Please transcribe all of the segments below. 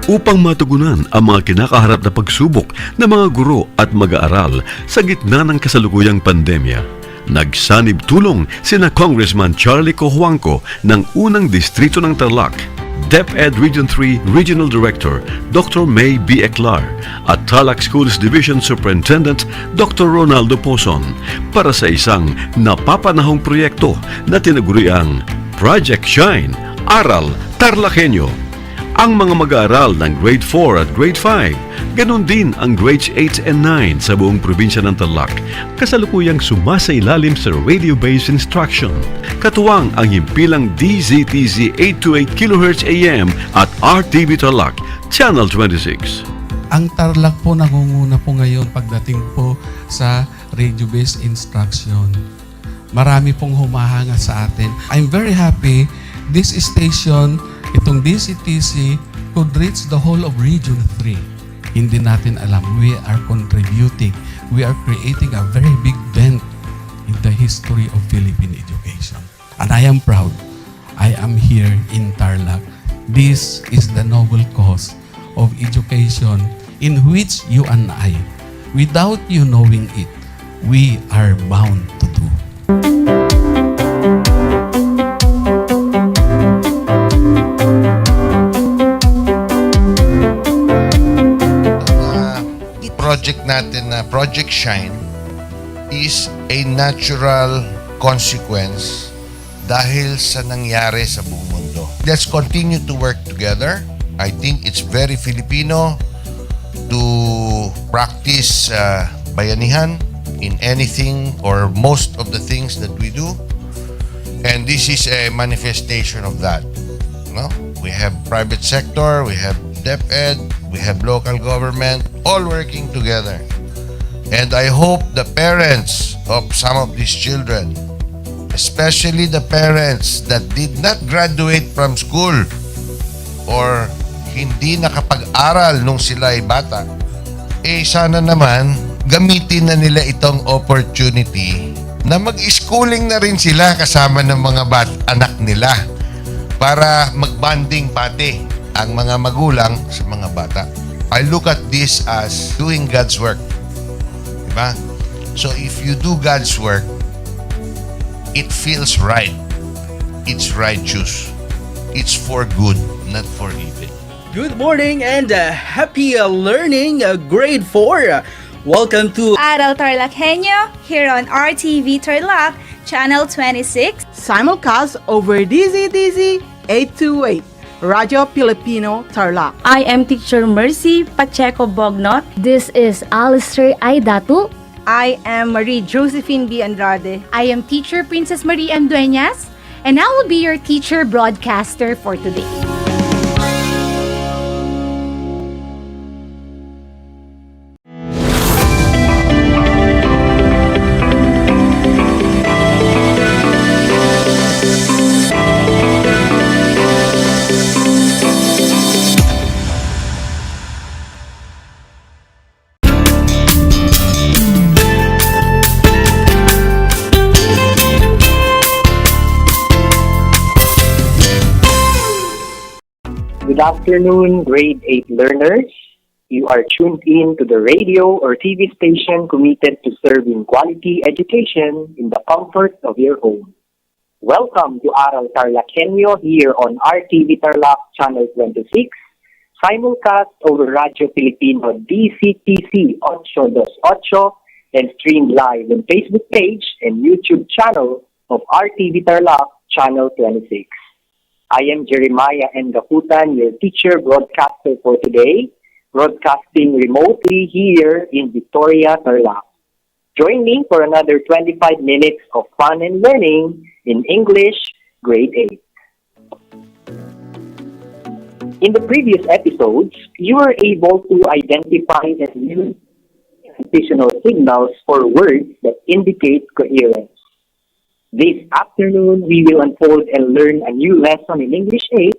upang matugunan ang mga kinakaharap na pagsubok ng mga guro at mag-aaral sa gitna ng kasalukuyang pandemya. Nagsanib tulong sina Congressman Charlie Cojuangco ng unang distrito ng Tarlac, DEPED Region 3 Regional Director Dr. May B. Eclar at Tarlac Schools Division Superintendent Dr. Ronaldo Pozon para sa isang napapanahong proyekto na tinaguriang Project Shine, Aral TarlakHenyo. Ang mga mag-aaral ng Grade 4 at Grade 5, ganon din ang Grades 8 and 9 sa buong probinsya ng Tarlac, kasalukuyang sumasailalim sa radio-based instruction. Katuwang ang himpilang DZTZ 828 kHz AM at RTV Tarlac, Channel 26. Ang Tarlac po nangunguna po ngayon pagdating po sa radio-based instruction. Marami pong humahanga sa atin. I'm very happy this station, itong DCTC, could reach the whole of Region 3. Hindi natin alam, we are contributing. We are creating a very big dent in the history of Philippine education. And I am proud. I am here in Tarlac. This is the noble cause of education in which you and I, without you knowing it, we are bound to do. Project natin na Project Shine is a natural consequence dahil sa nangyari sa buong mundo. Let's continue to work together. I think it's very Filipino to practice bayanihan in anything or most of the things that we do. And this is a manifestation of that. No? We have private sector, we have DEPED, we have local government, all working together. And I hope the parents of some of these children, especially the parents that did not graduate from school or hindi nakapag-aral nung sila ay bata, sana naman gamitin na nila itong opportunity na mag-schooling na rin sila kasama ng mga anak nila para mag-bonding pati ang mga magulang sa mga bata. I look at this as doing God's work. Diba? So if you do God's work, it feels right. It's righteous. It's for good, not for evil. Good morning and happy learning, grade 4. Welcome to Aral TarlakHenyo here on RTV Tarlac, Channel 26. Simulcast over DZDZ 828. Radio Filipino Tarlac. I am Teacher Mercy Pacheco Bognot. This is Alistair Aidatu. I am Marie Josephine B. Andrade. I am Teacher Princess Marie M. Dueñas, and I will be your teacher broadcaster for today. Good afternoon, grade 8 learners. You are tuned in to the radio or TV station committed to serving quality education in the comfort of your home. Welcome to Aral TarlakHenyo here on RTV Tarlac, Channel 26, simulcast over Radio Filipino DCTC 828 and streamed live on Facebook page and YouTube channel of RTV Tarlac, Channel 26. I am Jeremiah N. Gaputan, your teacher broadcaster for today, broadcasting remotely here in Victoria, Tarlac. Join me for another 25 minutes of fun and learning in English, grade 8. In the previous episodes, you were able to identify and use additional signals for words that indicate coherence. This afternoon, we will unfold and learn a new lesson in English 8,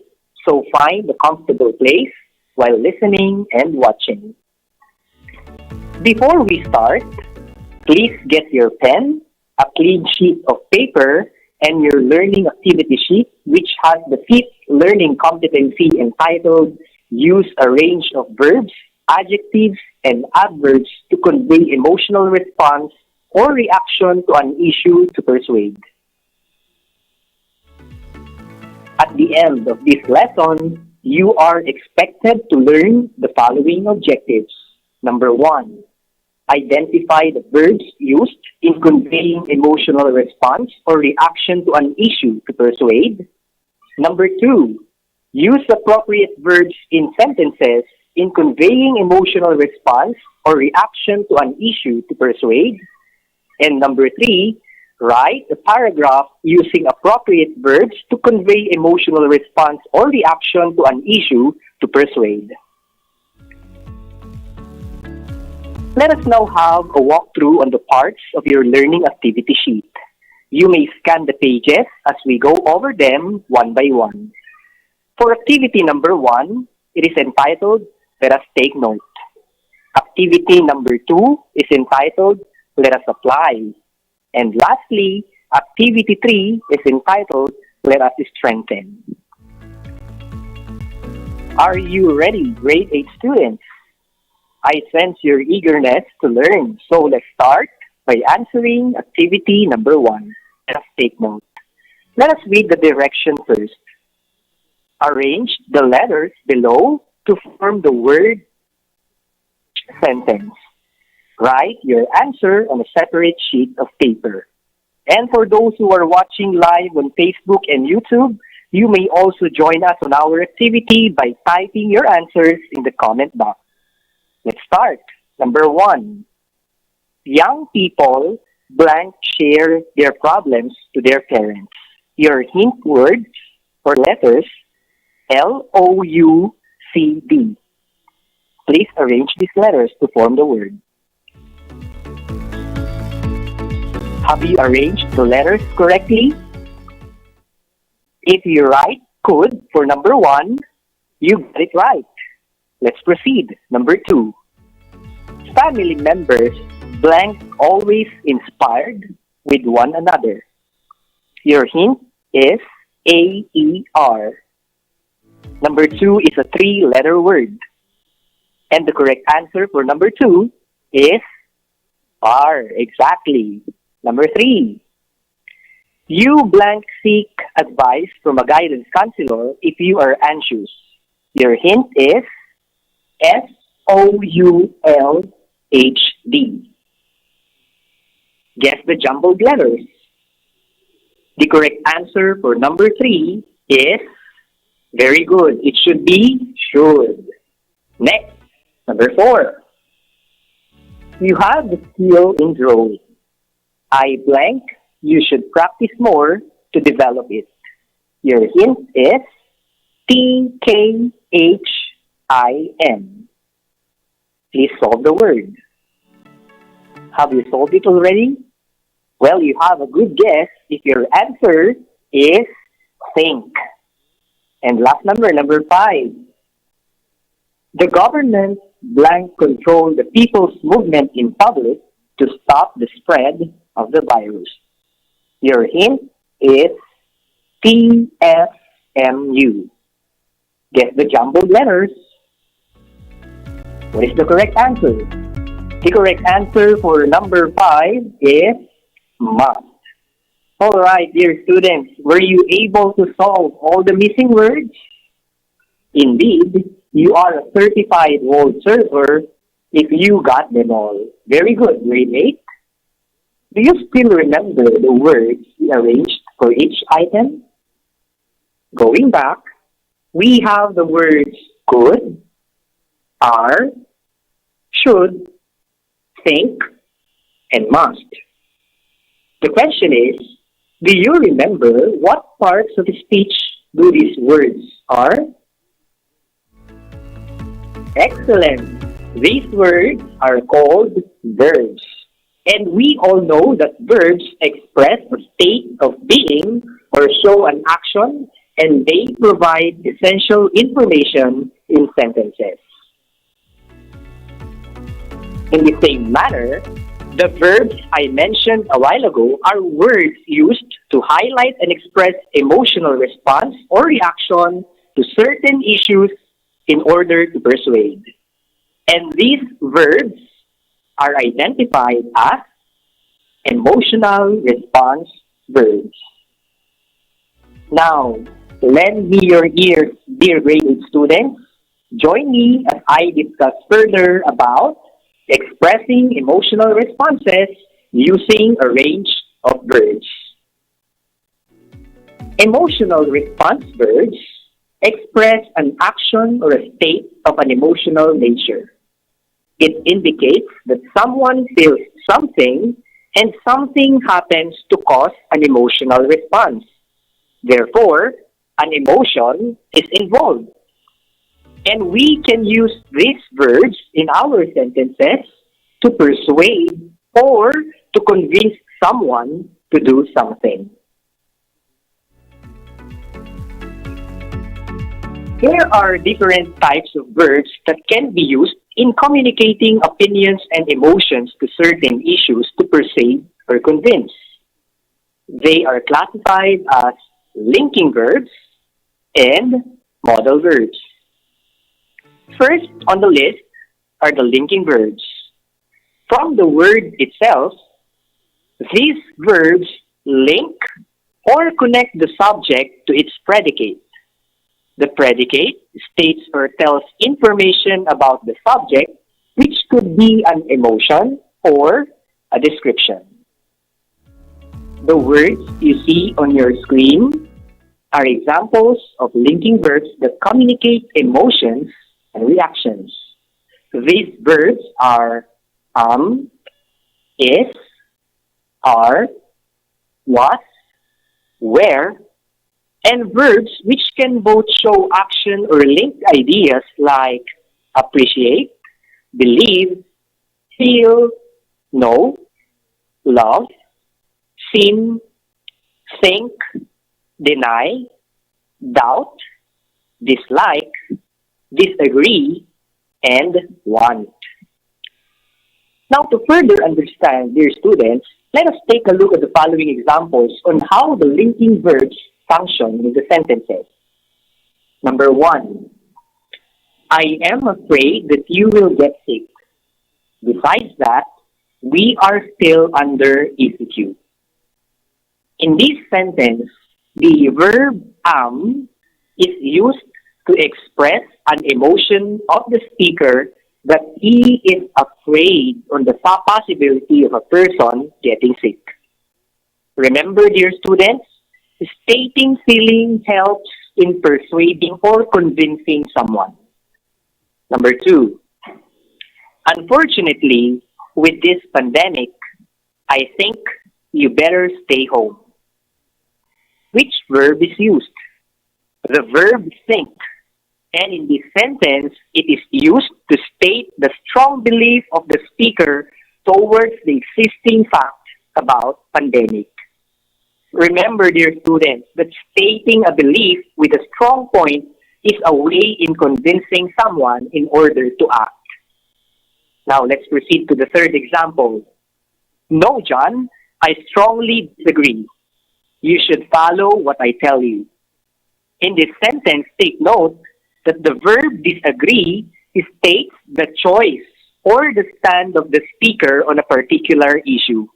so find a comfortable place while listening and watching. Before we start, please get your pen, a clean sheet of paper, and your learning activity sheet, which has the fifth learning competency entitled Use a range of verbs, adjectives, and adverbs to convey emotional response or reaction to an issue to persuade. At the end of this lesson, you are expected to learn the following objectives. Number 1, identify the verbs used in conveying emotional response or reaction to an issue to persuade. Number 2, use appropriate verbs in sentences in conveying emotional response or reaction to an issue to persuade. And number 3, write a paragraph using appropriate verbs to convey emotional response or reaction to an issue to persuade. Let us now have a walkthrough on the parts of your learning activity sheet. You may scan the pages as we go over them one by one. For activity number 1, it is entitled, Let us take note. Activity number 2 is entitled, Let us apply. And lastly, activity 3 is entitled, Let us strengthen. Are you ready, grade 8 students? I sense your eagerness to learn, so let's start by answering activity number 1. Let us take note. Let us read the direction first. Arrange the letters below to form the word sentence. Write your answer on a separate sheet of paper. And for those who are watching live on Facebook and YouTube, you may also join us on our activity by typing your answers in the comment box. Let's start. Number 1. Young people blank share their problems to their parents. Your hint words or letters LOUCD. Please arrange these letters to form the word. Have you arranged the letters correctly? If you write could for number 1, you got it right. Let's proceed. Number 2. Family members blank always inspired with one another. Your hint is AER. Number 2 is a 3-letter word. And the correct answer for number 2 is R. Exactly. Number 3. You blank seek advice from a guidance counselor if you are anxious. Your hint is SOULHD. Guess the jumbled letters. The correct answer for number 3 is very good. It should be should. Next, number 4. You have the skill in drawing. I blank, you should practice more to develop it. Your hint is TKHIN. Please solve the word. Have you solved it already? Well, you have a good guess if your answer is think. And last number 5. The government blank controlled the people's movement in public to stop the spread of the virus. Your hint is TFMU. Guess the jumbled letters. What is the correct answer? The correct answer for number 5 is must. Alright, dear students, were you able to solve all the missing words? Indeed, you are a certified world server if you got them all. Very good, grade 8. Do you still remember the words we arranged for each item? Going back, we have the words could, are, should, think, and must. The question is, do you remember what parts of the speech do these words are? Excellent! These words are called verbs. And we all know that verbs express a state of being or show an action, and they provide essential information in sentences. In the same manner, the verbs I mentioned a while ago are words used to highlight and express emotional response or reaction to certain issues in order to persuade. And these verbs are identified as emotional response verbs. Now, lend me your ears, dear grade 8 students. Join me as I discuss further about expressing emotional responses using a range of verbs. Emotional response verbs express an action or a state of an emotional nature. It indicates that someone feels something and something happens to cause an emotional response. Therefore, an emotion is involved. And we can use these verbs in our sentences to persuade or to convince someone to do something. Here are different types of verbs that can be used in communicating opinions and emotions to certain issues to persuade or convince. They are classified as linking verbs and modal verbs. First on the list are the linking verbs. From the word itself, these verbs link or connect the subject to its predicate. The predicate states or tells information about the subject, which could be an emotion or a description. The words you see on your screen are examples of linking verbs that communicate emotions and reactions. These verbs are is, are, was, where, and verbs which can both show action or link ideas like appreciate, believe, feel, know, love, seem, think, deny, doubt, dislike, disagree, and want. Now, to further understand, dear students, let us take a look at the following examples on how the linking verbs function in the sentences. Number 1, I am afraid that you will get sick. Besides that, we are still under ECQ. In this sentence, the verb is used to express an emotion of the speaker that he is afraid on the possibility of a person getting sick. Remember, dear students, stating feelings helps in persuading or convincing someone. Number 2, unfortunately, with this pandemic, I think you better stay home. Which verb is used? The verb think. And in this sentence, it is used to state the strong belief of the speaker towards the existing fact about pandemic. Remember, dear students, that stating a belief with a strong point is a way in convincing someone in order to act. Now, let's proceed to the third example. No, John, I strongly disagree. You should follow what I tell you. In this sentence, take note that the verb disagree states the choice or the stand of the speaker on a particular issue.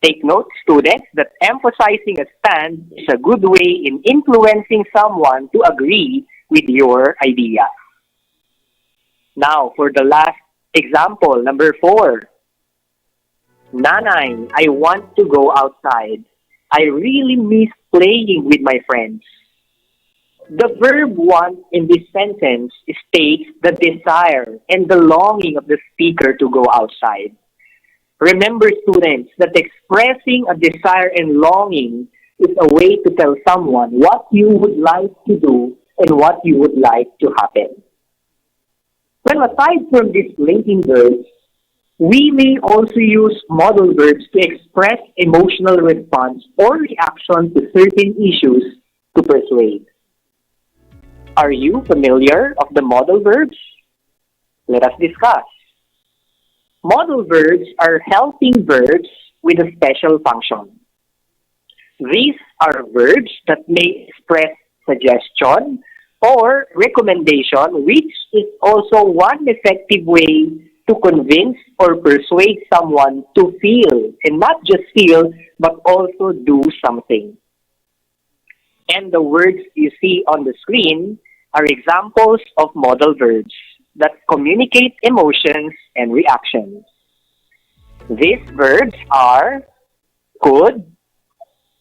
Take note, students, that emphasizing a stand is a good way in influencing someone to agree with your idea. Now, for the last example, number 4. Nanay, I want to go outside. I really miss playing with my friends. The verb want in this sentence states the desire and the longing of the speaker to go outside. Remember, students, that expressing a desire and longing is a way to tell someone what you would like to do and what you would like to happen. Well, aside from these linking verbs, we may also use modal verbs to express emotional response or reaction to certain issues to persuade. Are you familiar of the modal verbs? Let us discuss. Modal verbs are helping verbs with a special function. These are verbs that may express suggestion or recommendation, which is also one effective way to convince or persuade someone to feel, and not just feel, but also do something. And the words you see on the screen are examples of modal verbs that communicate emotions and reactions. These verbs are could,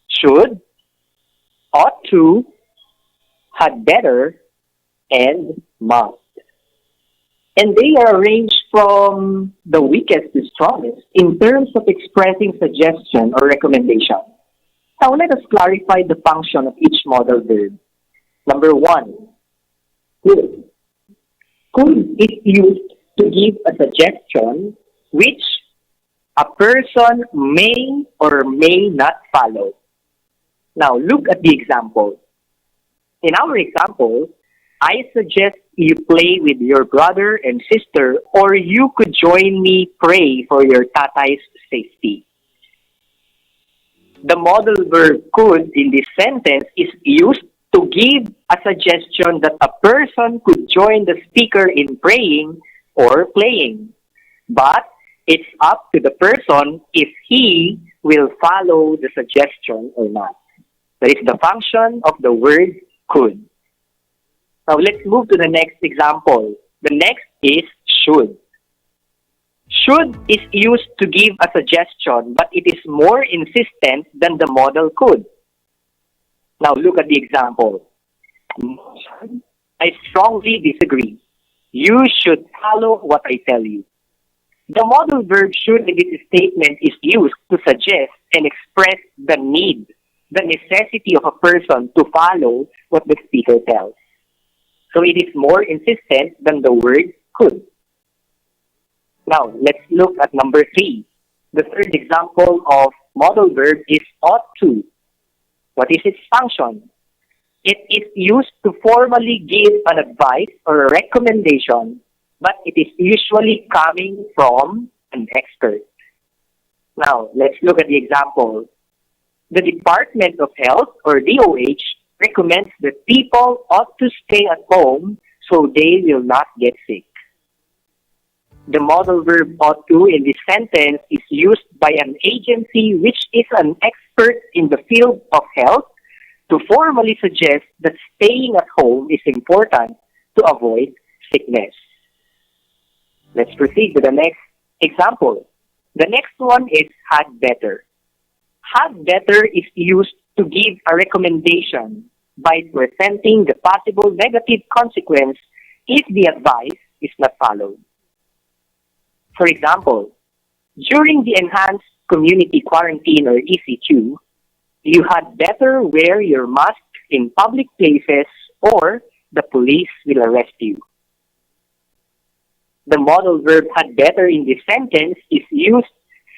should, ought to, had better, and must. And they are arranged from the weakest to strongest in terms of expressing suggestion or recommendation. Now let us clarify the function of each modal verb. Number one, could. Could is used to give a suggestion which a person may or may not follow. Now look at the example. In our example, I suggest you play with your brother and sister, or you could join me pray for your tatay's safety. The modal verb could in this sentence is used to give a suggestion that a person could join the speaker in praying or playing. But it's up to the person if he will follow the suggestion or not. That is the function of the word could. Now let's move to the next example. The next is should. Should is used to give a suggestion, but it is more insistent than the modal could. Now look at the example. I strongly disagree. You should follow what I tell you. The modal verb should in this statement is used to suggest and express the need, the necessity of a person to follow what the speaker tells. So it is more insistent than the word could. Now, let's look at number 3. The third example of modal verb is ought to. What is its function? It is used to formally give an advice or a recommendation, but it is usually coming from an expert. Now, let's look at the example. The Department of Health, or DOH, recommends that people ought to stay at home so they will not get sick. The modal verb ought to in this sentence is used by an agency which is an expert in the field of health to formally suggest that staying at home is important to avoid sickness. Let's proceed to the next example. The next one is had better. Had better is used to give a recommendation by presenting the possible negative consequence if the advice is not followed. For example, during the enhanced community quarantine or ECQ, you had better wear your mask in public places or the police will arrest you. The modal verb had better in this sentence is used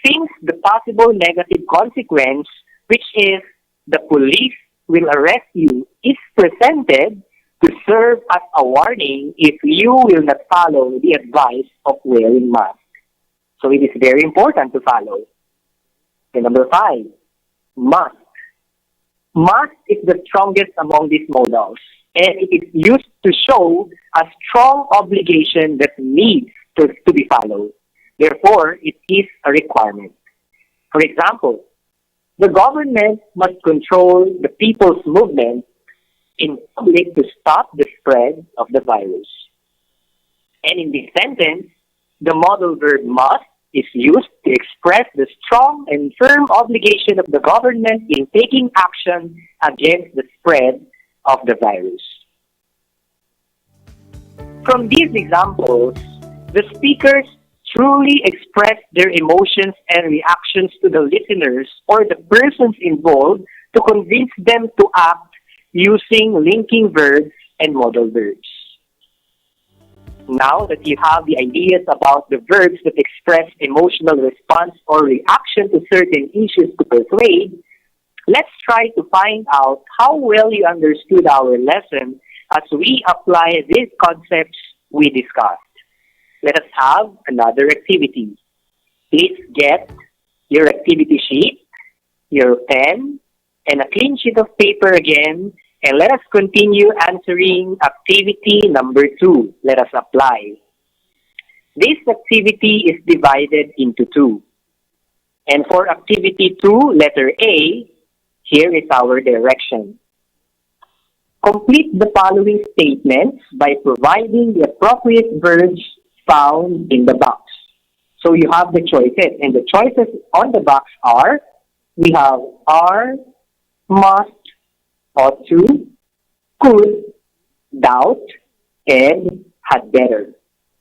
since the possible negative consequence, which is the police will arrest you, is presented to serve as a warning if you will not follow the advice of wearing mask. So it is very important to follow. And number 5, must. Must is the strongest among these modals, and it is used to show a strong obligation that needs to be followed. Therefore, it is a requirement. For example, the government must control the people's movement in public to stop the spread of the virus. And in this sentence, the modal verb must is used to express the strong and firm obligation of the government in taking action against the spread of the virus. From these examples, the speakers truly express their emotions and reactions to the listeners or the persons involved to convince them to act using linking verbs and modal verbs. Now that you have the ideas about the verbs that express emotional response or reaction to certain issues to persuade, let's try to find out how well you understood our lesson as we apply these concepts we discussed. Let us have another activity. Please get your activity sheet, your pen, and a clean sheet of paper again, And let us continue answering activity number 2. Let us apply. This activity is divided into 2. And for activity 2, letter A, here is our direction. Complete the following statements by providing the appropriate verbs found in the box. So you have the choices, and the choices on the box are, we have are, must, ought to, could, doubt, and had better.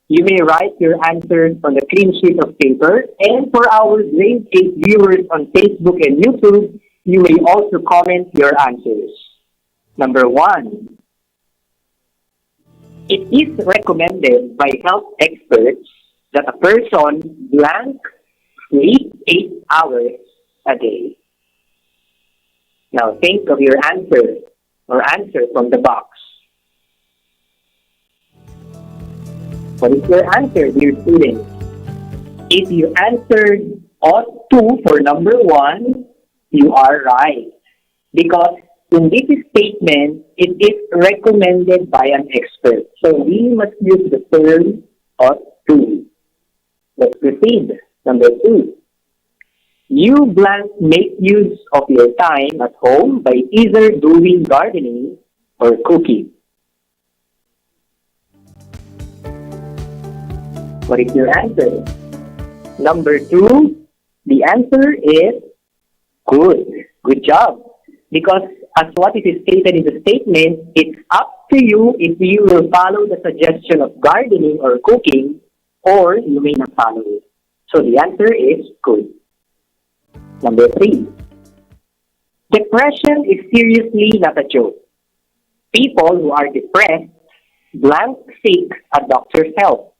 You may write your answers on a clean sheet of paper, and for our grade 8 viewers on Facebook and YouTube, you may also comment your answers. Number 1. It is recommended by health experts that a person blank sleep 8 hours a day. Now think of your answer or answer from the box. What is your answer, dear students? If you answered ought to for number 1, you are right. Because in this statement, it is recommended by an expert. So we must use the term ought to. Let's proceed. Number 2. You blank make use of your time at home by either doing gardening or cooking. What is your answer? Number 2, the answer is good. Good job. Because as what it is stated in the statement, it's up to you if you will follow the suggestion of gardening or cooking, or you may not follow it. So the answer is good. Number 3. Depression is seriously not a joke. People who are depressed blank seek a doctor's help.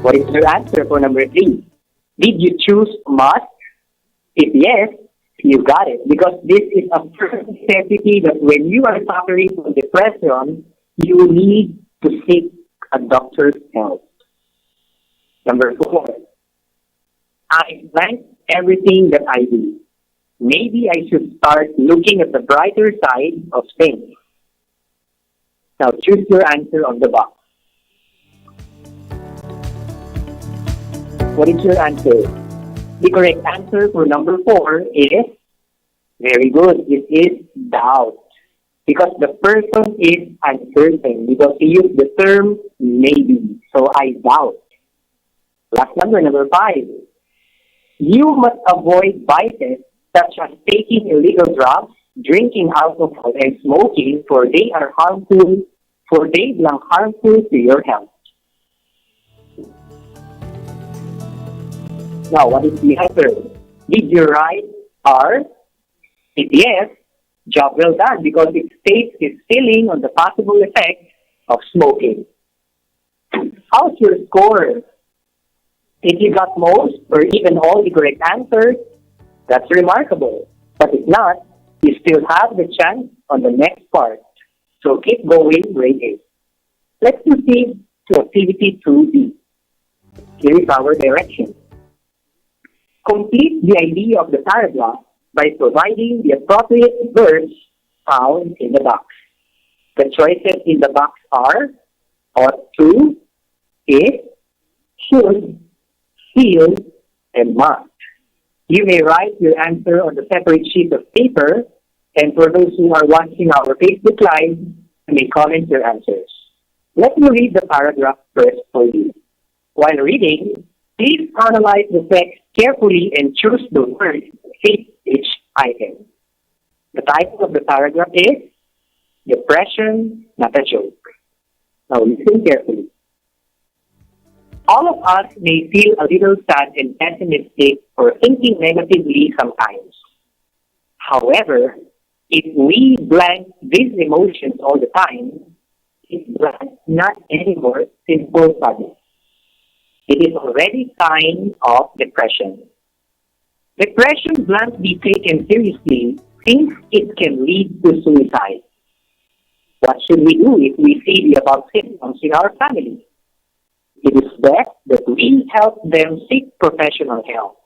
What is your answer for number 3? Did you choose must? If yes, you got it. Because this is a first necessity that when you are suffering from depression, you need to seek a doctor's help. Number 4. I blank everything that I do. Maybe I should start looking at the brighter side of things. Now choose your answer on the box. What is your answer? The correct answer for number 4 is, very good, it is doubt. Because the person is uncertain. Because he used the term maybe. So I doubt. Last number 5. You must avoid vices such as taking illegal drugs, drinking alcohol, and smoking, for they belong harmful to your health. Now, what is the answer? Did you write R? If yes, job well done, because it states it's filling on the possible effect of smoking. How's your score? If you got most or even all the correct answers, that's remarkable. But if not, you still have the chance on the next part. So keep going, grade 8. Let's proceed to activity 2B. Here is our direction. Complete the idea of the paragraph by providing the appropriate verbs found in the box. The choices in the box are ought to, is, should, feel, and must. You may write your answer on the separate sheet of paper, and for those who are watching our Facebook Live, you may comment your answers. Let me read the paragraph first for you. While reading, please analyze the text carefully and choose the word that fits each item. The title of the paragraph is Depression, Not a Joke. Now listen carefully. All of us may feel a little sad and pessimistic or thinking negatively sometimes. However, if we blank these emotions all the time, it's blank not anymore simple sadness. It is already a sign of depression. Depression blank be taken seriously since it can lead to suicide. What should we do if we see the above symptoms in our family? It is best that we help them seek professional help.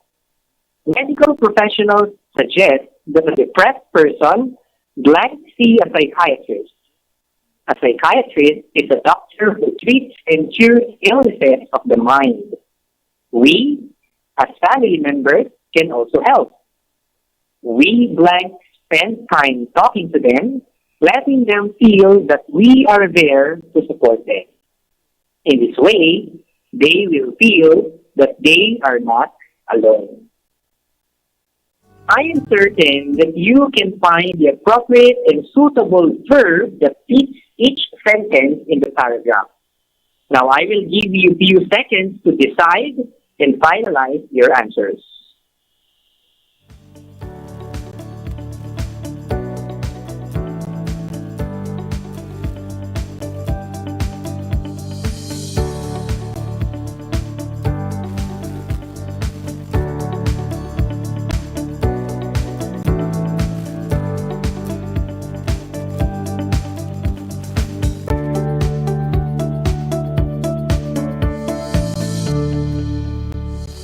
Medical professionals suggests that a depressed person blank see a psychiatrist. A psychiatrist is a doctor who treats and cures illnesses of the mind. We, as family members, can also help. We blank spend time talking to them, letting them feel that we are there to support them. In this way, they will feel that they are not alone. I am certain that you can find the appropriate and suitable verb that fits each sentence in the paragraph. Now, I will give you a few seconds to decide and finalize your answers.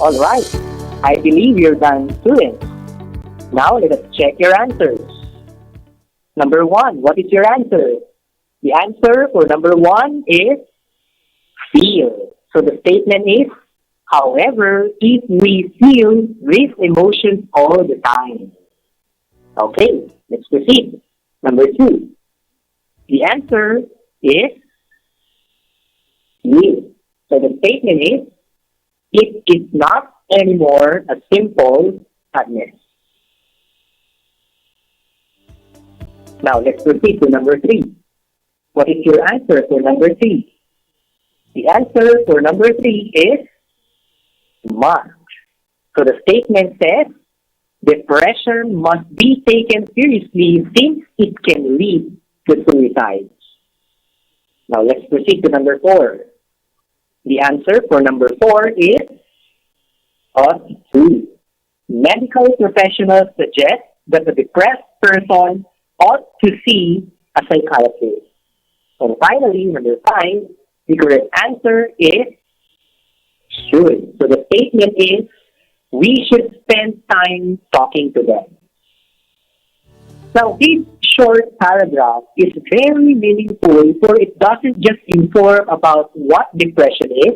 All right. I believe you're done, students. Now let us check your answers. Number 1, what is your answer? The answer for number 1 is feel. So the statement is, however, if we feel these emotions all the time. Okay, let's proceed. Number 2, the answer is will. So the statement is, it is not anymore a simple sadness. Now, let's proceed to number 3. What is your answer for number 3? The answer for number 3 is must. So the statement says, depression must be taken seriously since it can lead to suicide. Now, let's proceed to number 4. The answer for number 4 is ought to. Medical professionals suggest that a depressed person ought to see a psychiatrist. And finally, number 5, the correct answer is should. So the statement is, we should spend time talking to them. Now, this short paragraph is very meaningful, for it doesn't just inform about what depression is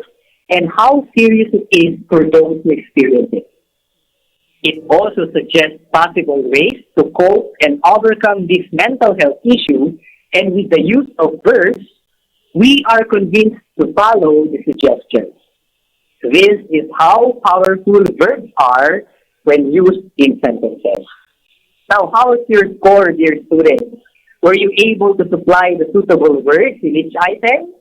and how serious it is for those who experience it. It also suggests possible ways to cope and overcome this mental health issue, and with the use of verbs, we are convinced to follow the suggestions. This is how powerful verbs are when used in sentences. Now, how is your score, dear students? Were you able to supply the suitable words in each item?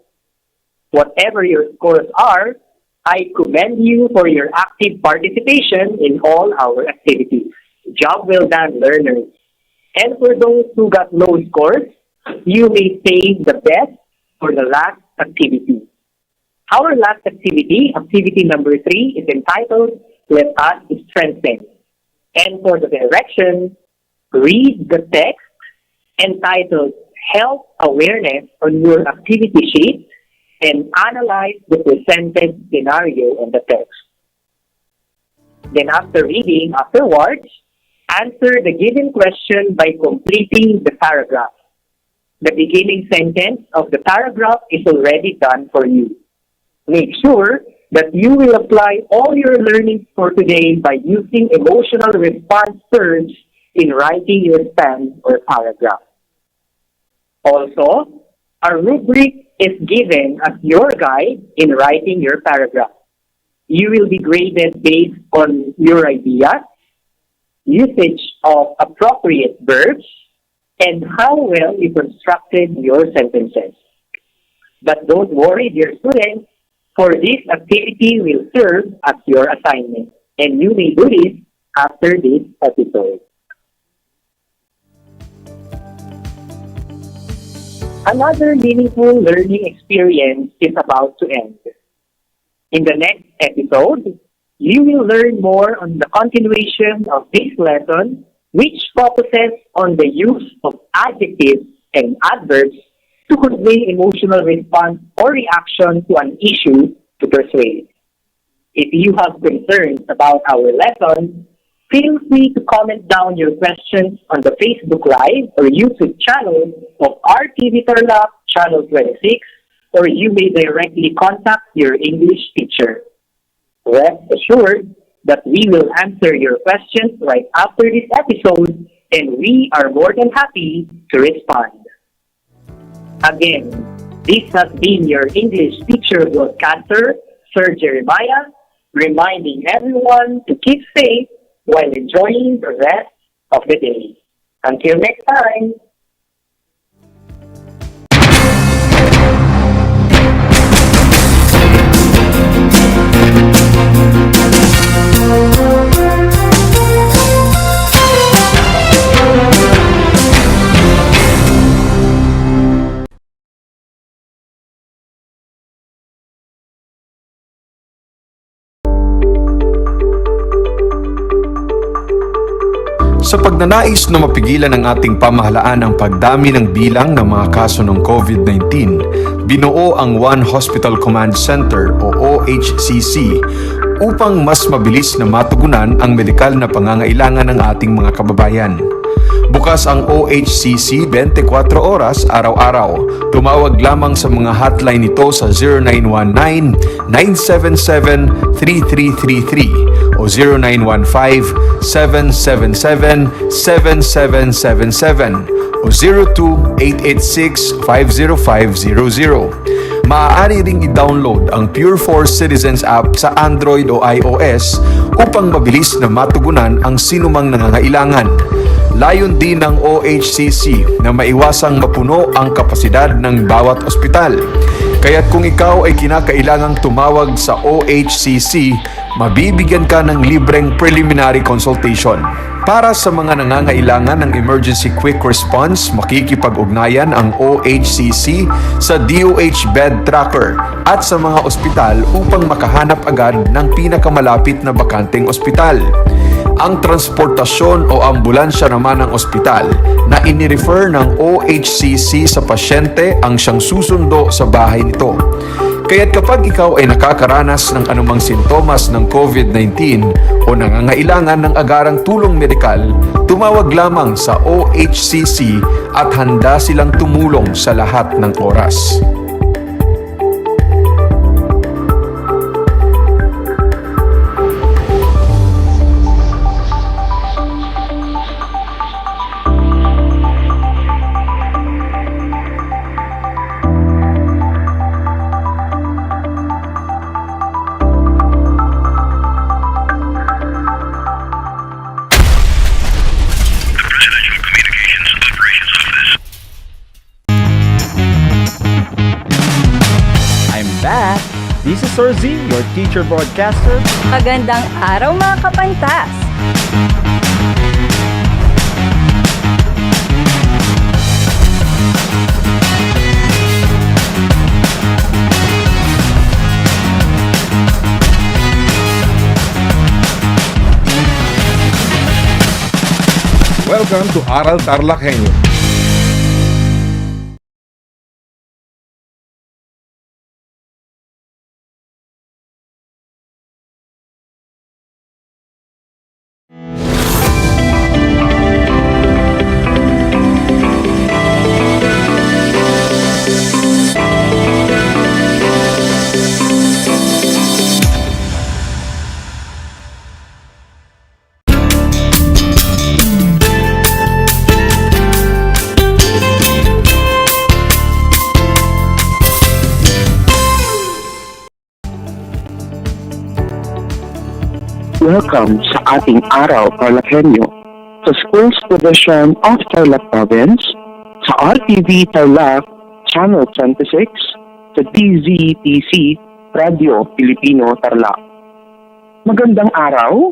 Whatever your scores are, I commend you for your active participation in all our activities. Job well done, learners. And for those who got low scores, you may save the best for the last activity. Our last activity, activity number 3, is entitled, Let Us Strengthen. And for the direction, read the text entitled Health Awareness on your activity sheet and analyze the presented scenario in the text. Then after reading afterwards, answer the given question by completing the paragraph. The beginning sentence of the paragraph is already done for you. Make sure that you will apply all your learnings for today by using emotional response verbs in writing your stand or paragraph. Also, a rubric is given as your guide in writing your paragraph. You will be graded based on your ideas, usage of appropriate verbs, and how well you constructed your sentences. But don't worry, dear students, for this activity will serve as your assignment, and you may do this after this episode. Another meaningful learning experience is about to end. In the next episode, you will learn more on the continuation of this lesson, which focuses on the use of adjectives and adverbs to convey emotional response or reaction to an issue to persuade. If you have concerns about our lesson, Feel free to comment down your questions on the Facebook Live or YouTube channel of RTV Tarlac Channel 26, or you may directly contact your English teacher. Rest assured that we will answer your questions right after this episode, and we are more than happy to respond. Again, this has been your English teacher broadcaster, Sir Jeremiah, reminding everyone to keep safe while enjoying the rest of the day. Until next time. Sa pagnanais na mapigilan ng ating pamahalaan ang pagdami ng bilang ng mga kaso ng COVID-19, binuo ang One Hospital Command Center o OHCC upang mas mabilis na matugunan ang medikal na pangangailangan ng ating mga kababayan. Bukas ang OHCC 24 oras araw-araw. Tumawag lamang sa mga hotline nito sa 0919-977-3333 o 0915-777-7777 o 02-886-50500. Maaari ring i-download ang Pure Force Citizens app sa Android o iOS upang mabilis na matugunan ang sinumang nangangailangan. Layon din ng OHCC na maiwasang mapuno ang kapasidad ng bawat ospital. Kaya't kung ikaw ay kinakailangang tumawag sa OHCC, mabibigyan ka ng libreng preliminary consultation. Para sa mga nangangailangan ng emergency quick response, makikipag-ugnayan ang OHCC sa DOH Bed Tracker at sa mga ospital upang makahanap agad ng pinakamalapit na bakanteng ospital. Ang transportasyon o ambulansya naman ng ospital na inirefer ng OHCC sa pasyente ang siyang susundo sa bahay nito. Kaya't kapag ikaw ay nakakaranas ng anumang sintomas ng COVID-19 o nangangailangan ng agarang tulong medikal, tumawag lamang sa OHCC at handa silang tumulong sa lahat ng oras. This is Sir Z, your teacher broadcaster. Magandang araw mga kapantas! Welcome to Aral TarlakHenyo. Welcome sa ating Aral TarlakHenyo sa Schools Division of Tarlac Province, sa RTV Tarlac Channel 26, sa DZTC Radio Filipino Tarlac. Magandang araw,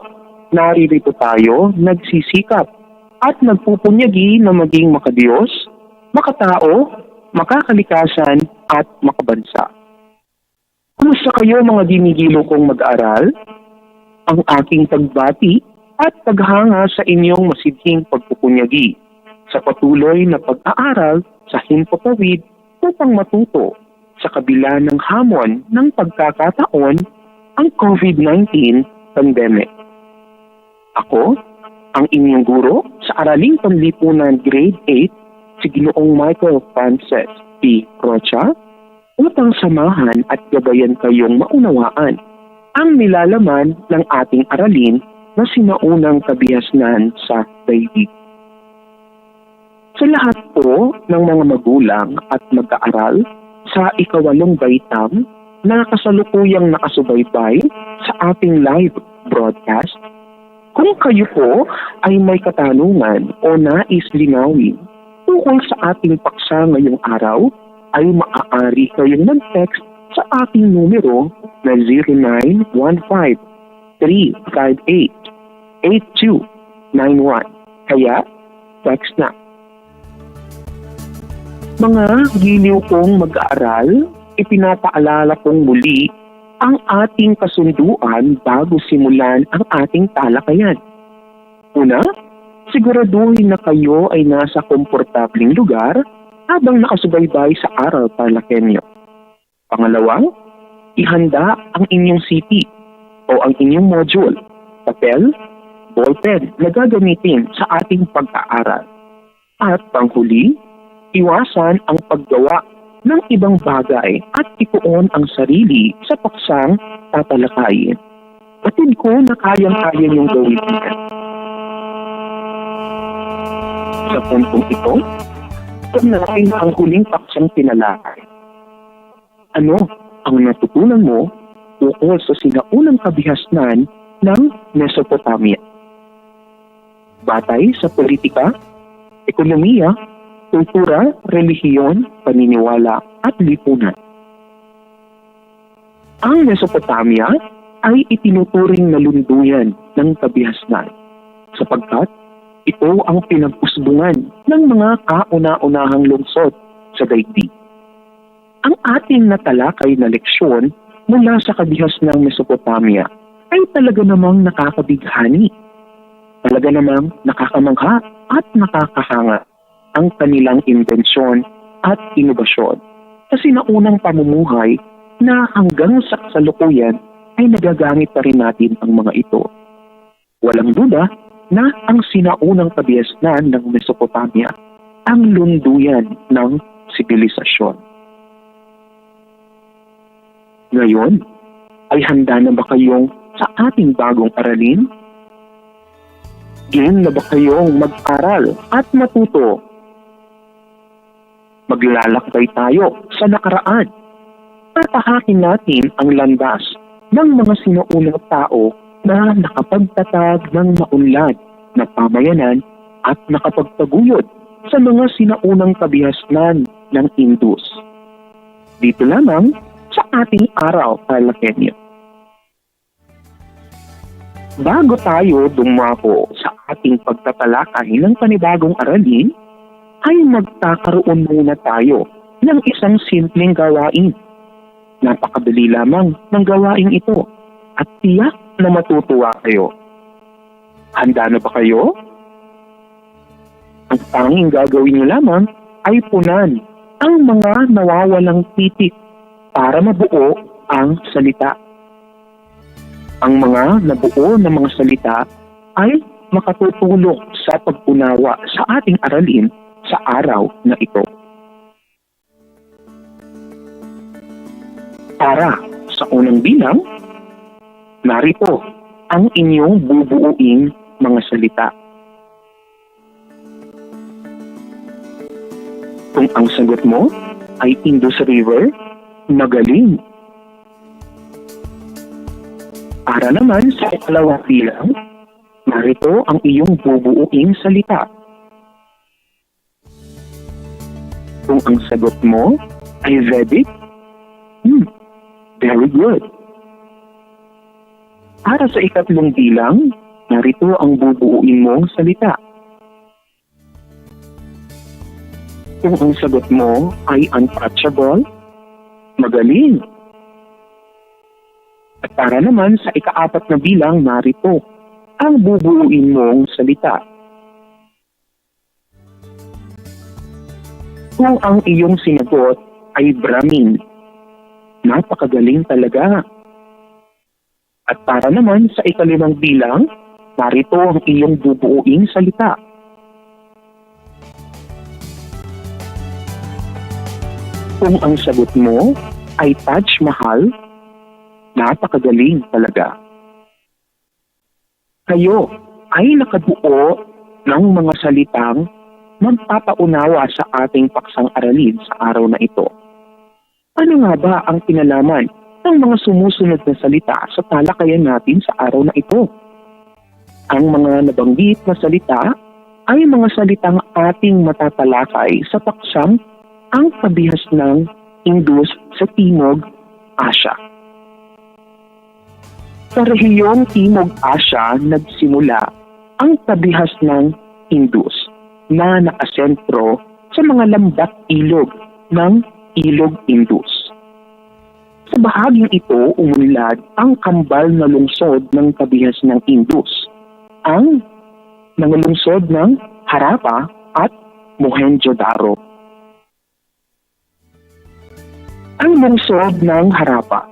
naririto tayo nagsisikap at nagpupunyagi na maging makadiyos, makatao, makakalikasan at makabansa. Kumusta kayo mga dinigilo kong mag-aaral? Ang aking pagbati at paghanga sa inyong masidhing pagpupunyagi sa patuloy na pag-aaral sa himpapawid upang matuto sa kabila ng hamon ng pagkakataon ang COVID-19 pandemic. Ako, Ang inyong guro sa Araling Panlipunan Grade 8, si Ginoong Michael Frances P. Rocha, upang samahan at gabayan kayong maunawaan ang nilalaman ng ating aralin na sinaunang kabihasnan sa daigdig. Sa lahat po ng mga magulang at mag-aaral sa ikawalong baitang na kasalukuyang nakasubaybay sa ating live broadcast, kung kayo po ay may katanungan o nais linawin tungkol sa ating paksa ngayong araw, ay maaari kayong mag-text sa ating numero na 0915-358-8291. Kaya, text na. Mga giliw kong mag-aaral, ipinapaalala kong muli ang ating kasunduan bago simulan ang ating talakayan. Una, siguraduhin na kayo ay nasa komportabling lugar habang nakasubaybay sa Aral TarlakHenyo. Pangalawa, ihanda ang inyong CP o ang inyong module, papel, ballpen na gagamitin sa ating pag-aaral. At panghuli, iwasan ang paggawa ng ibang bagay at ituon ang sarili sa paksang tatalakayin. Batid ko na kayang-kaya niyong gawin yan. Sa puntong ito, natin ang huling paksang tinalakay. Ano ang natutunan mo tungkol sa sinaunang kabihasnan ng Mesopotamia? Batay sa politika, ekonomiya, kultura, relihiyon, paniniwala at lipunan. Ang Mesopotamia ay itinuturing na lunduyan ng kabihasnan sapagkat ito ang pinag-usbungan ng mga kauna-unahang lungsod sa daigdig. Ang ating natalakay na leksyon mula sa kabihasnang Mesopotamia ay talaga namang nakakabighani. Talaga namang nakakamangha at nakakahanga ang kanilang invensyon at inobasyon sa sinaunang pamumuhay na hanggang sa kasalukuyan ay nagagamit pa rin natin ang mga ito. Walang duda na ang sinaunang kabihasnan ng Mesopotamia ang lunduyan ng sibilisasyon. Ngayon, ay handa na ba kayong sa ating bagong aralin? Game na ba kayong mag-aral at matuto? Maglalakbay tayo sa nakaraan. Tatahakin natin ang landas ng mga sinuunang tao na nakapagtatag ng maunlad na pamayanan at nakapagpaguyod sa mga sinaunang kabihasnan ng Indus. Dito lamang sa ating Aral TarlakHenyo. Bago tayo dumako sa ating pagtatalakay ng panibagong aralin, ay magkakaroon muna tayo ng isang simpleng gawain. Napakadali lamang ng gawain ito at tiyak na matutuwa kayo. Handa na ba kayo? Ang tanging gagawin niyo lamang ay punan ang mga nawawalang titik para mabuo ang salita. Ang mga nabuo na mga salita ay makatutulong sa pag-unawa sa ating aralin sa araw na ito. Para sa unang bilang, narito ang inyong bubuuing mga salita. Kung ang sagot mo ay Indus River, magaling. Para naman sa ikalawang bilang, narito ang iyong bubuuing salita. Kung ang sagot mo ay Vedic, very good. Para sa ikatlong bilang, narito ang bubuuin mong salita. Kung ang sagot mo ay untouchable, magaling. At para naman sa ikaapat na bilang, narito ang bubuuin mong salita. Kung ang iyong sinagot ay Brahmin, napakagaling talaga. At para naman sa ikalimang bilang, Narito ang iyong bubuuing salita. Kung ang sagot mo ay Taj Mahal, napakagaling talaga. Kayo ay nakabuo ng mga salitang magpapaunawa sa ating paksang aralin sa araw na ito. Ano nga ba ang kinalaman ng mga sumusunod na salita sa talakayan natin sa araw na ito? Ang mga nabanggit na salita ay mga salitang ating matatalakay sa paksang ang kabihas ng Indus sa Timog Asya. Sa rehiyong Timog Asya nagsimula ang kabihas ng Indus na nakasentro sa mga lambat ilog ng Ilog Indus. Sa bahaging ito umunlad ang kambal na lungsod ng kabihas ng Indus, ang mga lungsod ng Harappa at Mohenjo-daro. Ang lungsod ng Harappa.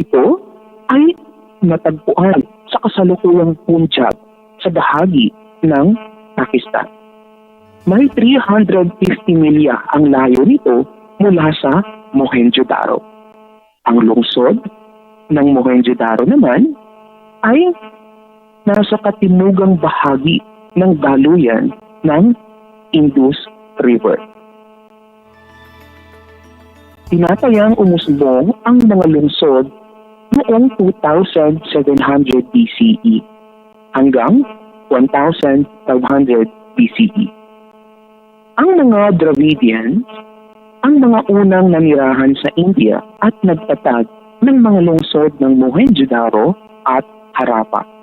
Ito ay natagpuan sa kasalukuyang Punjab sa bahagi ng Pakistan. May 350 milya ang layo nito mula sa Mohenjo-daro. Ang lungsod ng Mohenjo-daro naman ay nasa katimugang bahagi ng daluyan ng Indus River. Tinatayang umusbong ang mga lungsod noong 2,700 BCE hanggang 1,500 BCE. Ang mga Dravidians, ang mga unang nanirahan sa India at nagtatag ng mga lungsod ng Mohenjo-daro at Harappa.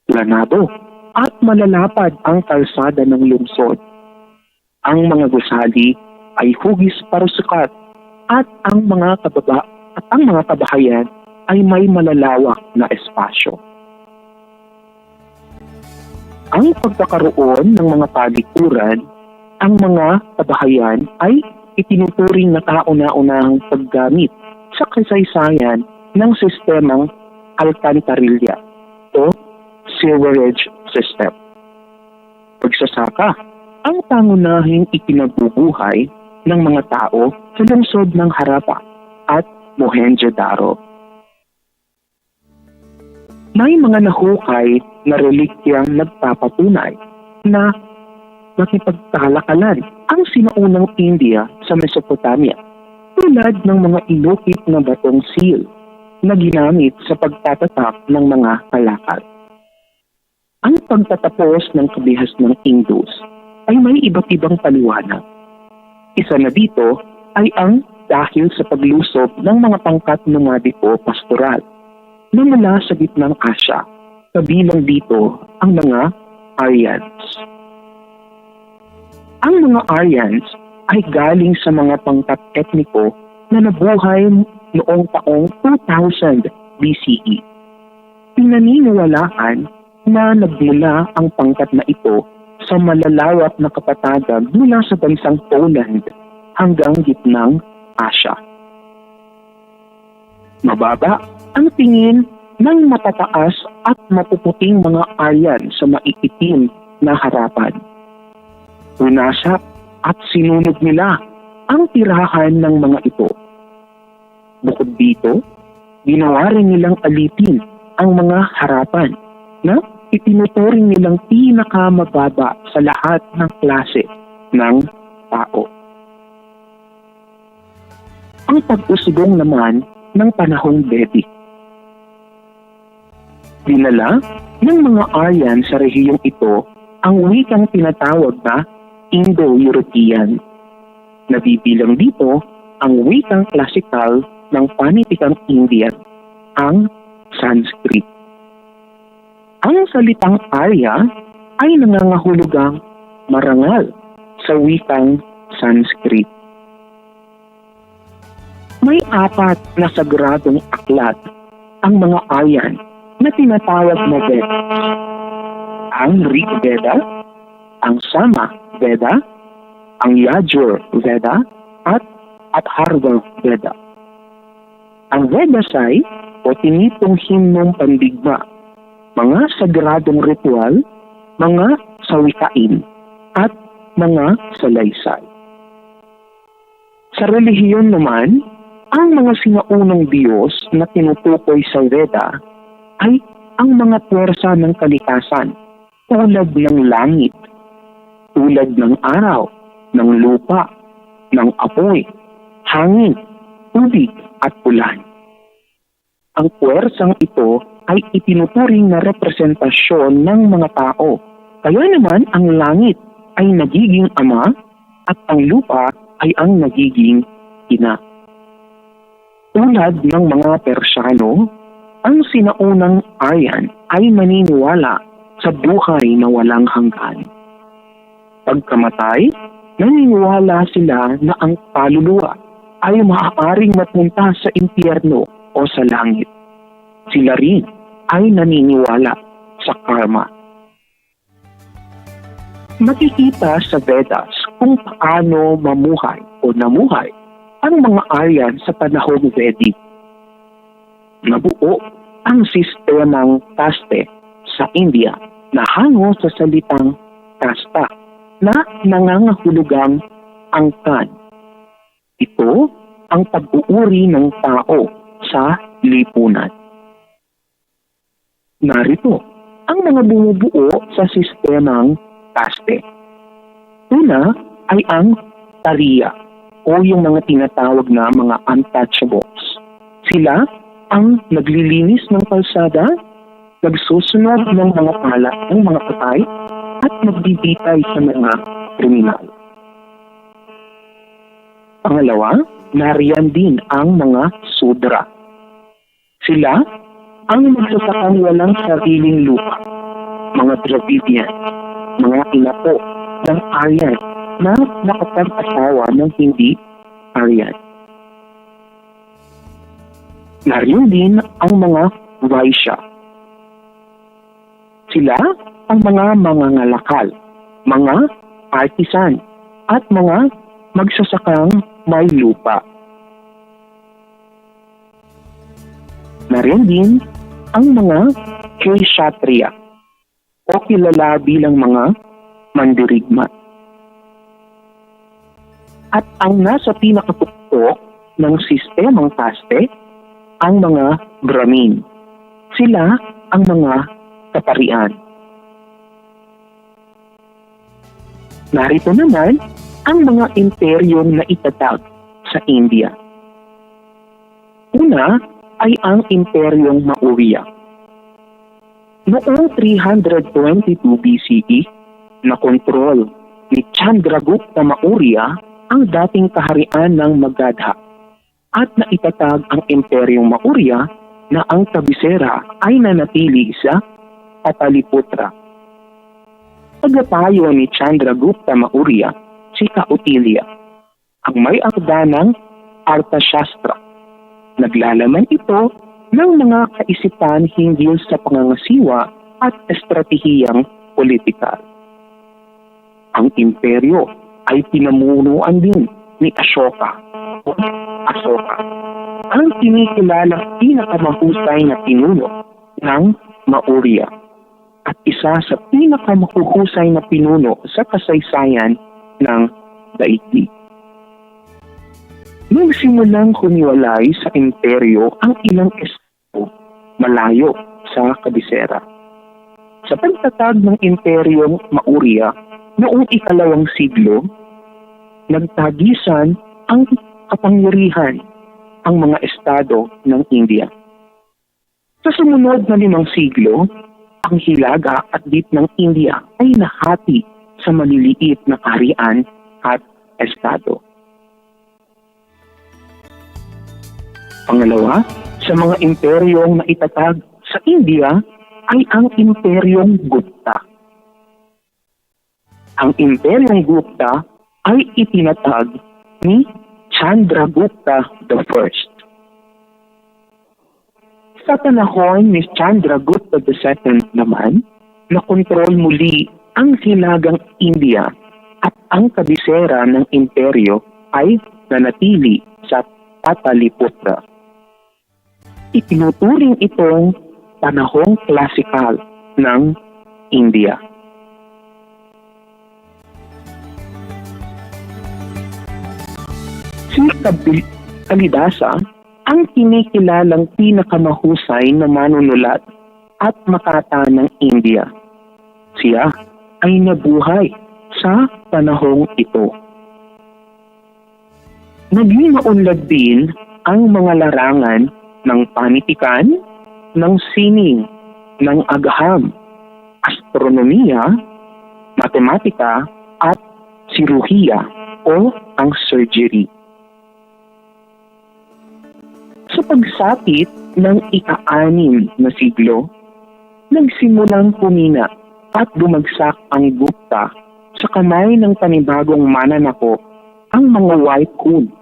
Planado at malalapad ang kalsada ng lungsod. Ang mga gusali ay hugis para sukat at ang mga kabahayan ay may malalawak na espasyo. Ang pagkakaroon ng mga palikuran, ang mga kabahayan ay itinuturing na kauna-unahang paggamit sa kasaysayan ng sistemang alkantarilya o sewerage system. Pagsasaka, ang pangunahing ikinabubuhay ng mga tao sa lungsod ng Harappa at Mohenjo-daro. May mga nahukay na relikyang nagpapatunay na makipagkalakalan ang sinaunang India sa Mesopotamia tulad ng mga inukit na batong seal na ginamit sa pagtatatak ng mga kalakal. Ang pagtatapos ng kabihas ng Indus ay may iba't ibang paliwanag. Isa na dito ay ang dahil sa paglusob ng mga pangkat nomadiko pastoral na mula sa gitnang Asya, kabilang dito ang mga Aryans. Ang mga Aryans ay galing sa mga pangkat etniko na nabuhay noong taong 2000 BCE. Pinaniniwalaan na nagmula ang pangkat na ito sa malalawak na kapatagan mula sa bansang Poland hanggang gitnang Asya. Mababa ang tingin ng matataas at mapuputing mga Aryan sa maiitim na harapan. Unasak at sinunod nila ang tirahan ng mga ito. Bukod dito, ginawa rin nilang alipin ang mga harapan na itinuturing nilang pinakamababa sa lahat ng klase ng tao. Ang pag-usbong naman ng panahong Vedic. Dinala ng mga Aryan sa rehiyong ito ang wikang tinatawag na Indo-European. Nabibilang dito ang wikang klasikal ng panitikang Indian, ang Sanskrit. Ang salitang Arya ay nangangahulugang marangal sa wikang Sanskrit. May 4 na sagradong aklat ang mga Aryan na tinatawag na Veda. Ang Rig Veda, ang Sama Veda, ang Yajur Veda, at Atharva Veda. Ang Vedasay o tinitong himnong pandigma mga sagradong ritual, mga sawikain, at mga salaysay. Sa relihiyon naman, ang mga sinaunang Diyos na tinutukoy sa Veda ay ang mga puwersa ng kalikasan tulad ng langit, tulad ng araw, ng lupa, ng apoy, hangin, tubig at ulan. Ang puwersang ito ay itinuturing na representasyon ng mga tao. Kaya naman ang langit ay nagiging ama at ang lupa ay ang nagiging ina. Tulad ng mga Persyano, ang sinaunang Aryan ay naniniwala sa buhay na walang hanggan. Pagkamatay, naniniwala sila na ang kaluluwa ay maaaring mapunta sa impyerno o sa langit. Sila rin ay naniniwala sa karma. Makikita sa Vedas kung paano mamuhay o namuhay ang mga Aryan sa panahong Vedic. Nabuo ang sistemang kaste sa India na hango sa salitang kasta na nangangahulugang angkan. Ito ang pag-uuri ng tao sa lipunan. Narito ang mga bumubuo sa sistemang kaste. Una ay ang tariya o yung mga tinatawag na mga untouchables. Sila ang naglilinis ng kalsada, nagsusunod ng mga pala ng mga patay, at nagbibitay sa mga kriminal. Pangalawa, nariyan din ang mga sudra. Sila ang magsasakang walang sariling lupa, mga Dravidian, mga inapo ng Aryan na nakapag-asawa ng hindi Aryan. Nariyan din ang mga Vaishya. Sila ang mga mangangalakal, mga artisan, at mga magsasakang may lupa. Nariyan din ang mga Kshatriya o kilala bilang mga mandirigma. At ang nasa pinakatuktok ng sistemang kaste, ang mga Brahmin. Sila ang mga kaparian. Narito naman ang mga imperyong na itatag sa India. Una ay ang imperyong Maurya. Noong 322 BCE, nakontrol ni Chandragupta Maurya ang dating kaharian ng Magadha at naitatag ang imperyong Maurya na ang kabisera ay nanatili sa Pataliputra. Tagapayo ni Chandragupta Maurya si Kautilya, ang may akda ng Arthashastra. Naglalaman ito ng mga kaisipan hinggil sa pangangasiwa at estratehiyang politikal. Ang imperyo ay pinamunuan din ni Ashoka o Asoka, ang kinikilalang pinakamahusay na pinuno ng Maurya at isa sa pinakamahuhusay na pinuno sa kasaysayan ng daigdig. Nung simulang humiwalay sa imperyo ang ilang estado malayo sa kabisera. Sa pagtatag ng imperyong Maurya noong 2nd siglo, nagtagisan ang kapangyarihan ang mga estado ng India. Sa sumunod na 5 siglo, ang hilaga at dip ng India ay nahati sa maliliit na kaharian at estado. Pangalawa, sa mga imperyong naitatag sa India ay ang imperyong Gupta. Ang imperyong Gupta ay itinatag ni Chandragupta I. Sa panahon ni Chandragupta II naman, nakontrol muli ang hilagang India at ang kabisera ng imperyo ay nanatili sa Pataliputra. Itinuturing itong panahong klasikal ng India. Si Kalidasa ang kinikilalang pinakamahusay na manunulat at makata ng India. Siya ay nabuhay sa panahong ito. Naging maunlad din ang mga larangan ng panitikan, ng sining, ng agham, astronomiya, matematika, at siruhiya o ang surgery. Sa pagsapit ng ika-6 na siglo, nagsimulang pumina at bumagsak ang Gupta sa kamay ng panibagong mananako ang mga White Kun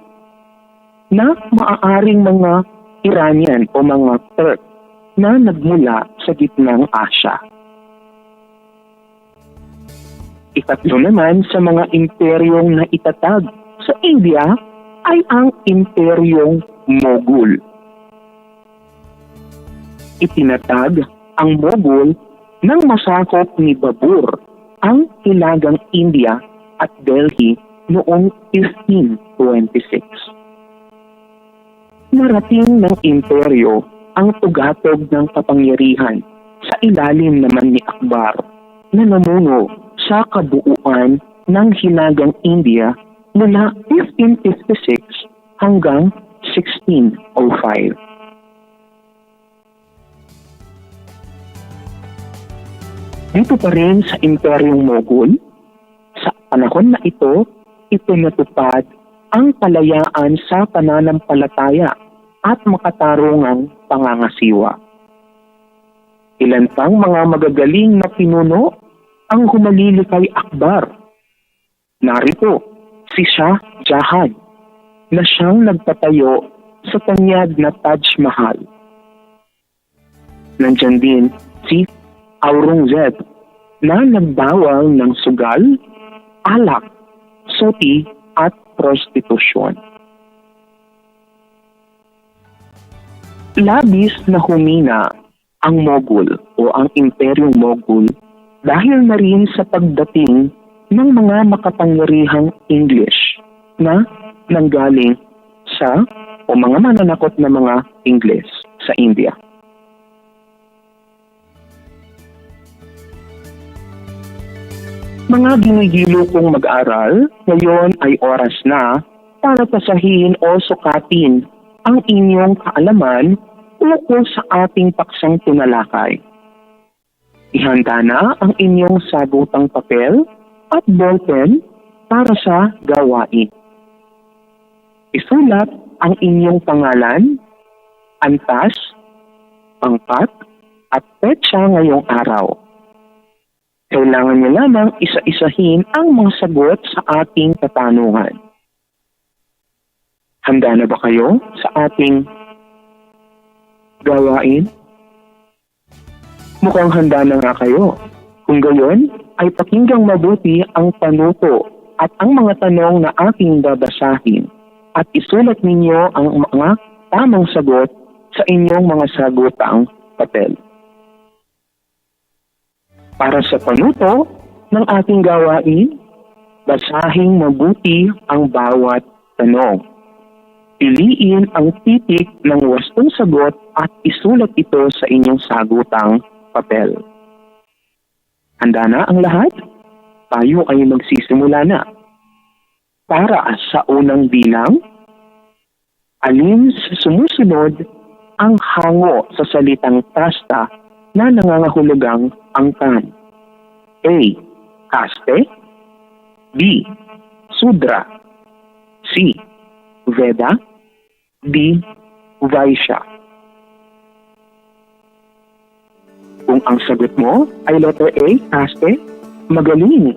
na maaaring mga Iranian o mga Turk na nagmula sa gitnang Asya. Ikatlo naman sa mga imperyong naitatag sa India ay ang imperyong Mughal. Itinatag ang Mughal nang masakop ni Babur ang hilagang India at Delhi noong 1526. Narating ng imperyo ang tugatog ng kapangyarihan sa ilalim naman ni Akbar na namuno sa kabuuan ng hilagang India mula 1556 hanggang 1605. Dito pa rin sa Imperyong Mughal, sa panahon na ito, ipinatupad ang kalayaan sa pananampalataya at makatarungang pangangasiwa. Ilan pang mga magagaling na pinuno ang humalili kay Akbar. Narito si Shah Jahan na siyang nagpatayo sa tanyag na Taj Mahal. Nandyan din si Aurangzeb na nagbawal ng sugal, alak, suti at prostitusyon. Labis na humina ang Mughal o ang Imperyong Mughal dahil na rin sa pagdating ng mga makapangyarihang English na nanggaling sa o mga mananakot na mga Ingles sa India. Mga ginigilo kong mag-aral, ngayon ay oras na para pasahin o sukatin ang inyong kaalaman ukol sa ating paksang tinalakay. Ihanda na ang inyong sagutang papel at ballpen para sa gawain. Isulat ang inyong pangalan, antas, pangkat, at petsa ngayong araw. Kailangan niyo lamang isa-isahin ang mga sagot sa ating katanungan. Handa na ba kayo sa ating gawain? Mukhang handa na nga kayo. Kung gayon, ay pakinggang mabuti ang panuto at ang mga tanong na ating babasahin at isulat ninyo ang mga tamang sagot sa inyong mga sagutang papel. Para sa panuto ng ating gawain, basahing mabuti ang bawat tanong. Piliin ang titik ng wastong sagot at isulat ito sa inyong sagutang papel. Handa na ang lahat? Tayo ay magsisimula na. Para sa unang bilang, alin sa sumusunod ang hango sa salitang trasta na nangangahulugang angkan? A. Kaste. B. Sudra. C. Veda. D. Vaishya. Kung ang sagot mo ay letter A, kaste, magaling.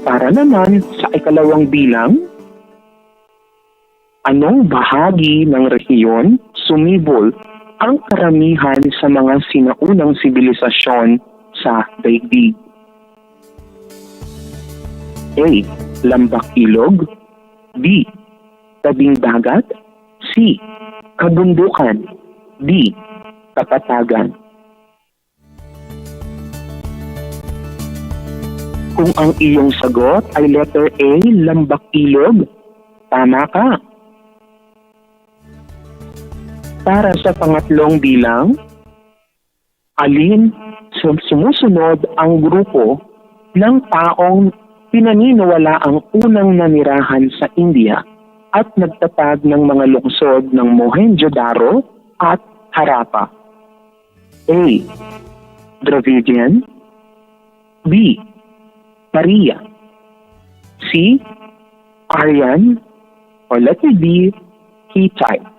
Para naman sa ikalawang bilang, anong bahagi ng rehiyon sumibol ang karamihan sa mga sinaunang sibilisasyon sa daigdig? A. Lambak ilog. B. Tabing dagat. C. Kabundukan. D. Kapatagan. Kung ang iyong sagot ay letter A, lambak ilog, tama ka. Para sa pangatlong bilang, alin sa sumusunod ang grupo ng taong pinaniniwala ang unang nanirahan sa India at nagtatag ng mga lungsod ng Mohenjo-daro at Harappa? A. Dravidian. B. Maria. C. Aryan. Or letter D. Hittite.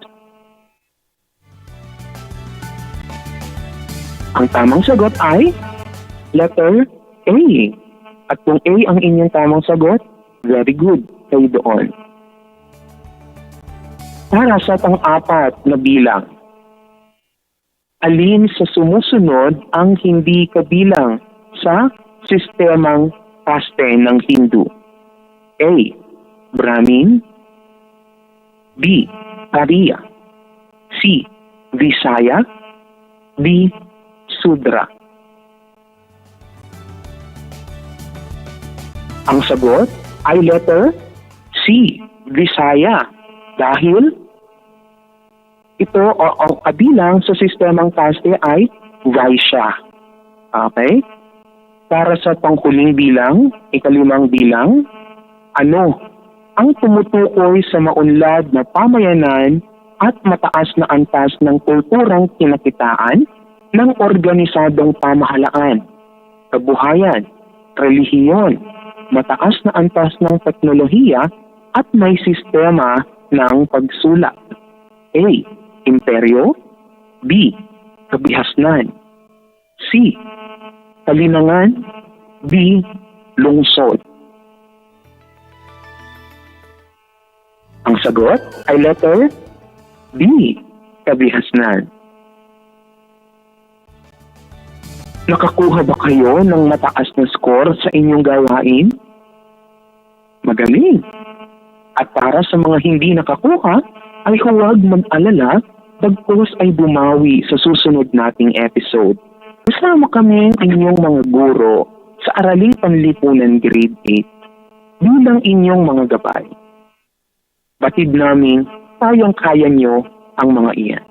Ang tamang sagot ay letter A. At kung A ang inyong tamang sagot, very good, kayo doon. Para sa pang-apat na bilang, alin sa sumusunod ang hindi kabilang sa sistemang kaste ng Hindu? A. Brahmin. B. Arya. C. Visaya. D. Sudra. Ang sagot ay letter C. Visaya. Dahil ito o ang kabilang sa sistemang kaste ay Vaishya. Okay? Para sa panghuling bilang, ikalimang bilang, ano ang tumutukoy sa maunlad na pamayanan at mataas na antas ng kulturang kinakitaan ng organisadong pamahalaan, kabuhayan, relihiyon, mataas na antas ng teknolohiya at may sistema ng pagsulat? A. Imperyo. B. Kabihasnan. C. Kalinangan. D. Lungsod. Ang sagot ay letter B. Kabihasnan. Nakakuha ba kayo ng mataas na score sa inyong gawain? Magaling! At para sa mga hindi nakakuha, ay huwag mag-alala, bagkus ay bumawi sa susunod nating episode. Kasama kami ang inyong mga guro sa Araling Panlipunan Grade 8 bilang inyong mga gabay. Batid namin, kayang-kaya nyo ang mga iyan.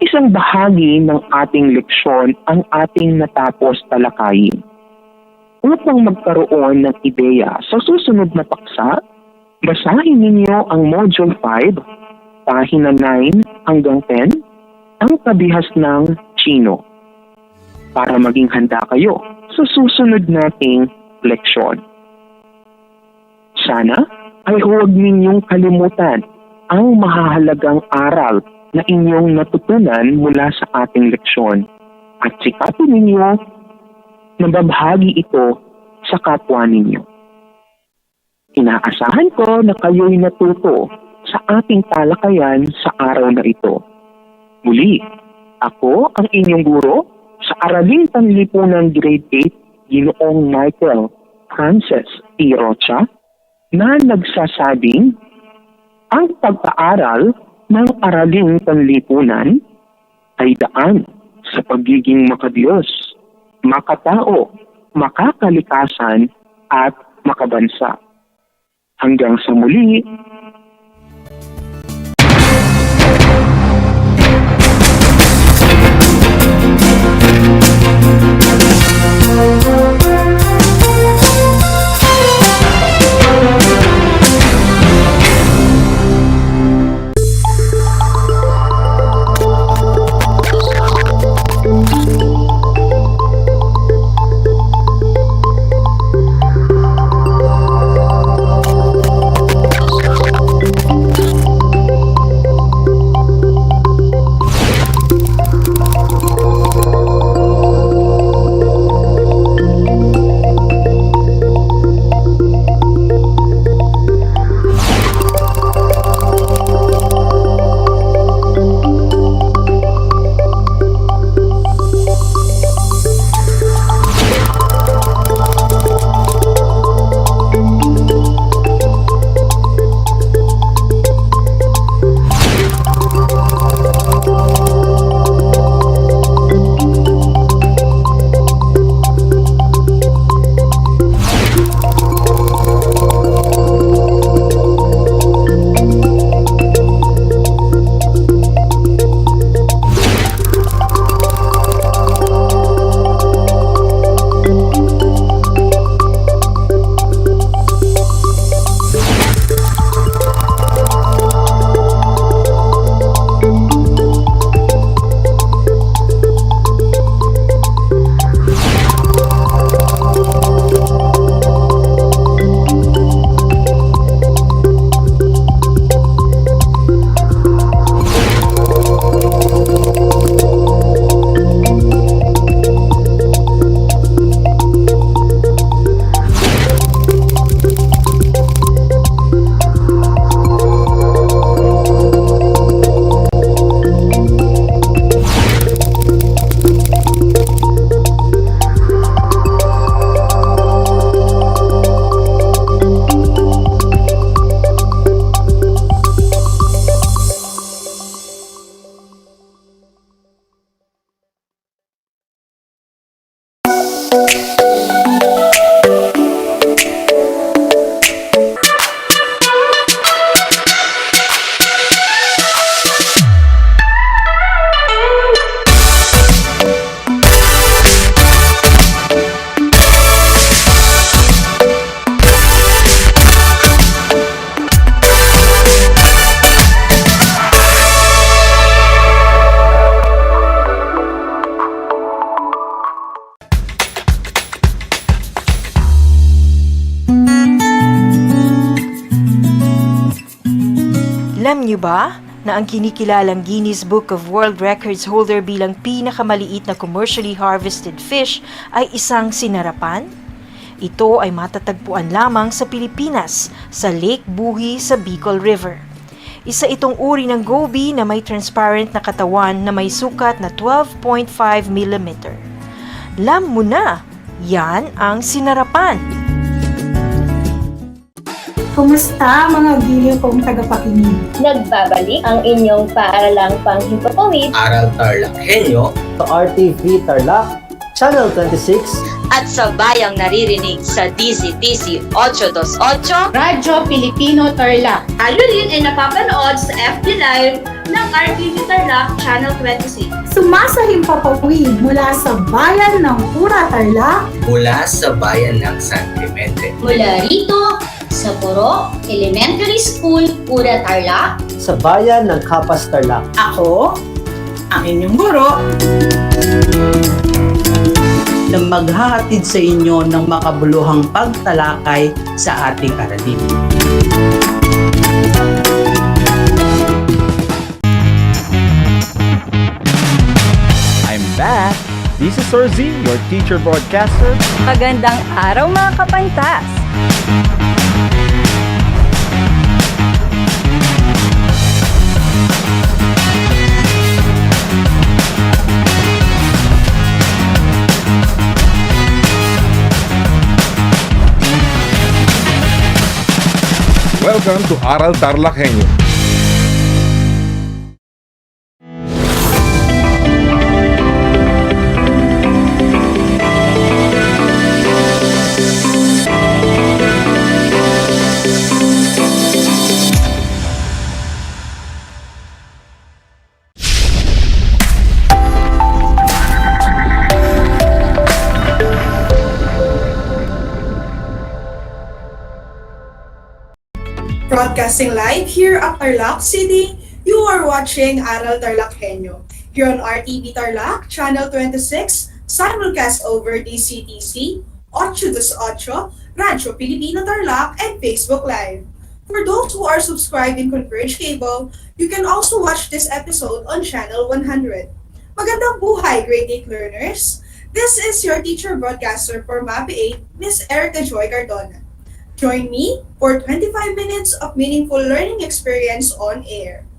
Isang bahagi ng ating leksyon ang ating natapos talakayin. Upang magkaroon ng ideya sa susunod na paksa, basahin ninyo ang Module 5, pahina 9 hanggang 10, ang kabihas ng Chino, para maging handa kayo sa susunod nating leksyon. Sana ay huwag ninyong kalimutan ang mahahalagang aral na inyong natutunan mula sa ating leksyon at sikapin ninyo na babahagi ito sa kapwa ninyo. Inaasahan ko na kayo'y natuto sa ating talakayan sa araw na ito. Muli, ako ang inyong guro sa Araling Panlipunan Grade 8, Ginoong Michael Francis T. Rocha, na nagsasabing ang pag-aaral ng Araling Panlipunan ay daan sa pagiging makadiyos, makatao, makakalikasan at makabansa. Hanggang sa muli, Alam niyo ba na ang kinikilalang Guinness Book of World Records holder bilang pinakamaliit na commercially harvested fish ay isang sinarapan? Ito ay matatagpuan lamang sa Pilipinas, sa Lake Buhi sa Bicol River. Isa itong uri ng goby na may transparent na katawan na may sukat na 12.5 mm. Alam mo na, yan ang sinarapan. Kumusta mga giliw kong tagapakinig? Nagbabalik ang inyong paaralang panghimpapawid, Aral TarlakHenyo, sa RTV Tarlac, Channel 26, at sa bayang naririnig sa DZTC 828, Radyo Pilipino Tarlac. Tayo rin ay napapanood sa FB Live ng RTV Tarlac Channel 26. Sumasahimpapawid mula sa bayan ng Pura Tarlac, mula sa bayan ng San Clemente, mula rito sa Puro Elementary School, Pura Tarlac, sa bayan ng Kapas Tarlac. Ako, ang inyong guro, na maghahatid sa inyo ng makabuluhang pagtalakay sa ating aralin. I'm back! This is Sir Z, your teacher broadcaster. Magandang araw mga kapantas! Welcome to Aral TarlakHenyo. Broadcasting live here at Tarlac City, you are watching Aral TarlakHenyo. Here on RTV Tarlac, Channel 26, simulcast over DCTC, 828, Radyo Pilipino Tarlac, and Facebook Live. For those who are subscribed in Converge Cable, you can also watch this episode on Channel 100. Magandang buhay, grade 8 learners! This is your teacher broadcaster for MAPE 8, Miss Erica Joy Cardona. Join me for 25 minutes of meaningful learning experience on air.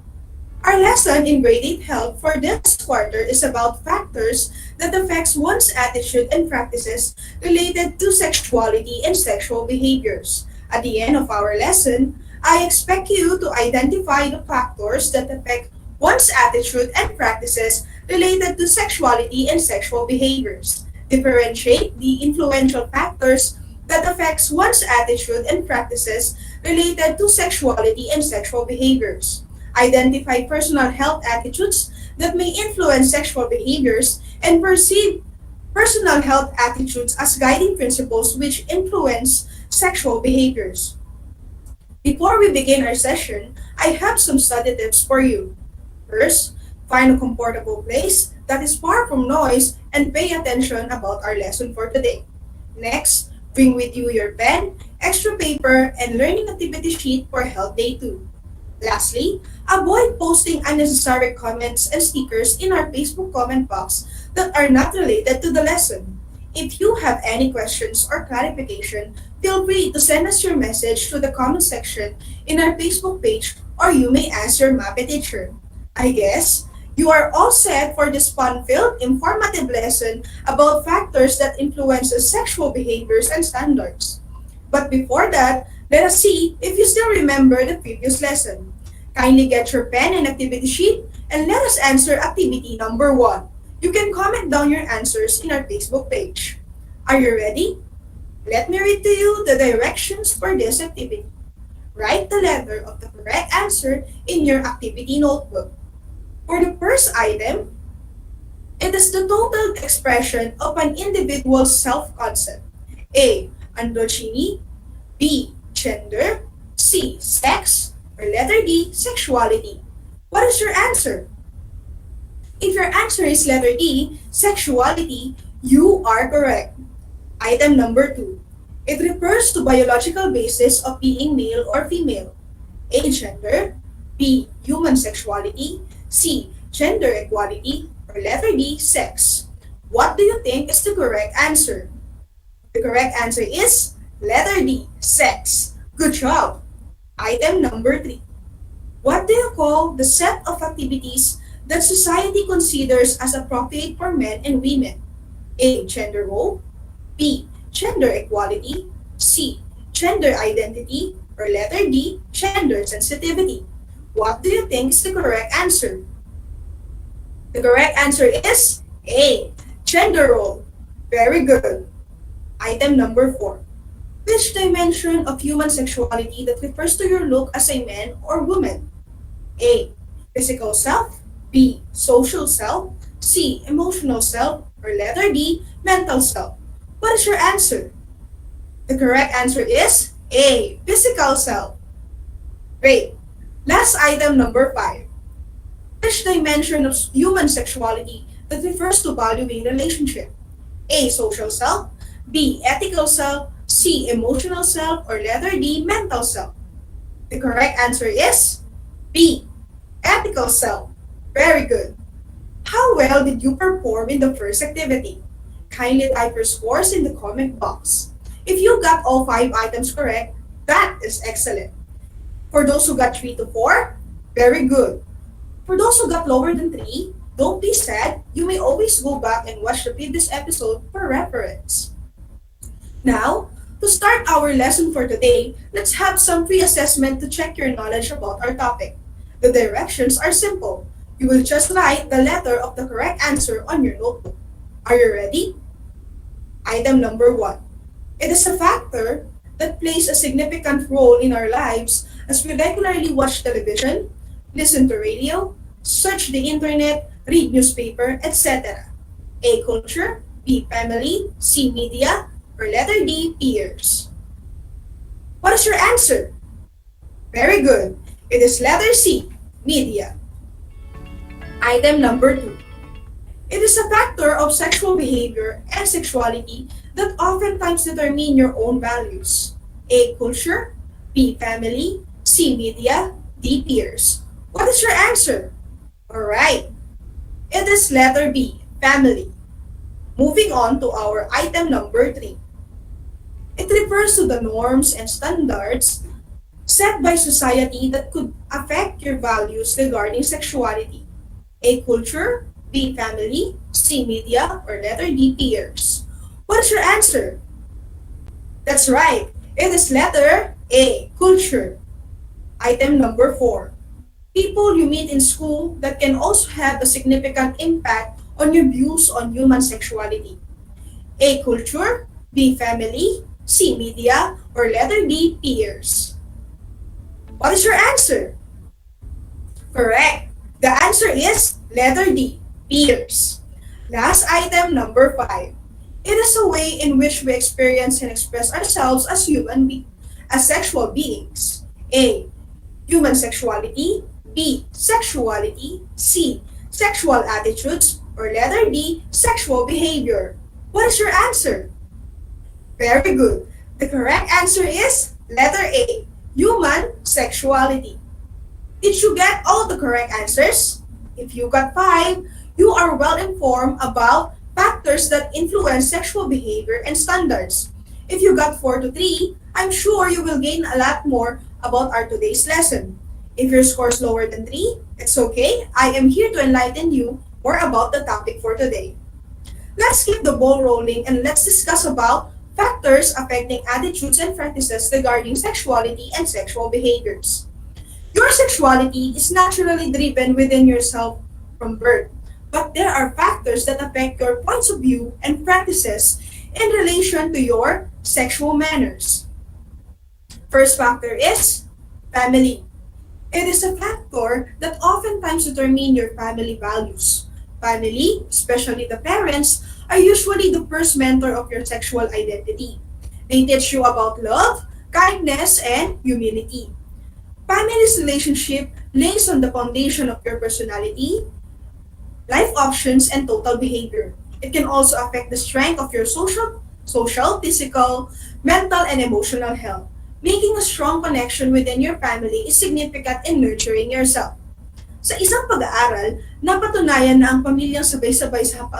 Our lesson in grade 8 health for this quarter is about factors that affects one's attitude and practices related to sexuality and sexual behaviors. At the end of our lesson, I expect you to identify the factors that affect one's attitude and practices related to sexuality and sexual behaviors. Differentiate the influential factors that affects one's attitude and practices related to sexuality and sexual behaviors. Identify personal health attitudes that may influence sexual behaviors and perceive personal health attitudes as guiding principles which influence sexual behaviors. Before we begin our session, I have some study tips for you. First, find a comfortable place that is far from noise and pay attention about our lesson for today. Next, bring with you your pen, extra paper, and learning activity sheet for Health Day 2. Lastly, avoid posting unnecessary comments and stickers in our Facebook comment box that are not related to the lesson. If you have any questions or clarification, feel free to send us your message to the comment section in our Facebook page, or you may ask your MAPE teacher. I guess you are all set for this fun-filled, informative lesson about factors that influence sexual behaviors and standards. But before that, let us see if you still remember the previous lesson. Kindly get your pen and activity sheet and let us answer activity number 1. You can comment down your answers in our Facebook page. Are you ready? Let me read to you the directions for this activity. Write the letter of the correct answer in your activity notebook. For the first item, it is the total expression of an individual's self-concept. A. Androgyny. B. Gender. C. Sex. Or letter D. Sexuality. What is your answer? If your answer is letter D, sexuality, you are correct. Item number 2. It refers to biological basis of being male or female. A. Gender. B. Human sexuality, C. Gender equality, or letter D. Sex? What do you think is the correct answer? The correct answer is letter D. Sex. Good job. Item number 3. What do you call the set of activities that society considers as appropriate for men and women? A. Gender role, B. Gender equality, C. Gender identity, or letter D. Gender sensitivity? What do you think is the correct answer? The correct answer is A. Gender role. Very good. Item number 4. Which dimension of human sexuality that refers to your look as a man or woman? A. Physical self, B. Social self, C. Emotional self, or letter D. Mental self? What is your answer? The correct answer is A. Physical self. Great. Last item number 5. Which dimension of human sexuality that refers to valuing relationship? A. Social self, B. Ethical self, C. Emotional self, or letter D. Mental self? The correct answer is B. Ethical self. Very good. How well did you perform in the first activity? Kindly type your scores in the comment box. If you got all 5 items correct, that is excellent. For those who got 3 to 4, very good. For those who got lower than 3, don't be sad. You may always go back and watch the previous episode for reference. Now, to start our lesson for today, let's have some free assessment to check your knowledge about our topic. The directions are simple. You will just write the letter of the correct answer on your notebook. Are you ready? Item number 1. It is a factor that plays a significant role in our lives as we regularly watch television, listen to radio, search the internet, read newspaper, etc. A. Culture, B. Family, C. Media, or letter D. Peers? What is your answer? Very good. It is letter C. Media. Item number 2. It is a factor of sexual behavior and sexuality that oftentimes determine your own values. A. Culture, B. Family, C. Media, D. Peers? What is your answer? Alright. It is letter B. Family. Moving on to our item number 3. It refers to the norms and standards set by society that could affect your values regarding sexuality. A. Culture, B. Family, C. Media, or letter D. Peers? What is your answer? That's right. It is letter A. Culture. Item number 4. People you meet in school that can also have a significant impact on your views on human sexuality. A. Culture, B. Family, C. Media, or letter D. Peers? What is your answer? Correct. The answer is letter D. Peers. Last item number 5. It is a way in which we experience and express ourselves as as sexual beings. A. Human sexuality, B. Sexuality, C. Sexual attitudes, or letter D. Sexual behavior? What is your answer? Very good. The correct answer is letter A. Human sexuality. Did you get all the correct answers? If you got 5, you are well informed about factors that influence sexual behavior and standards. If you got 4 to 3, I'm sure you will gain a lot more about our today's lesson. If your score is lower than 3, it's okay. I am here to enlighten you more about the topic for today. Let's keep the ball rolling and let's discuss about factors affecting attitudes and practices regarding sexuality and sexual behaviors. Your sexuality is naturally driven within yourself from birth, but there are factors that affect your points of view and practices in relation to your sexual manners. First factor is family. It is a factor that oftentimes determines your family values. Family, especially the parents, are usually the first mentor of your sexual identity. They teach you about love, kindness, and humility. Family's relationship lays on the foundation of your personality, life options, and total behavior. It can also affect the strength of your social, physical, mental, and emotional health. Making a strong connection within your family is significant in nurturing yourself. Sa isang pag-aaral, napatunayan na ang pamilyang sabay-sabay sa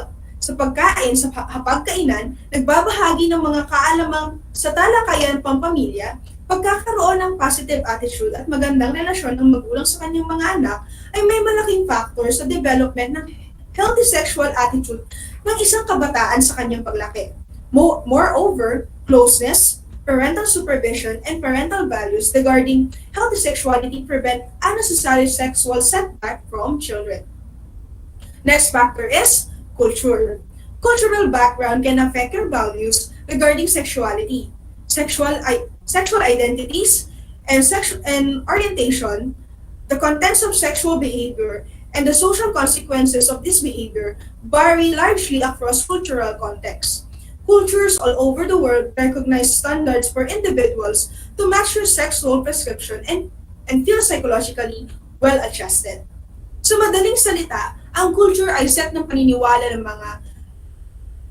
pagkain sa hapagkainan, nagbabahagi ng mga kaalamang sa talakayan pampamilya, pagkakaroon ng positive attitude at magandang relasyon ng magulang sa kanyang mga anak ay may malaking factor sa development ng healthy sexual attitude ng isang kabataan sa kanyang paglaki. Moreover, closeness, parental supervision, and parental values regarding healthy sexuality prevent unnecessary sexual setback from children. Next factor is culture. Cultural background can affect your values regarding sexuality, sexual identities, and orientation, the contents of sexual behavior, and the social consequences of this behavior vary largely across cultural contexts. Cultures all over the world recognize standards for individuals to match your sexual prescription and feel psychologically well-adjusted. Sa madaling salita, ang culture ay set ng paniniwala ng mga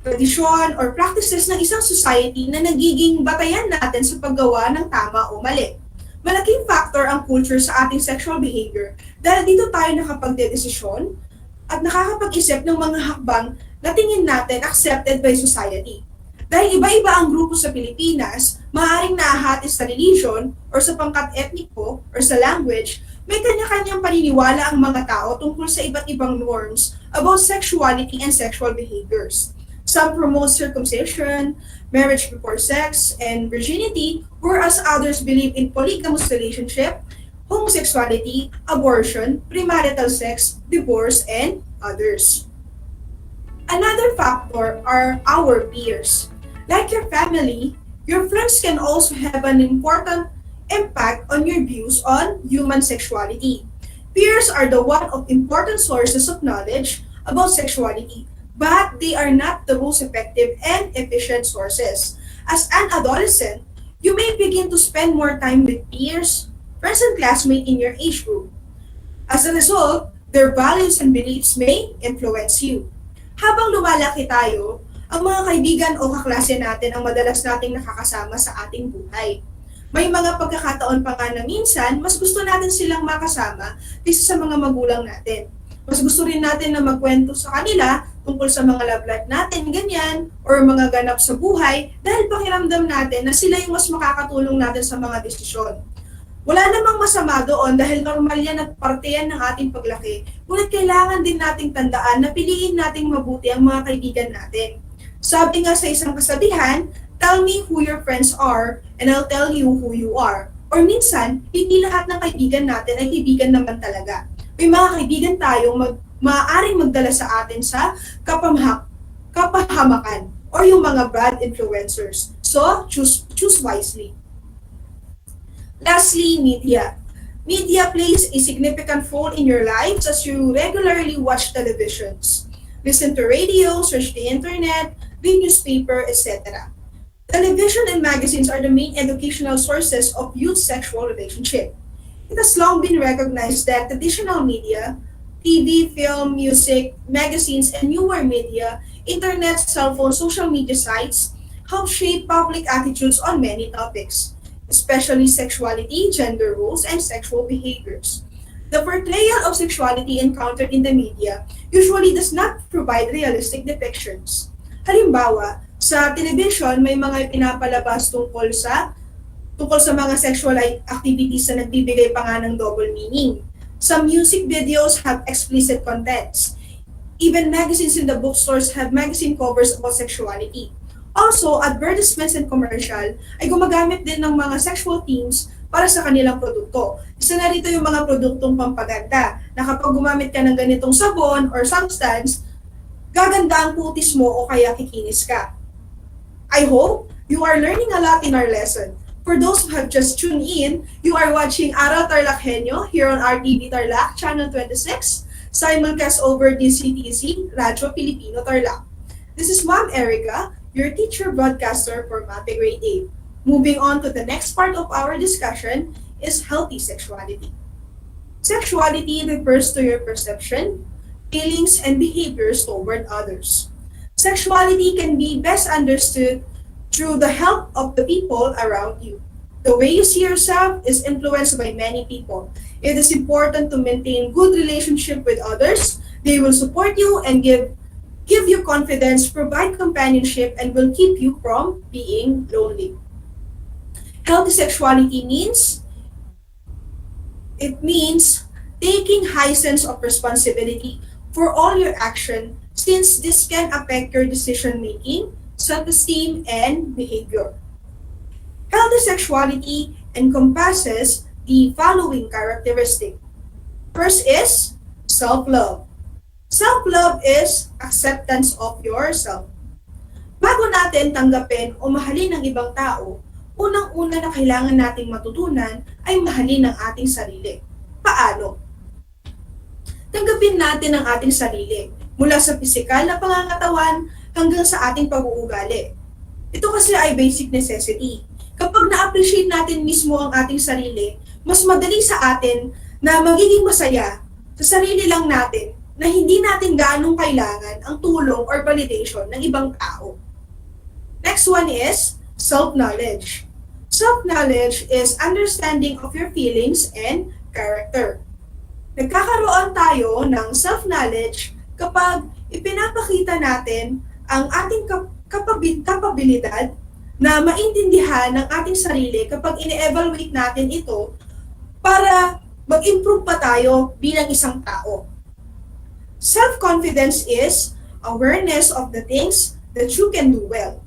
tradisyon or practices ng isang society na nagiging batayan natin sa paggawa ng tama o mali. Malaking factor ang culture sa ating sexual behavior dahil dito tayo nakapagdedesisyon at nakakapag-isip ng mga hakbang na tingin natin accepted by society. Dahil iba-iba ang grupo sa Pilipinas, maaaring naahati sa religion or sa pangkat etniko or sa language, may kanya-kanyang paniniwala ang mga tao tungkol sa iba't ibang norms about sexuality and sexual behaviors. Some promote circumcision, marriage before sex, and virginity, whereas others believe in polygamous relationship, homosexuality, abortion, premarital sex, divorce, and others. Another factor are our peers. Like your family, your friends can also have an important impact on your views on human sexuality. Peers are the one of important sources of knowledge about sexuality, but they are not the most effective and efficient sources. As an adolescent, you may begin to spend more time with peers, friends and classmates in your age group. As a result, their values and beliefs may influence you. Habang lumalaki tayo, ang mga kaibigan o kaklase natin ang madalas nating nakakasama sa ating buhay. May mga pagkakataon pa nga na minsan, mas gusto natin silang makasama kaysa sa mga magulang natin. Mas gusto rin natin na magkwento sa kanila tungkol sa mga love life natin, ganyan, or mga ganap sa buhay dahil pakiramdam natin na sila yung mas makakatulong natin sa mga desisyon. Wala namang masama doon dahil normal yan at parte yan ng ating paglaki. Ngunit kailangan din nating tandaan na piliin nating mabuti ang mga kaibigan natin. Sabi nga sa isang kasabihan, tell me who your friends are and I'll tell you who you are. Or minsan, hindi lahat ng kaibigan natin ay kaibigan naman talaga. May mga kaibigan tayong maaaring magdala sa atin sa kapahamakan or yung mga bad influencers. So, choose wisely. Lastly, media. Media plays a significant role in your lives as you regularly watch televisions, listen to radio, search the internet, read newspaper, etc. Television and magazines are the main educational sources of youth sexual relationship. It has long been recognized that traditional media, TV, film, music, magazines, and newer media, internet, cell phone, social media sites, help shape public attitudes on many topics, especially sexuality, gender roles, and sexual behaviors. The portrayal of sexuality encountered in the media usually does not provide realistic depictions. Halimbawa, sa television may mga pinapalabas tungkol sa mga sexual activities na nagbibigay pa nga ng double meaning. Some music videos have explicit contents. Even magazines in the bookstores have magazine covers about sexuality. Also, advertisements and commercial ay gumagamit din ng mga sexual themes para sa kanilang produkto. Isa na rito yung mga produktong pampaganda na kapag gumamit ka ng ganitong sabon or substance, gaganda ang putis mo o kaya kikinis ka. I hope you are learning a lot in our lesson. For those who have just tuned in, you are watching Aral TarlakHenyo here on RTV Tarlac, Channel 26, simulcast over DCTC, Radyo Pilipino Tarlac. This is Ma'am Erica, your teacher broadcaster for MAPE Grade 8. Moving on to the next part of our discussion is healthy sexuality. Sexuality refers to your perception, feelings, and behaviors toward others. Sexuality can be best understood through the help of the people around you. The way you see yourself is influenced by many people. It is important to maintain good relationship with others. They will support you and give you confidence, provide companionship, and will keep you from being lonely. Healthy sexuality means it means taking high sense of responsibility for all your action since this can affect your decision making, self-esteem, and behavior. Healthy sexuality encompasses the following characteristic. First is self-love. Self-love is acceptance of yourself. Bago natin tanggapin o mahalin ng ibang tao, unang-una na kailangan nating matutunan ay mahalin ang ating sarili. Paano? Tanggapin natin ang ating sarili, mula sa pisikal na pangangatawan hanggang sa ating pag-uugali. Ito kasi ay basic necessity. Kapag na-appreciate natin mismo ang ating sarili, mas madali sa atin na magiging masaya sa sarili lang natin na hindi natin gaanong kailangan ang tulong or validation ng ibang tao. Next one is self-knowledge. Self-knowledge is understanding of your feelings and character. Nagkakaroon tayo ng self-knowledge kapag ipinapakita natin ang ating kapabilidad na maintindihan ng ating sarili kapag ine-evaluate natin ito para mag-improve pa tayo bilang isang tao. Self-confidence is awareness of the things that you can do well.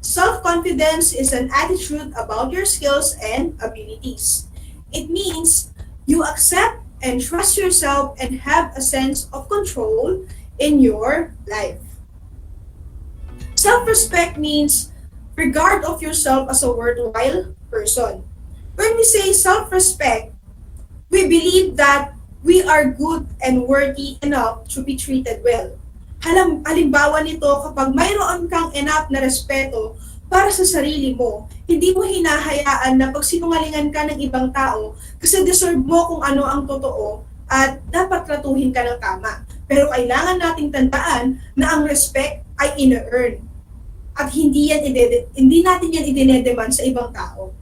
Self-confidence is an attitude about your skills and abilities. It means you accept and trust yourself and have a sense of control in your life. Self-respect means regard of yourself as a worthwhile person. When we say self-respect, we believe that we are good and worthy enough to be treated well. Halimbawa nito, kapag mayroon kang enough na respeto para sa sarili mo, hindi mo hinahayaan na pagsinungalingan ka ng ibang tao kasi deserve mo kung ano ang totoo at dapat tratuhin ka ng tama. Pero kailangan nating tandaan na ang respect ay ina-earn at hindi natin yan idinedemand sa ibang tao.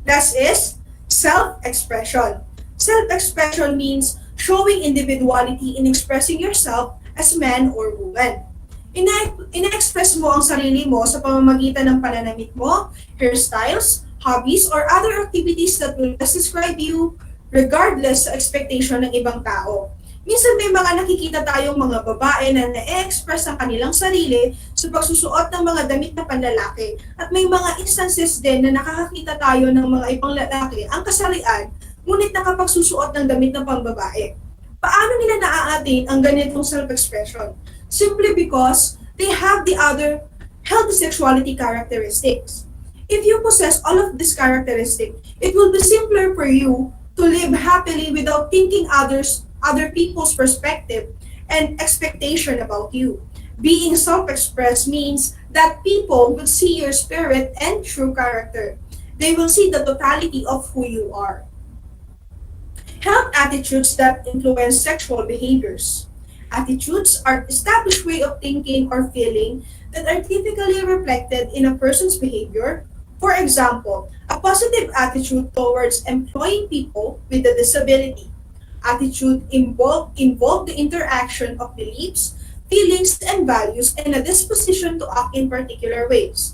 Last is self-expression. Self-expression means showing individuality in expressing yourself as man or woman. Ina-express mo ang sarili mo sa pamamagitan ng pananamit mo, hairstyles, hobbies, or other activities that will best describe you regardless sa expectation ng ibang tao. Minsan may mga nakikita tayong mga babae na na-express ang kanilang sarili sa pagsusuot ng mga damit na panlalaki. At may mga instances din na nakakakita tayo ng mga ibang lalaki ang kasarian, ngunit nakapagsusuot ng damit na pambabae. Paano nila naaatin ang ganitong self-expression? Simply because they have the other healthy sexuality characteristics. If you possess all of these characteristics, it will be simpler for you to live happily without thinking other people's perspective and expectation about you. Being self-expressed means that people will see your spirit and true character. They will see the totality of who you are. Health attitudes that influence sexual behaviors. Attitudes are established way of thinking or feeling that are typically reflected in a person's behavior. For example, a positive attitude towards employing people with a disability. Attitude involve the interaction of beliefs, feelings, and values and a disposition to act in particular ways.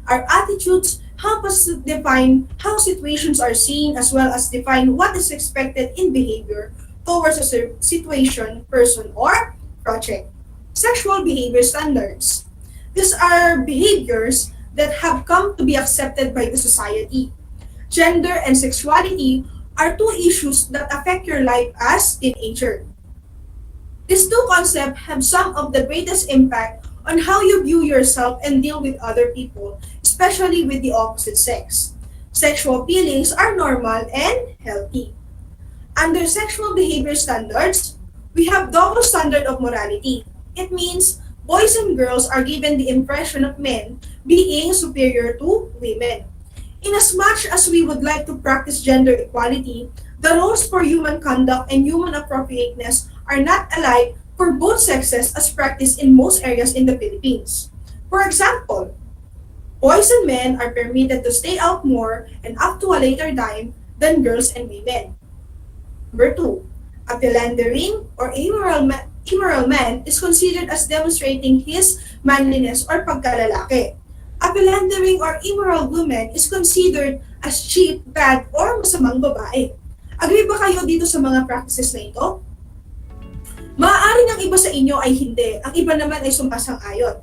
Our attitudes help us to define how situations are seen as well as define what is expected in behavior towards a situation, person, or project. Sexual behavior standards. These are behaviors that have come to be accepted by the society. Gender and sexuality are two issues that affect your life as teenager. These two concepts have some of the greatest impact on how you view yourself and deal with other people, especially with the opposite sex. Sexual feelings are normal and healthy. Under sexual behavior standards, we have double standard of morality. It means boys and girls are given the impression of men being superior to women. Inasmuch as we would like to practice gender equality, the roles for human conduct and human appropriateness are not alike for both sexes as practiced in most areas in the Philippines. For example, Boys and men are permitted to stay out more and up to a later time than girls and women. Number 2, a philandering or immoral man is considered as demonstrating his manliness or pagkalalaki. A philandering or immoral woman is considered as cheap, bad, or masamang babae. Agree ba kayo dito sa mga practices na ito? Maaari ng iba sa inyo ay hindi, ang iba naman ay sumasang-ayon.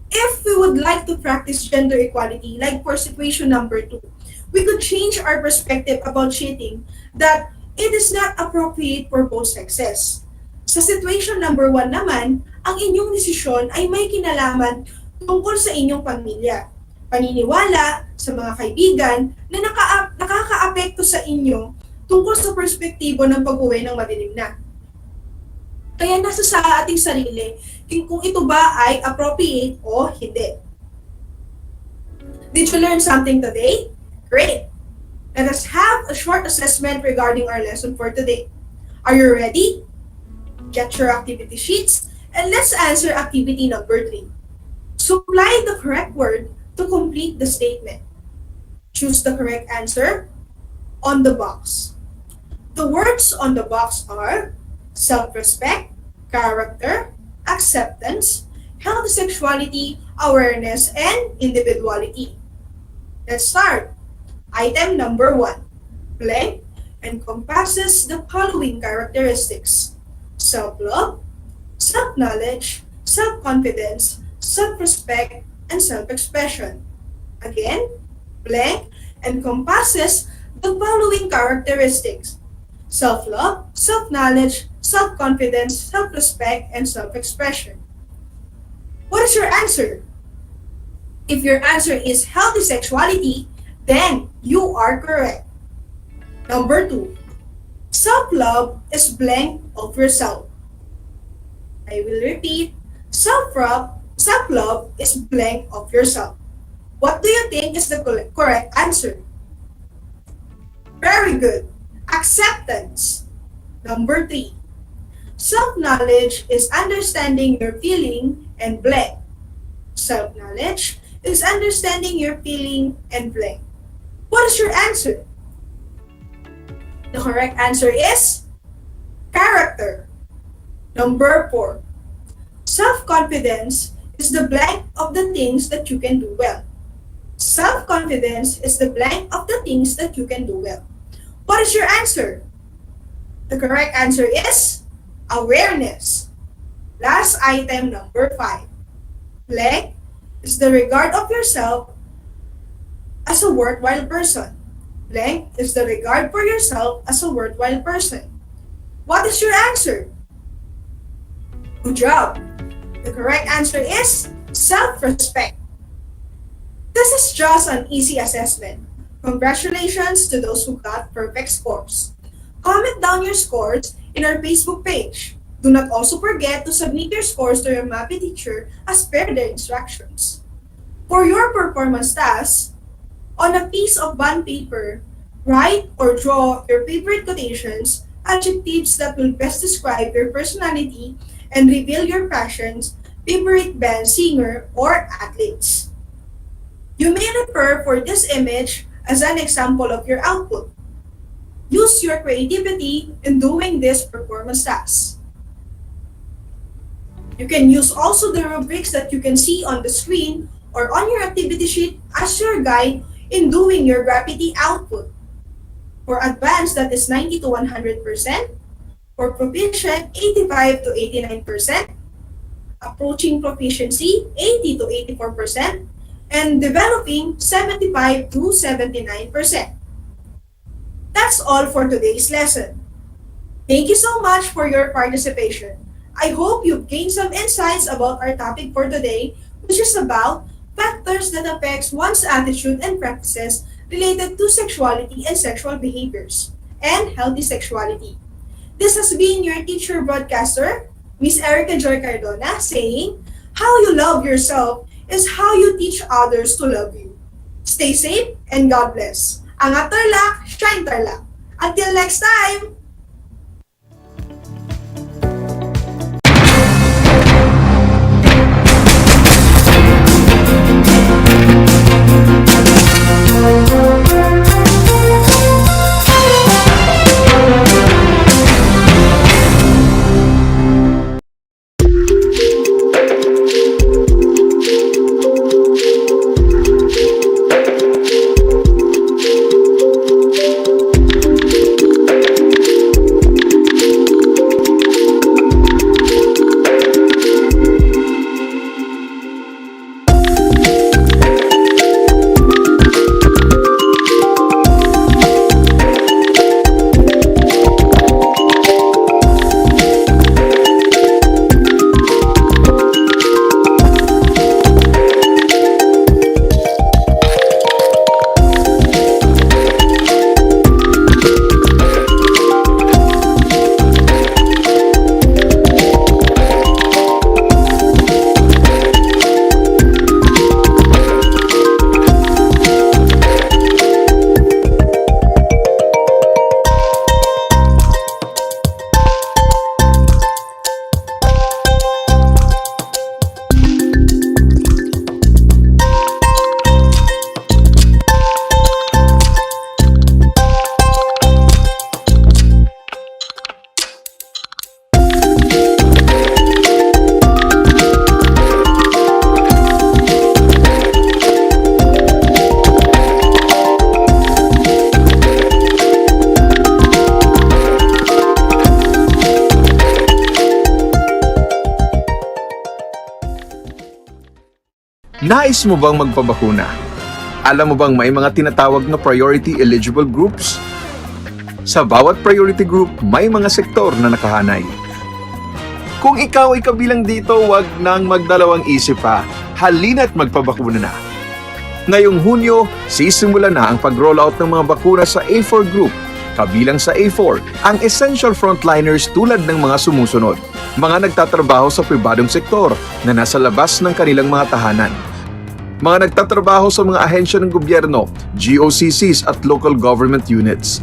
If we would like to practice gender equality, like for situation number 2, we could change our perspective about cheating that it is not appropriate for both sexes. Sa situation number 1 naman, ang inyong desisyon ay may kinalaman tungkol sa inyong pamilya, paniniwala sa mga kaibigan na nakakaapekto sa inyo tungkol sa perspektibo ng pag-uwi ng madilim na. Kaya nasa sa ating sarili kung ito ba ay appropriate o hindi. Did you learn something today? Great! Let us have a short assessment regarding our lesson for today. Are you ready? Get your activity sheets and let's answer activity number 3. Supply the correct word to complete the statement. Choose the correct answer on the box. The words on the box are self-respect, character, acceptance, healthy sexuality, awareness, and individuality. Let's start. Item number 1. Blank encompasses the following characteristics: self-love, self-knowledge, self-confidence, self-respect, and self-expression. Again, blank encompasses the following characteristics: self-love, self-knowledge, self-confidence, self-respect, and self-expression. What is your answer? If your answer is healthy sexuality, then you are correct. Number 2, self-love is blank of yourself. I will repeat, self-love is blank of yourself. What do you think is the correct answer? Very good. Acceptance. Number 3, self-knowledge is understanding your feeling and blank. Self-knowledge is understanding your feeling and blank. What is your answer? The correct answer is character. Number 4, self-confidence is the blank of the things that you can do well. Self-confidence is the blank of the things that you can do well. What is your answer? The correct answer is awareness. Last item, number 5. Blank is the regard of yourself as a worthwhile person. Blank is the regard for yourself as a worthwhile person. What is your answer? Good job. The correct answer is self-respect. This is just an easy assessment. Congratulations to those who got perfect scores. Comment down your scores in our Facebook page. Do not also forget to submit your scores to your MAPE teacher as per their instructions. For your performance task, on a piece of bond paper, write or draw your favorite quotations, adjectives that will best describe your personality and reveal your passions, favorite band, singer, or athletes. You may refer for this image as an example of your output. Use your creativity in doing this performance task. You can use also the rubrics that you can see on the screen or on your activity sheet as your guide in doing your gravity output. For advanced, that is 90 to 100%. For proficient, 85 to 89%. Approaching proficiency, 80 to 84%. And developing, 75 to 79%. That's all for today's lesson. Thank you so much for your participation. I hope you've gained some insights about our topic for today, which is about factors that affects one's attitude and practices related to sexuality and sexual behaviors, and healthy sexuality. This has been your teacher broadcaster, Miss Erica Joy Cardona, saying, how you love yourself is how you teach others to love you. Stay safe and God bless. Angat Tarlak, Shine Tarlak. Until next time! Nais mo bang magpabakuna? Alam mo bang may mga tinatawag na priority eligible groups? Sa bawat priority group, may mga sektor na nakahanay. Kung ikaw ay kabilang dito, wag nang magdalawang isip pa. Halina't magpabakuna na. Ngayong Hunyo, sisimula na ang pag-rollout ng mga bakuna sa A4 group. Kabilang sa A4, ang essential frontliners tulad ng mga sumusunod. Mga nagtatrabaho sa pribadong sektor na nasa labas ng kanilang mga tahanan. Mga nagtatrabaho sa mga ahensya ng gobyerno, GOCCs at local government units.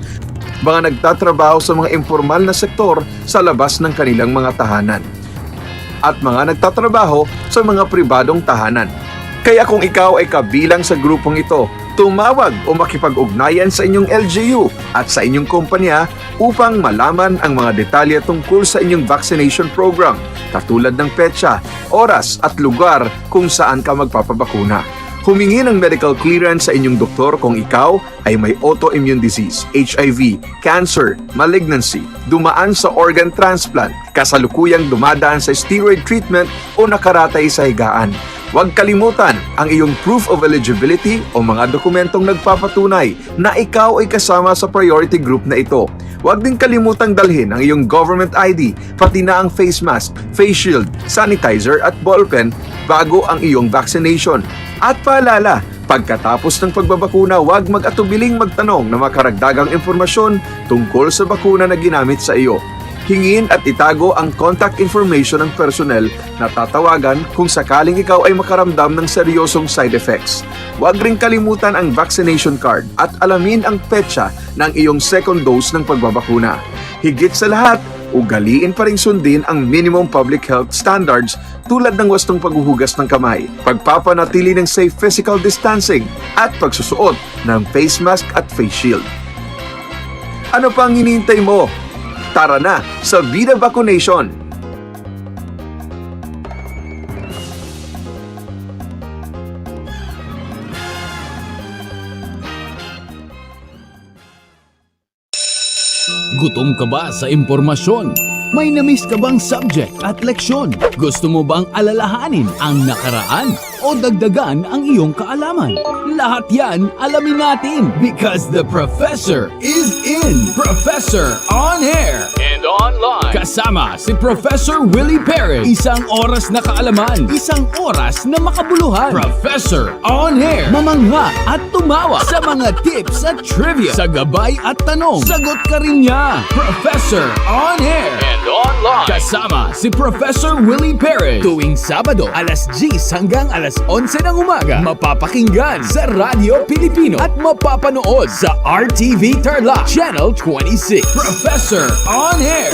Mga nagtatrabaho sa mga informal na sektor sa labas ng kanilang mga tahanan. At mga nagtatrabaho sa mga pribadong tahanan. Kaya kung ikaw ay kabilang sa grupong ito, tumawag o makipag-ugnayan sa inyong LGU at sa inyong kumpanya upang malaman ang mga detalye tungkol sa inyong vaccination program, katulad ng petsa, oras at lugar kung saan ka magpapabakuna. Humingi ng medical clearance sa inyong doktor kung ikaw ay may autoimmune disease, HIV, cancer, malignancy, dumaan sa organ transplant, kasalukuyang dumadaan sa steroid treatment o nakaratay sa higaan. Huwag kalimutan ang iyong proof of eligibility o mga dokumentong nagpapatunay na ikaw ay kasama sa priority group na ito. Huwag din kalimutang dalhin ang iyong government ID, pati na ang face mask, face shield, sanitizer at ballpen bago ang iyong vaccination. At paalala, pagkatapos ng pagbabakuna, huwag mag-atubiling magtanong na makaragdagang impormasyon tungkol sa bakuna na ginamit sa iyo. Hingin at itago ang contact information ng personnel na tatawagan kung sakaling ikaw ay makaramdam ng seryosong side effects. Huwag ring kalimutan ang vaccination card at alamin ang petsa ng iyong second dose ng pagbabakuna. Higit sa lahat, ugaliin pa ring sundin ang minimum public health standards tulad ng wastong paghuhugas ng kamay, pagpapanatili ng safe physical distancing at pagsusuot ng face mask at face shield. Ano pang hinihintay mo? Tara na sa Vida Vaccination! Gutom ka ba sa impormasyon? May na-miss ka bang subject at leksyon? Gusto mo bang alalahanin ang nakaraan o dagdagan ang iyong kaalaman? Lahat yan alamin natin because the professor is in. Professor on air and online. Kasama si Professor Willie Perez. Isang oras na kaalaman, isang oras na makabuluhan. Professor on air. Mamangha at tumawa sa mga tips at trivia. Sa gabay at tanong, sagot ka rin niya. Professor on air and online. Kasama si Professor Willie Perez. Tuwing Sabado, alas 10 hanggang alas 11 ng umaga. Mapapakinggan sa Radyo Pilipino at mapapanood sa RTV Tarlac Channel 26. Professor on air.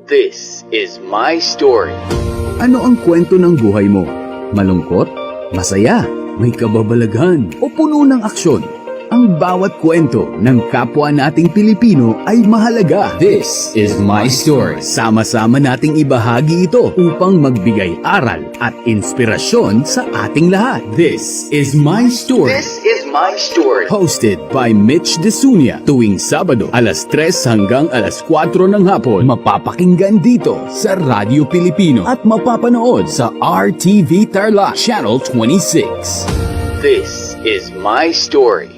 This is my story. Ano ang kwento ng buhay mo? Malungkot? Masaya? May kababalaghan? O puno ng aksyon? Ang bawat kwento ng kapwa nating Pilipino ay mahalaga. This is my story. Sama-sama nating ibahagi ito upang magbigay aral at inspirasyon sa ating lahat. This is my story. This is my story. Hosted by Mitch Desunia. Tuwing Sabado, alas 3 hanggang alas 4 ng hapon. Mapapakinggan dito sa Radyo Pilipino at mapapanood sa RTV Tarlac Channel 26. This is my story.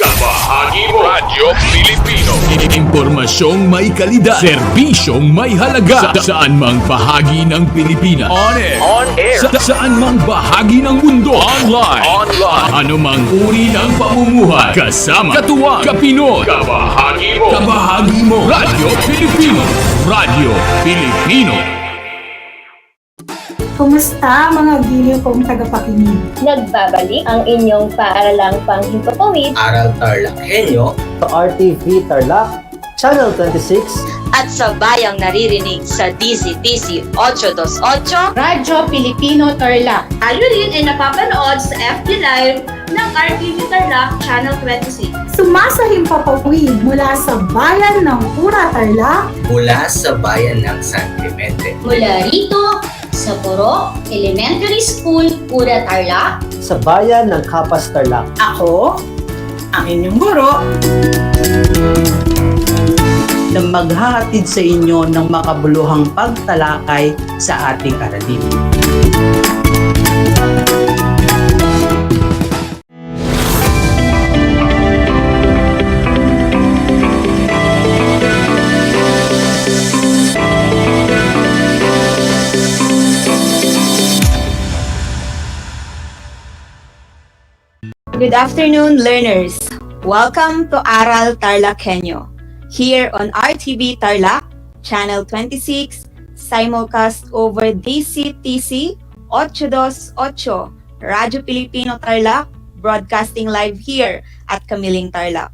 Kabahagi mo Radyo Pilipino. Impormasyong may kalidad, serbisyong may halaga. Saan mang bahagi ng Pilipinas. On air. On air. Saan mang bahagi ng mundo. Online. Ano mang uri ng pamumuhay. Kasama, katuwang, kapinoy. Kabahagi mo. Kabahagi mo. Radyo Pilipino. Radyo Pilipino. Kumusta mga giliw kong tagapakinig? Nagbabalik ang inyong paaralang panghimpapawid, Aral TarlakHenyo, Sa RTV Tarlac, Channel 26, At sa bayang naririnig sa DCTC 828, Radyo Pilipino Tarlac. Tayo rin ay napapanood sa FB Live ng RTV Tarlac Channel 26. Sumasahimpapawid mula sa bayan ng Pura Tarlac, mula sa bayan ng San Clemente. Mula rito, sa Puro Elementary School, Pura Tarlac. sa bayan ng Kapas Tarlac. Ako, ang inyong guro, na maghahatid sa inyo ng makabuluhang pagtalakay sa ating aralin. Good afternoon, learners. Welcome to Aral TarlakHenyo, here on RTV Tarlac, Channel 26, simulcast over DCTC 828, Radyo Pilipino Tarlac, broadcasting live here at Kamiling Tarlac.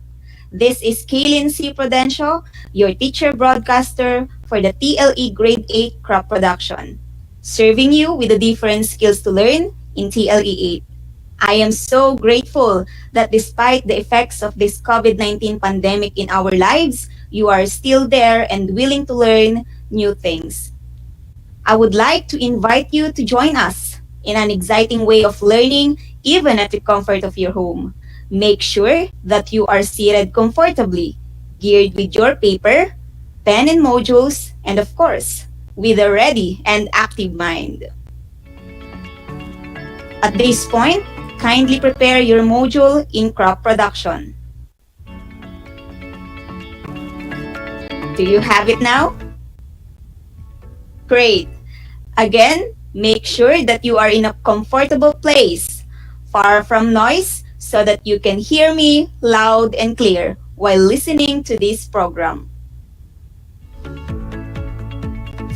This is Kaylin C. Prudencio, your teacher broadcaster for the TLE Grade 8 Crop Production, serving you with the different skills to learn in TLE 8. I am so grateful that despite the effects of this COVID-19 pandemic in our lives, you are still there and willing to learn new things. I would like to invite you to join us in an exciting way of learning, even at the comfort of your home. Make sure that you are seated comfortably, geared with your paper, pen and modules, and of course, with a ready and active mind. At this point, kindly prepare your module in crop production. Do you have it now? Great. Again, make sure that you are in a comfortable place, far from noise, so that you can hear me loud and clear while listening to this program.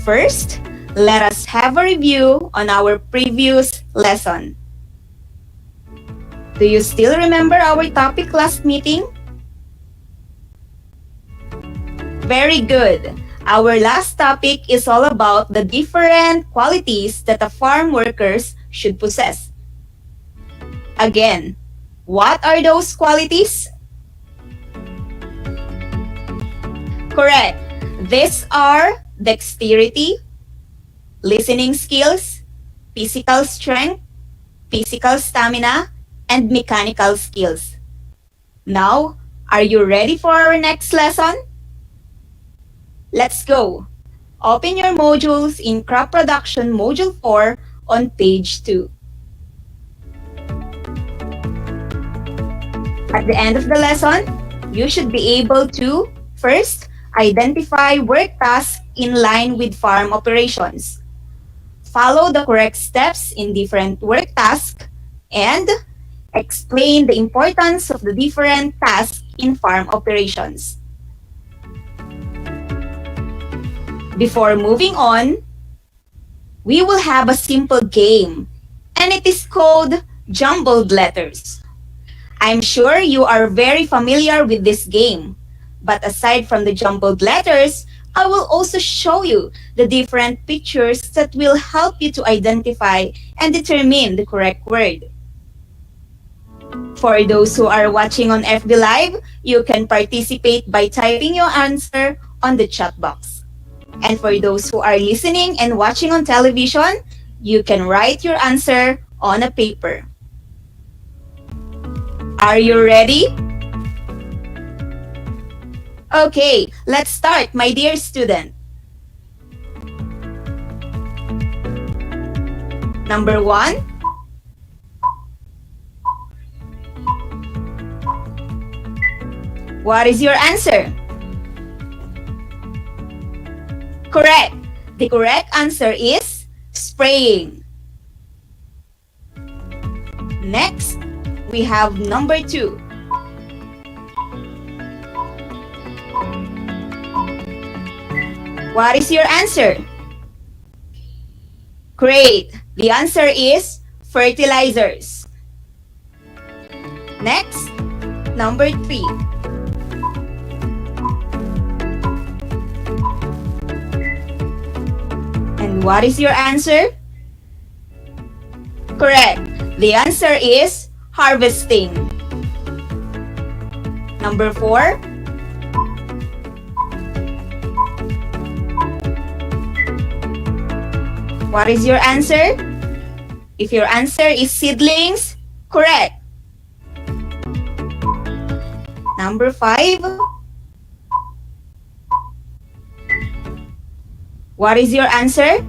First, let us have a review on our previous lesson. Do you still remember our topic last meeting? Very good. Our last topic is all about the different qualities that a farm workers should possess. Again, what are those qualities? Correct. These are dexterity, listening skills, physical strength, physical stamina, and mechanical skills. Now, are you ready for our next lesson? Let's go. Open your modules in Crop Production Module 4 on page 2. At the end of the lesson, you should be able to, first, identify work tasks in line with farm operations, follow the correct steps in different work tasks, and explain the importance of the different tasks in farm operations. Before moving on, we will have a simple game, and it is called Jumbled Letters. I'm sure you are very familiar with this game, but aside from the jumbled letters, I will also show you the different pictures that will help you to identify and determine the correct word. For those who are watching on FB Live, you can participate by typing your answer on the chat box. And for those who are listening and watching on television, you can write your answer on a paper. Are you ready? Okay, let's start, my dear student. Number 1. What is your answer? Correct. The correct answer is spraying. Next, we have number 2. What is your answer? Great. The answer is fertilizers. Next, number 3. And what is your answer? Correct. The answer is harvesting. Number 4. What is your answer? If your answer is seedlings, correct. Number 5. What is your answer?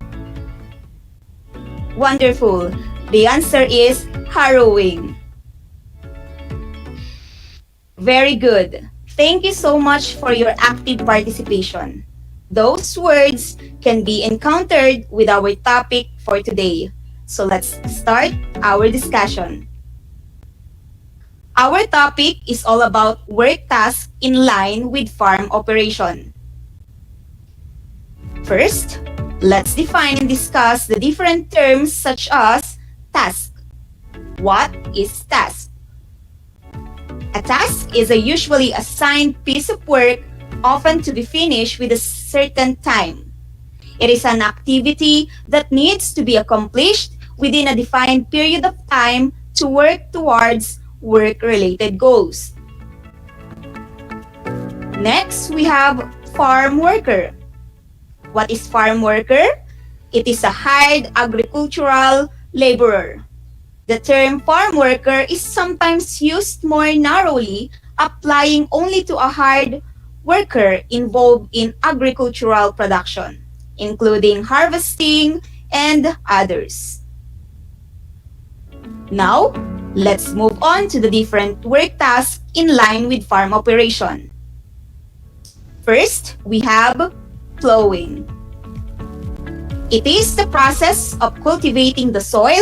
Wonderful. The answer is harrowing. Very good. Thank you so much for your active participation. Those words can be encountered with our topic for today. So let's start our discussion. Our topic is all about work tasks in line with farm operation. First, let's define and discuss the different terms such as task. What is task? A task is a usually assigned piece of work, often to be finished with a certain time. It is an activity that needs to be accomplished within a defined period of time to work towards work-related goals. Next, we have farm worker. What is farm worker? It is a hired agricultural laborer. The term farm worker is sometimes used more narrowly, applying only to a hired worker involved in agricultural production, including harvesting and others. Now, let's move on to the different work tasks in line with farm operation. First, we have plowing. It is the process of cultivating the soil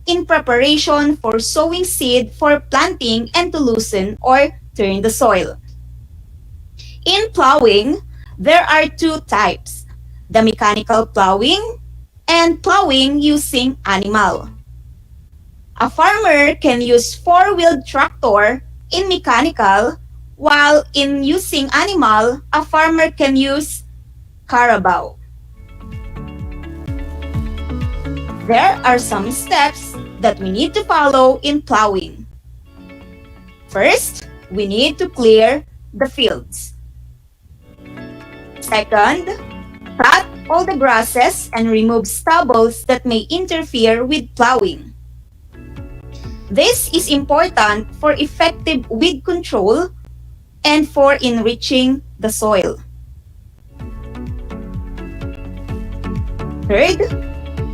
in preparation for sowing seed for planting and to loosen or turn the soil. In plowing, there are two types: the mechanical plowing and plowing using animal. A farmer can use four-wheeled tractor in mechanical, while in using animal, a farmer can use carabao. There are some steps that we need to follow in plowing. First, we need to clear the fields. Second, cut all the grasses and remove stubbles that may interfere with plowing. This is important for effective weed control and for enriching the soil. Third,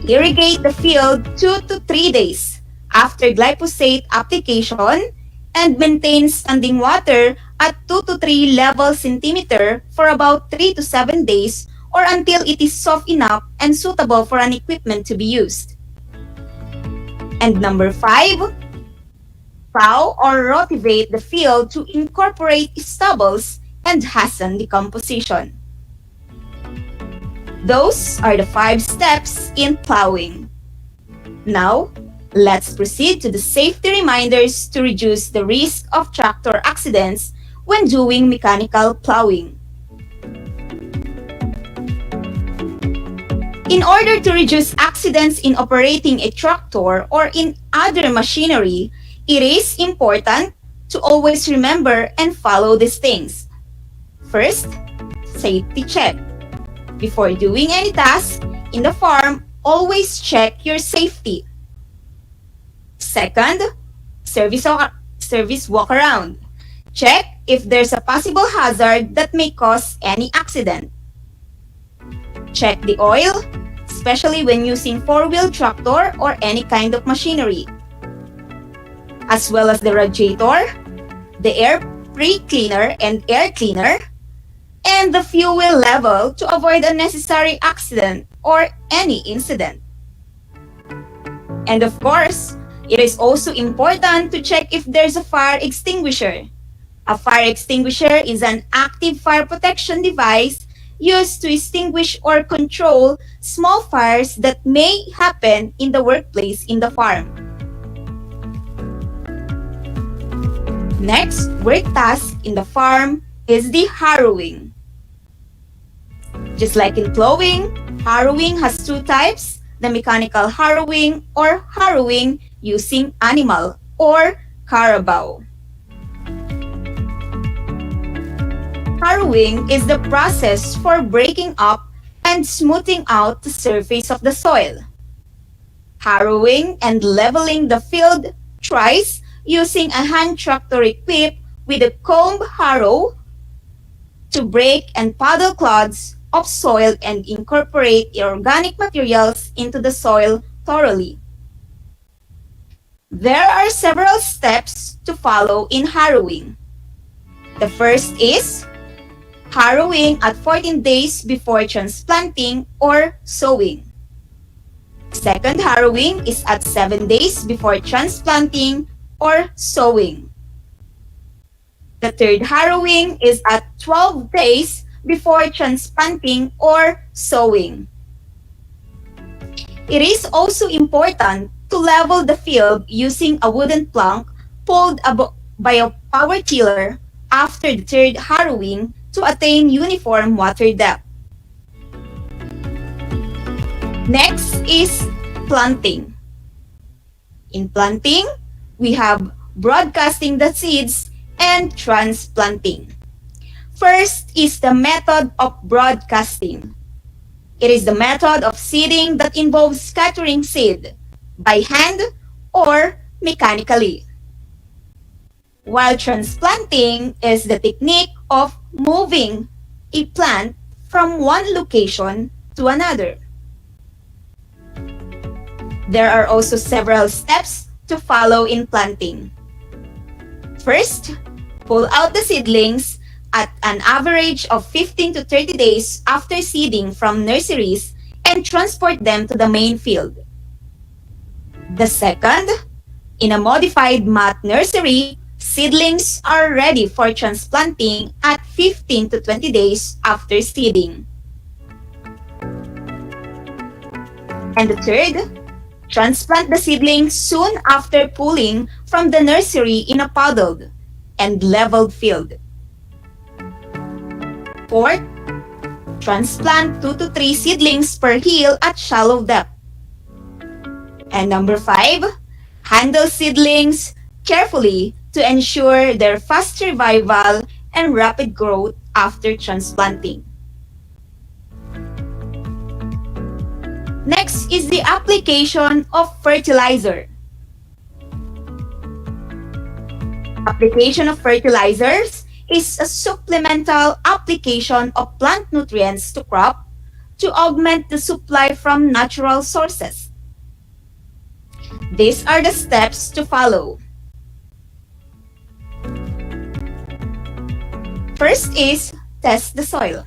irrigate the field 2 to 3 days after glyphosate application and maintain standing water at 2 to 3 level centimeter for about 3 to 7 days or until it is soft enough and suitable for an equipment to be used. And number 5, plow or rotivate the field to incorporate stubbles and hasten decomposition. Those are the 5 steps in plowing. Now, let's proceed to the safety reminders to reduce the risk of tractor accidents when doing mechanical plowing. In order to reduce accidents in operating a tractor or in other machinery, it is important to always remember and follow these things. First, safety check. Before doing any task in the farm, always check your safety. Second, service walk around. Check if there's a possible hazard that may cause any accident. Check the oil, especially when using four-wheel tractor or any kind of machinery, as well as the radiator, the air pre-cleaner and air cleaner, and the fuel level to avoid unnecessary accident or any incident. And of course, it is also important to check if there's a fire extinguisher. A fire extinguisher is an active fire protection device used to extinguish or control small fires that may happen in the workplace in the farm. Next work task in the farm is the harrowing. Just like in plowing, harrowing has 2 types: the mechanical harrowing or harrowing using animal or carabao. Harrowing is the process for breaking up and smoothing out the surface of the soil. Harrowing and leveling the field twice using a hand tractor equipped with a comb harrow to break and paddle clods of soil and incorporate organic materials into the soil thoroughly. There are several steps to follow in harrowing. The first is harrowing at 14 days before transplanting or sowing. Second harrowing is at 7 days before transplanting or sowing. The third harrowing is at 12 days before transplanting or sowing. It is also important to level the field using a wooden plank pulled by a power tiller after the third harrowing to attain uniform water depth. Next is planting. In planting, we have broadcasting the seeds and transplanting. First is the method of broadcasting. It is the method of seeding that involves scattering seed by hand or mechanically. While transplanting is the technique of moving a plant from one location to another. There are also several steps to follow in planting. First, pull out the seedlings at an average of 15 to 30 days after seeding from nurseries and transport them to the main field. The second, in a modified mat nursery, seedlings are ready for transplanting at 15 to 20 days after seeding. And the third, transplant the seedlings soon after pulling from the nursery in a puddled and leveled field. Fourth, transplant 2 to 3 seedlings per hill at shallow depth. And number 5, handle seedlings carefully to ensure their fast survival and rapid growth after transplanting. Next is the application of fertilizer. Application of fertilizers is a supplemental application of plant nutrients to crop to augment the supply from natural sources. These are the steps to follow. First is test the soil.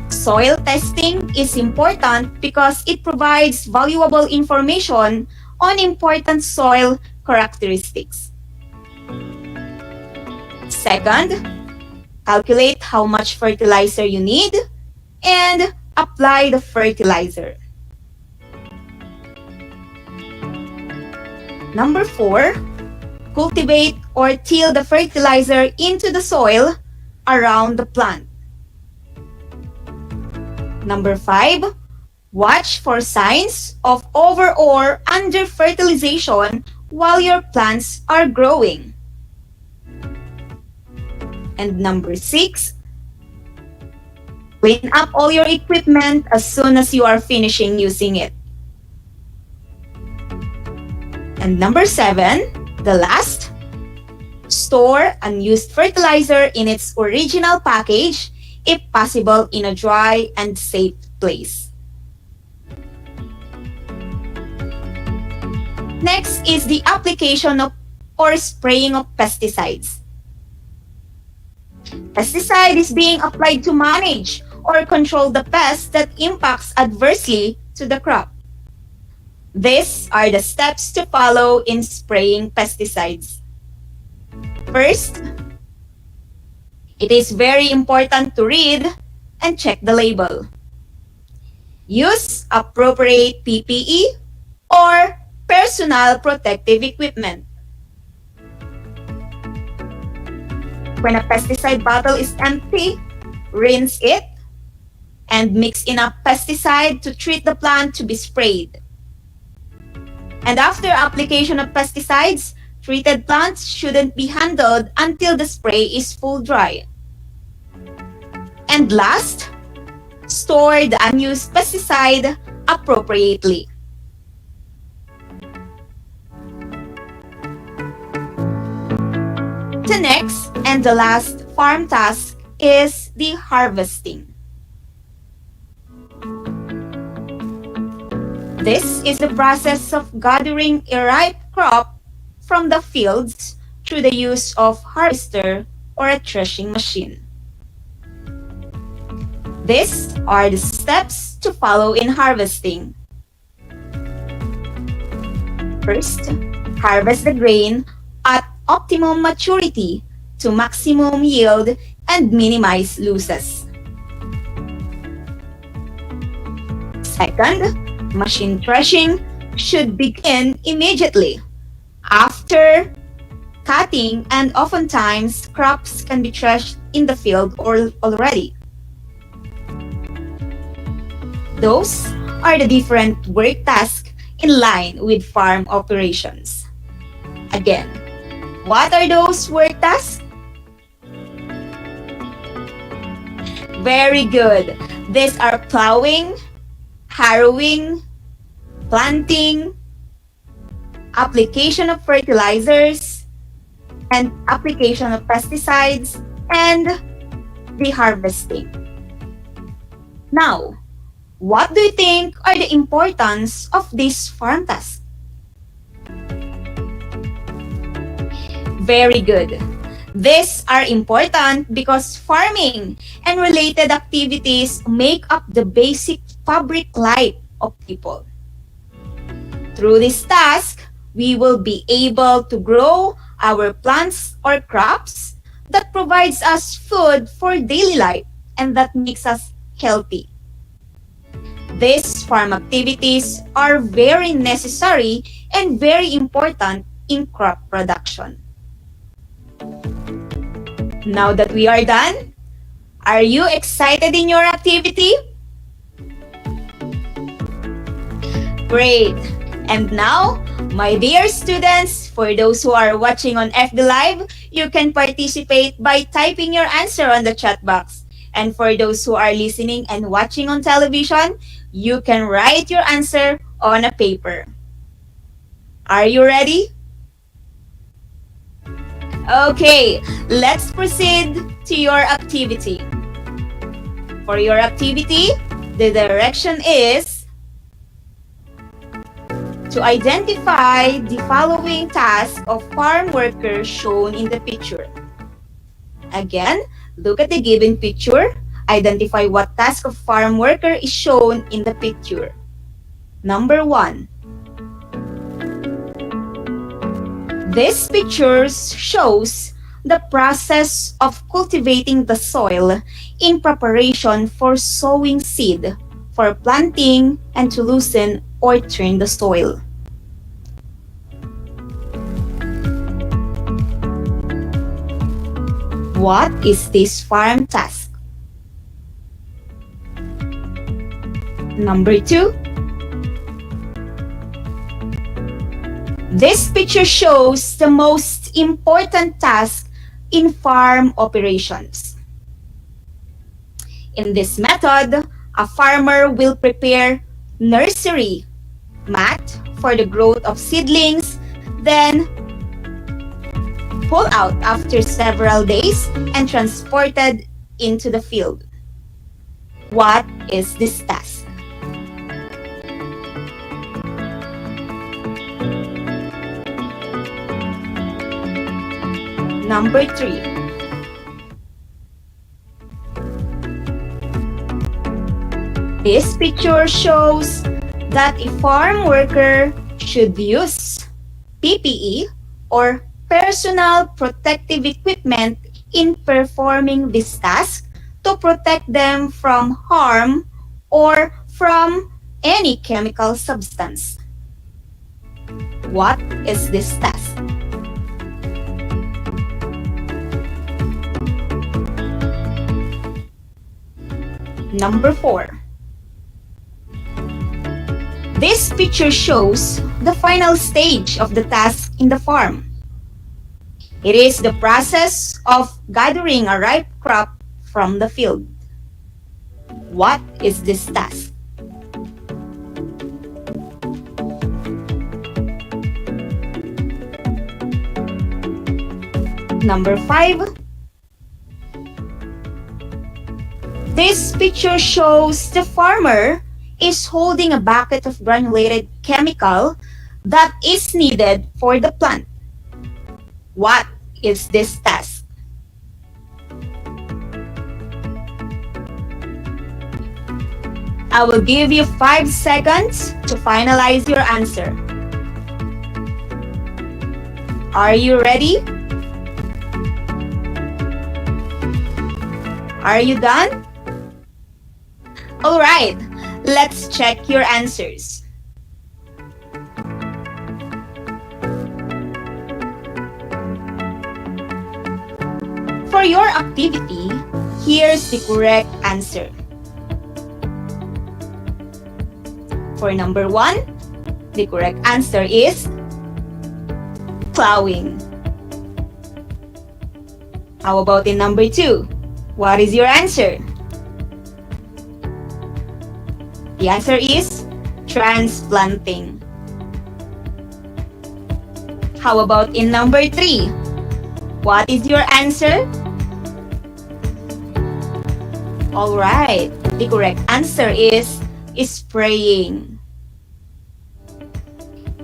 Soil testing is important because it provides valuable information on important soil characteristics. Second, calculate how much fertilizer you need and apply the fertilizer. Number 4, cultivate or till the fertilizer into the soil around the plant. Number 5, watch for signs of over or under fertilization while your plants are growing. And number 6, clean up all your equipment as soon as you are finishing using it. And number 7, the last, store unused fertilizer in its original package, if possible in a dry and safe place. Next is the application of or spraying of pesticides. Pesticide is being applied to manage or control the pest that impacts adversely to the crop. These are the steps to follow in spraying pesticides. First, it is very important to read and check the label. Use appropriate PPE or personal protective equipment. When a pesticide bottle is empty, rinse it and mix enough pesticide to treat the plant to be sprayed. And after application of pesticides, treated plants shouldn't be handled until the spray is full dry. And last, store the unused pesticide appropriately. The next and the last farm task is the harvesting. This is the process of gathering a ripe crop from the fields through the use of harvester or a threshing machine. These are the steps to follow in harvesting. First, harvest the grain at optimum maturity to maximum yield and minimize losses. Second, machine threshing should begin immediately after cutting, and oftentimes crops can be threshed in the field already. Those are the different work tasks in line with farm operations. Again, what are those work tasks? Very good. These are plowing, harrowing, planting, application of fertilizers, and application of pesticides, and the harvesting. Now, what do you think are the importance of this farm task? Very good. These are important because farming and related activities make up the basic fabric life of people. Through this task, we will be able to grow our plants or crops that provides us food for daily life and that makes us healthy. These farm activities are very necessary and very important in crop production. Now that we are done, are you excited in your activity? Great! And now, my dear students, for those who are watching on FB Live, you can participate by typing your answer on the chat box. And for those who are listening and watching on television, you can write your answer on a paper. Are you ready? Okay, let's proceed to your activity. For your activity, the direction is to identify the following tasks of farm workers shown in the picture. Again, look at the given picture. Identify what task of farm worker is shown in the picture. Number 1. This picture shows the process of cultivating the soil in preparation for sowing seed, for planting, and to loosen or turn the soil. What is this farm task? Number 2. This picture shows the most important task in farm operations. In this method, a farmer will prepare nursery mat for the growth of seedlings, then pull out after several days and transported into the field. What is this task? Number 3. This picture shows that a farm worker should use PPE or personal protective equipment in performing this task to protect them from harm or from any chemical substance. What is this task? Number 4. This picture shows the final stage of the task in the farm. It is the process of gathering a ripe crop from the field. What is this task? Number 5. This picture shows the farmer is holding a bucket of granulated chemical that is needed for the plant. What is this task? I will give you 5 seconds to finalize your answer. Are you ready? Are you done? All right, let's check your answers. For your activity, here's the correct answer. For number 1, the correct answer is plowing. How about in number 2? What is your answer? The answer is transplanting. How about in number 3? What is your answer? All right, the correct answer is spraying.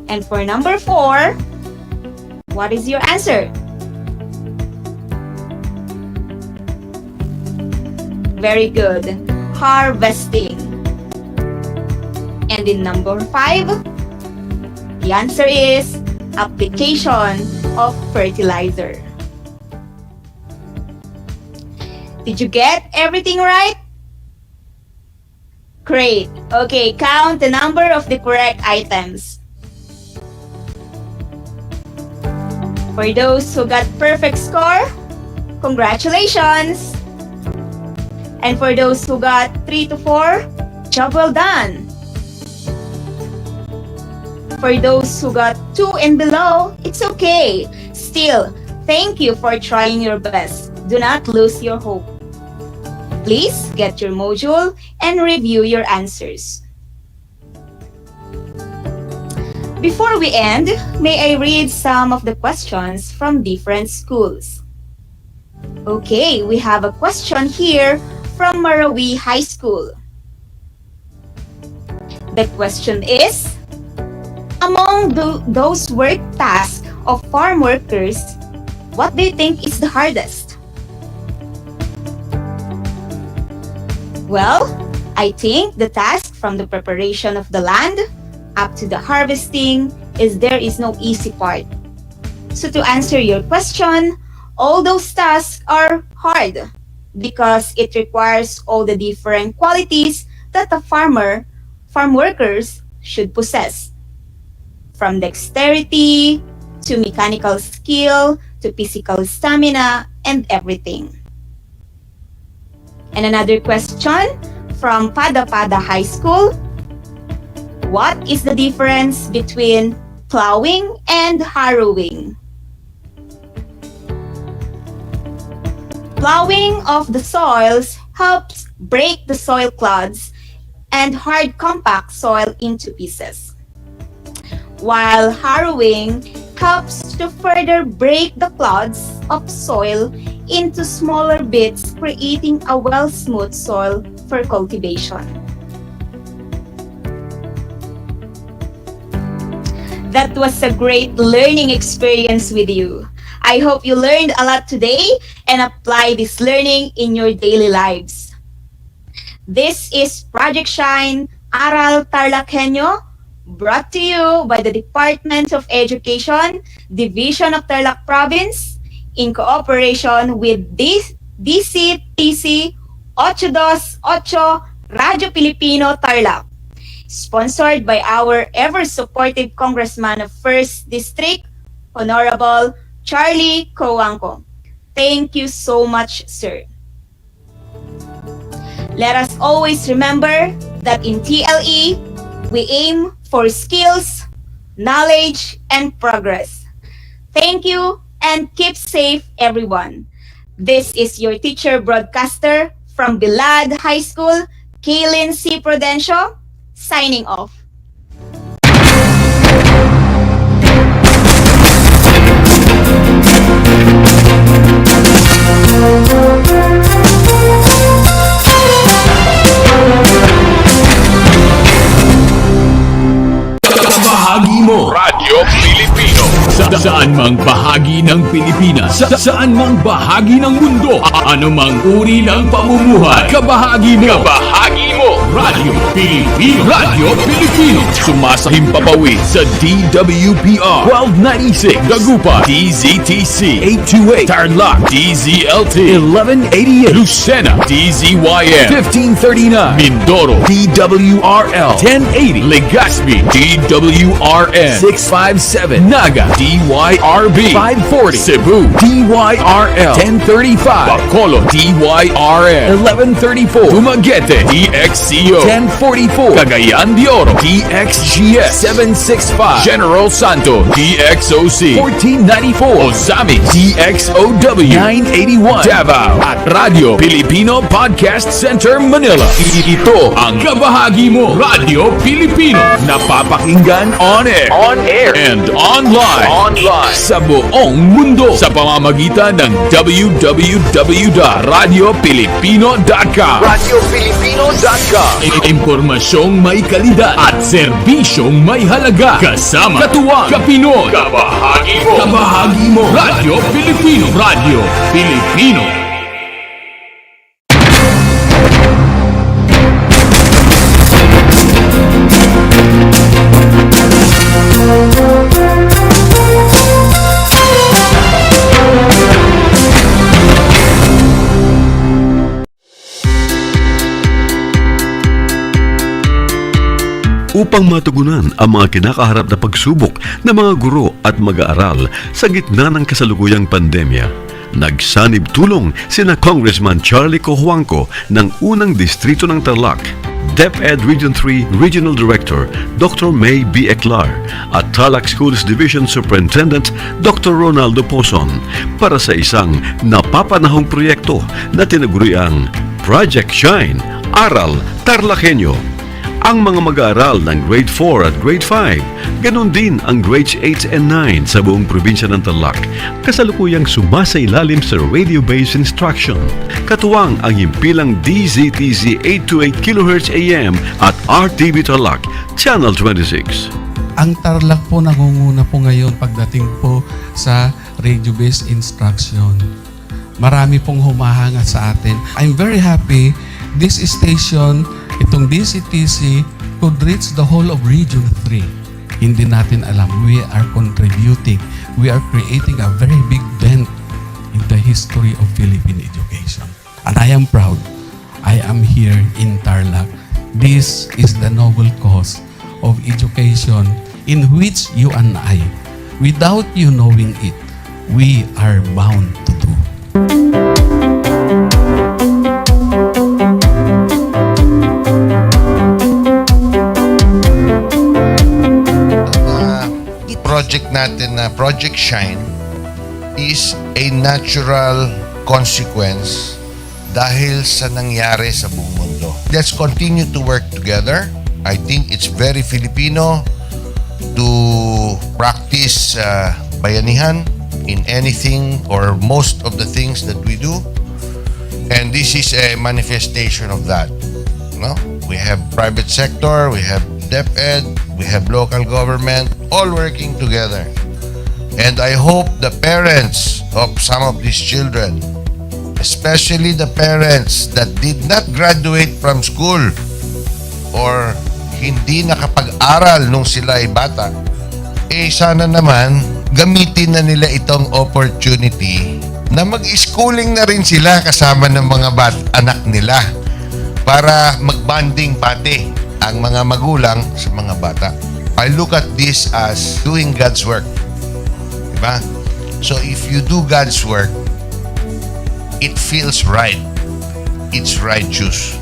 And for number 4, what is your answer? Very good. Harvesting. And in number 5, the answer is application of fertilizer. Did you get everything right? Great. Okay, count the number of the correct items. For those who got perfect score, congratulations! And for those who got 3 to 4, job well done! For those who got 2 and below, it's okay. Still, thank you for trying your best. Do not lose your hope. Please get your module and review your answers. Before we end, may I read some of the questions from different schools. Okay, we have a question here from Marawi High School. The question is, among those work tasks of farm workers, what do you think is the hardest? Well, I think the task from the preparation of the land up to the harvesting there is no easy part. So to answer your question, all those tasks are hard because it requires all the different qualities that a farm workers should possess. From dexterity, to mechanical skill, to physical stamina, and everything. And another question from Pada High School. What is the difference between plowing and harrowing? Plowing of the soils helps break the soil clods and hard compact soil into pieces, while harrowing helps to further break the clods of soil into smaller bits, creating a well-smoothed soil for cultivation. That was a great learning experience with you. I hope you learned a lot today and apply this learning in your daily lives. This is Project Shine, Aral TarlakHenyo, brought to you by the Department of Education, Division of Tarlac Province, in cooperation with DCTC 828 Radio Filipino Tarlac. Sponsored by our ever-supportive Congressman of 1st District, Honorable Charlie Coangco. Thank you so much, sir. Let us always remember that in TLE, we aim for skills, knowledge, and progress. Thank you and keep safe, everyone. This is your teacher broadcaster from Bilad High School, Kaylin C. Prudencio, signing off. mang bahagi ng Pilipinas, saan mang bahagi ng mundo, anumang uri ng pamumuhay, kabahagi mo. Radio Pilipino. Radio Pilipino. Sumasahim papawid sa DWPR 1296 Dagupan, DZTC 828 Tarlac, DZLT 1188 Lucena, DZYM 1539 Mindoro, DWRL 1080 Legazpi, DWRN 657 Naga, DYRB 540 Cebu, DYRL 1035 Bacolod, DYRN 1134 Dumaguete, DXCO 1044 Cagayan de Oro, DXGS 765 General Santo, DXOC 1494 Ozami, DXOW 981 Davao at Radio Filipino Podcast Center Manila. Ito ang kabahagi mo, Radio Filipino, napapakinggan on air and online sa buong mundo sa pamamagitan ng www.radiofilipino.com. Impormasyong may kalidad at serbisyong may halaga. Kasama, katuwang, kapinoy, kabahagi mo. Radio Filipino. Radio Filipino. Upang matugunan ang mga kinakaharap na pagsubok ng mga guro at mag-aaral sa gitna ng kasalukuyang pandemya, nagsanib tulong sina Congressman Charlie Cojuangco ng unang distrito ng Tarlac, DEPED Region 3 Regional Director Dr. May B. Eclar at Tarlac Schools Division Superintendent Dr. Ronaldo Pozon para sa isang napapanahong proyekto na tinaguriang Project Shine, Aral TarlakHenyo. Ang mga mag-aaral ng Grade 4 at Grade 5, ganon din ang Grades 8 and 9 sa buong probinsya ng Tarlac, kasalukuyang sumasailalim sa radio-based instruction. Katuwang ang himpilang DZTC 828 kHz AM at RTV Tarlac, Channel 26. Ang Tarlac po nangunguna po ngayon pagdating po sa radio-based instruction. Marami pong humahanga sa atin. I'm very happy this station, itong DCTC, could reach the whole of Region 3. Hindi natin alam, we are contributing. We are creating a very big dent in the history of Philippine education. And I am proud. I am here in Tarlac. This is the noble cause of education in which you and I, without you knowing it, we are bound to do. Project natin na Project Shine is a natural consequence dahil sa nangyari sa buong mundo. Let's continue to work together. I think it's very Filipino to practice bayanihan in anything or most of the things that we do. And this is a manifestation of that. No? We have private sector, we have DEPED, we have local government, all working together. And I hope the parents of some of these children, especially the parents that did not graduate from school or hindi nakapag-aral nung sila ay bata, sana naman gamitin na nila itong opportunity na mag-schooling na rin sila kasama ng mga anak nila para mag-bonding pati ang mga magulang sa mga bata. I look at this as doing God's work. Diba? So if you do God's work, it feels right. It's righteous.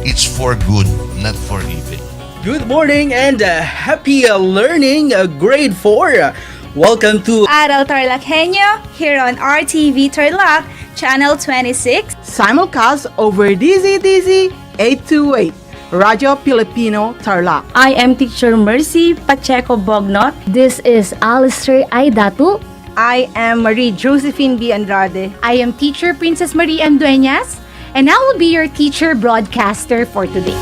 It's for good, not for evil. Good morning and happy learning, Grade 4. Welcome to Aral TarlakHenyo here on RTV Tarlac, Channel 26. Simulcast over DZTZ 828. Radio Filipino Tarlac. I am Teacher Mercy Pacheco Bognot. This is Alistair Aidatu. I am Marie Josephine B. Andrade. I am Teacher Princess Marie M. Dueñas, and I will be your teacher broadcaster for today.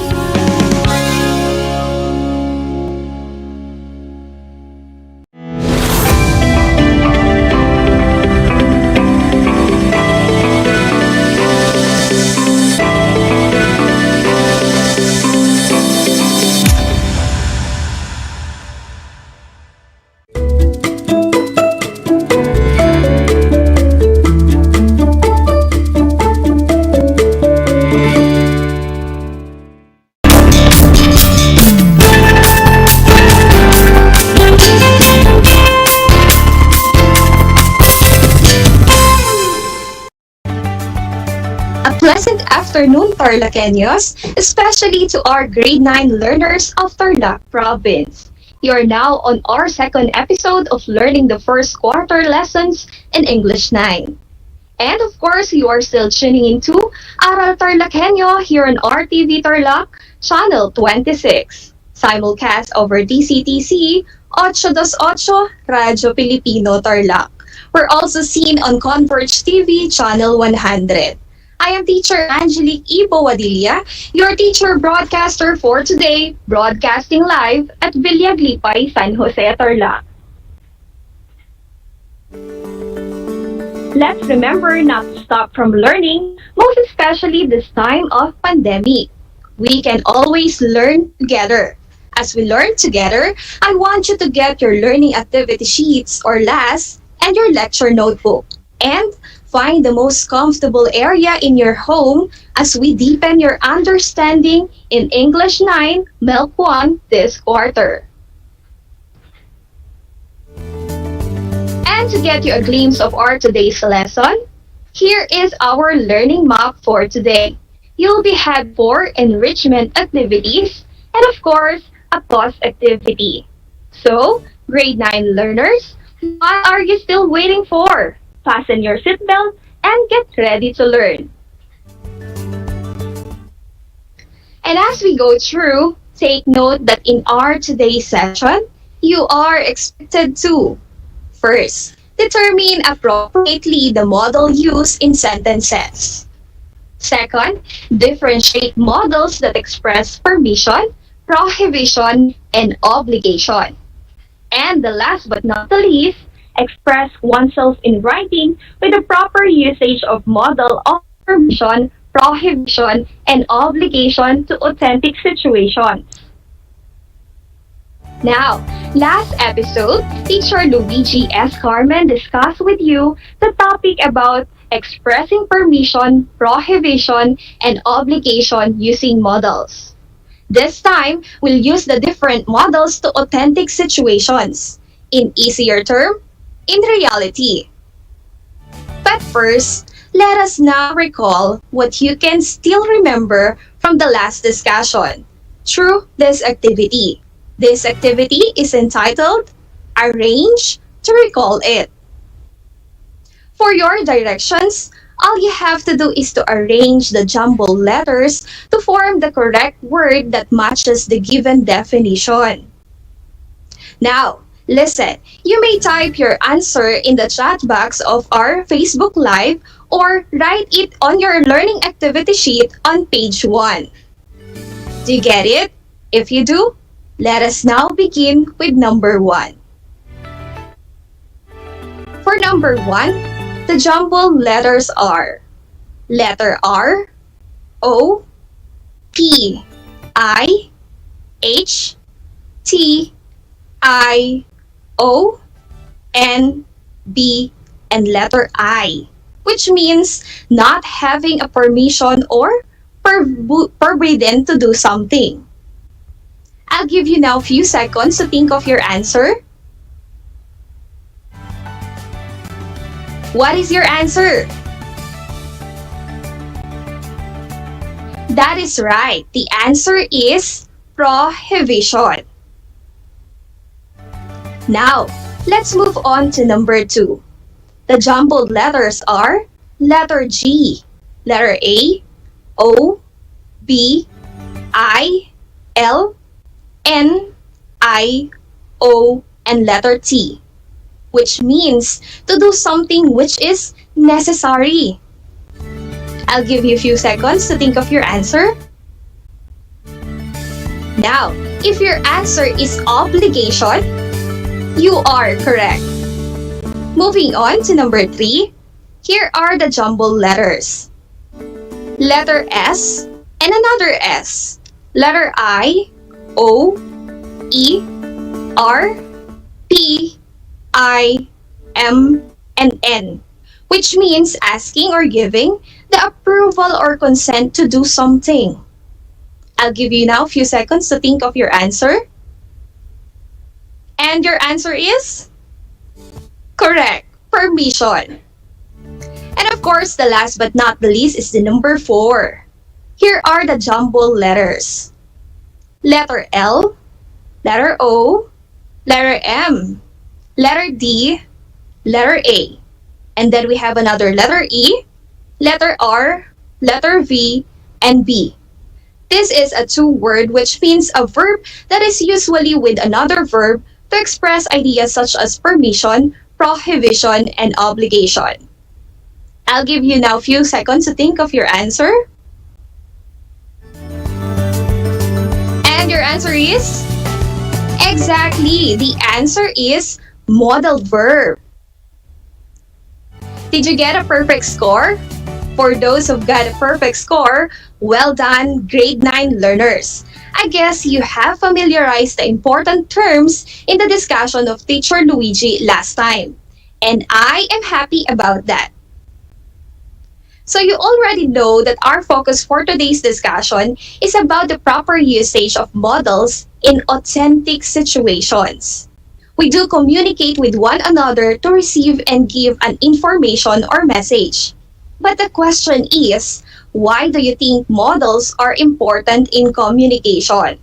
afternoon, TarlakHenyos, especially to our grade 9 learners of Tarlac Province. You are now on our second episode of learning the first quarter lessons in English 9. And of course, you are still tuning into Aral TarlakHenyo here on RTV Tarlac, Channel 26. Simulcast over DCTC, 828 Radyo Pilipino Tarlac. We're also seen on Converge TV, Channel 100. I am Teacher Angelique Ibo Wadilla, your teacher broadcaster for today, broadcasting live at Villaglipay, San Jose, Tarlac. Let's remember not to stop from learning, most especially this time of pandemic. We can always learn together. As we learn together, I want you to get your learning activity sheets or LAS and your lecture notebook. And find the most comfortable area in your home as we deepen your understanding in English 9 MELC 1 this quarter. And to get you a glimpse of our today's lesson, here is our learning map for today. You'll be had for enrichment activities and of course, a pause activity. So, grade 9 learners, what are you still waiting for? Fasten your seatbelt and get ready to learn. And as we go through, take note that in our today's session, you are expected to first, determine appropriately the model used in sentences. Second, differentiate models that express permission, prohibition, and obligation. And the last but not the least, express oneself in writing with the proper usage of model of permission, prohibition, and obligation to authentic situations. Now, last episode, Teacher Luigi S. Carmen discussed with you the topic about expressing permission, prohibition, and obligation using models. This time, we'll use the different models to authentic situations. In easier term, in reality. But first, let us now recall what you can still remember from the last discussion through this activity. This activity is entitled Arrange to Recall It. For your directions, all you have to do is to arrange the jumbled letters to form the correct word that matches the given definition. Now, listen, you may type your answer in the chat box of our Facebook Live or write it on your learning activity sheet on page 1. Do you get it? If you do, let us now begin with number 1. For number 1, the jumbled letters are letter R, O, P, I, H, T, I, O, N, B, and letter I, which means not having a permission or forbidden to do something. I'll give you now a few seconds to think of your answer. What is your answer? That is right. The answer is prohibition. Now, let's move on to number 2. The jumbled letters are letter G, letter A, O, B, I, L, N, I, O, and letter T, which means to do something which is necessary. I'll give you a few seconds to think of your answer. Now, if your answer is obligation, you are correct. Moving on to number 3, here are the jumbled letters. Letter S and another S. Letter I, O, E, R, P, I, M, and N, which means asking or giving the approval or consent to do something. I'll give you now a few seconds to think of your answer. And your answer is correct, permission. And of course, the last but not the least is the number 4, Here are the jumble letters. Letter L, letter O, letter M, letter D, letter A. And then we have another letter E, letter R, letter V, and B. This is a two-word which means a verb that is usually with another verb to express ideas such as permission, prohibition, and obligation. I'll give you now a few seconds to think of your answer. And your answer is? Exactly, the answer is modal verb. Did you get a perfect score? For those who've got a perfect score, well done, grade 9 learners. I guess you have familiarized the important terms in the discussion of Teacher Luigi last time. And I am happy about that. So you already know that our focus for today's discussion is about the proper usage of models in authentic situations. We do communicate with one another to receive and give an information or message. But the question is, why do you think models are important in communication?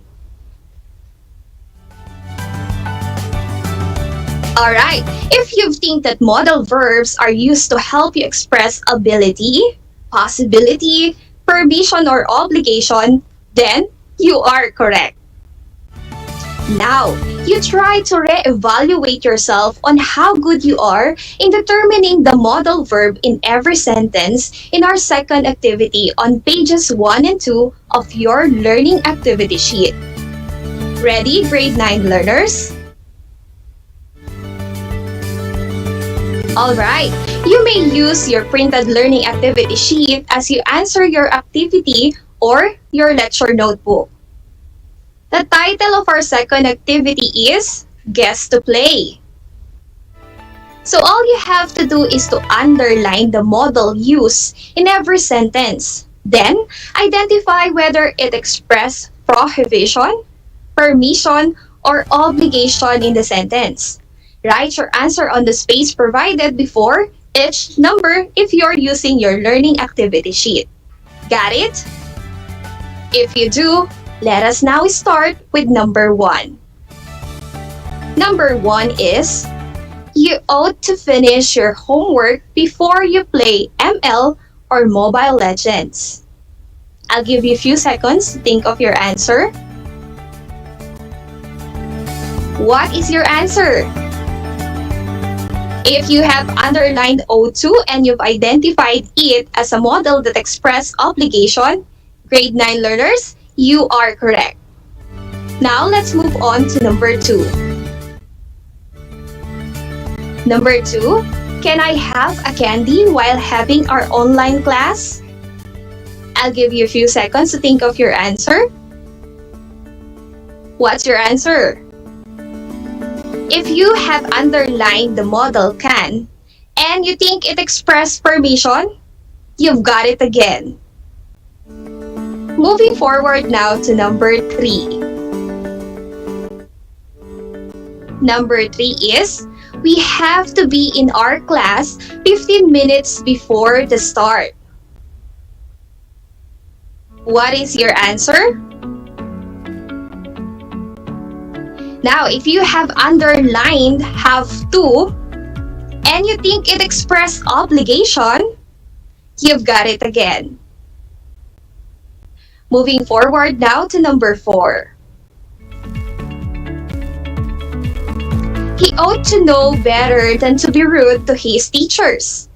Alright, if you think that modal verbs are used to help you express ability, possibility, permission, or obligation, then you are correct. Now, you try to re-evaluate yourself on how good you are in determining the modal verb in every sentence in our second activity on pages 1 and 2 of your learning activity sheet. Ready, grade 9 learners? Alright, you may use your printed learning activity sheet as you answer your activity or your lecture notebook. The title of our second activity is Guess to Play. So all you have to do is to underline the modal used in every sentence. Then, identify whether it expresses prohibition, permission, or obligation in the sentence. Write your answer on the space provided before each number if you're using your learning activity sheet. Got it? If you do, let us now start with number 1. Number 1 is, you ought to finish your homework before you play ML or Mobile Legends. I'll give you a few seconds to think of your answer. What is your answer? If you have underlined O2 and you've identified it as a model that expresses obligation, grade 9 learners, you are correct. Now let's move on to number 2. Number 2, can I have a candy while having our online class? I'll give you a few seconds to think of your answer. What's your answer? If you have underlined the modal can, and you think it expressed permission, you've got it again. Moving forward now to number 3. Number 3 is, we have to be in our class 15 minutes before the start. What is your answer? Now, if you have underlined have to, and you think it expressed obligation, you've got it again. Moving forward now to number 4. He ought to know better than to be rude to his teachers.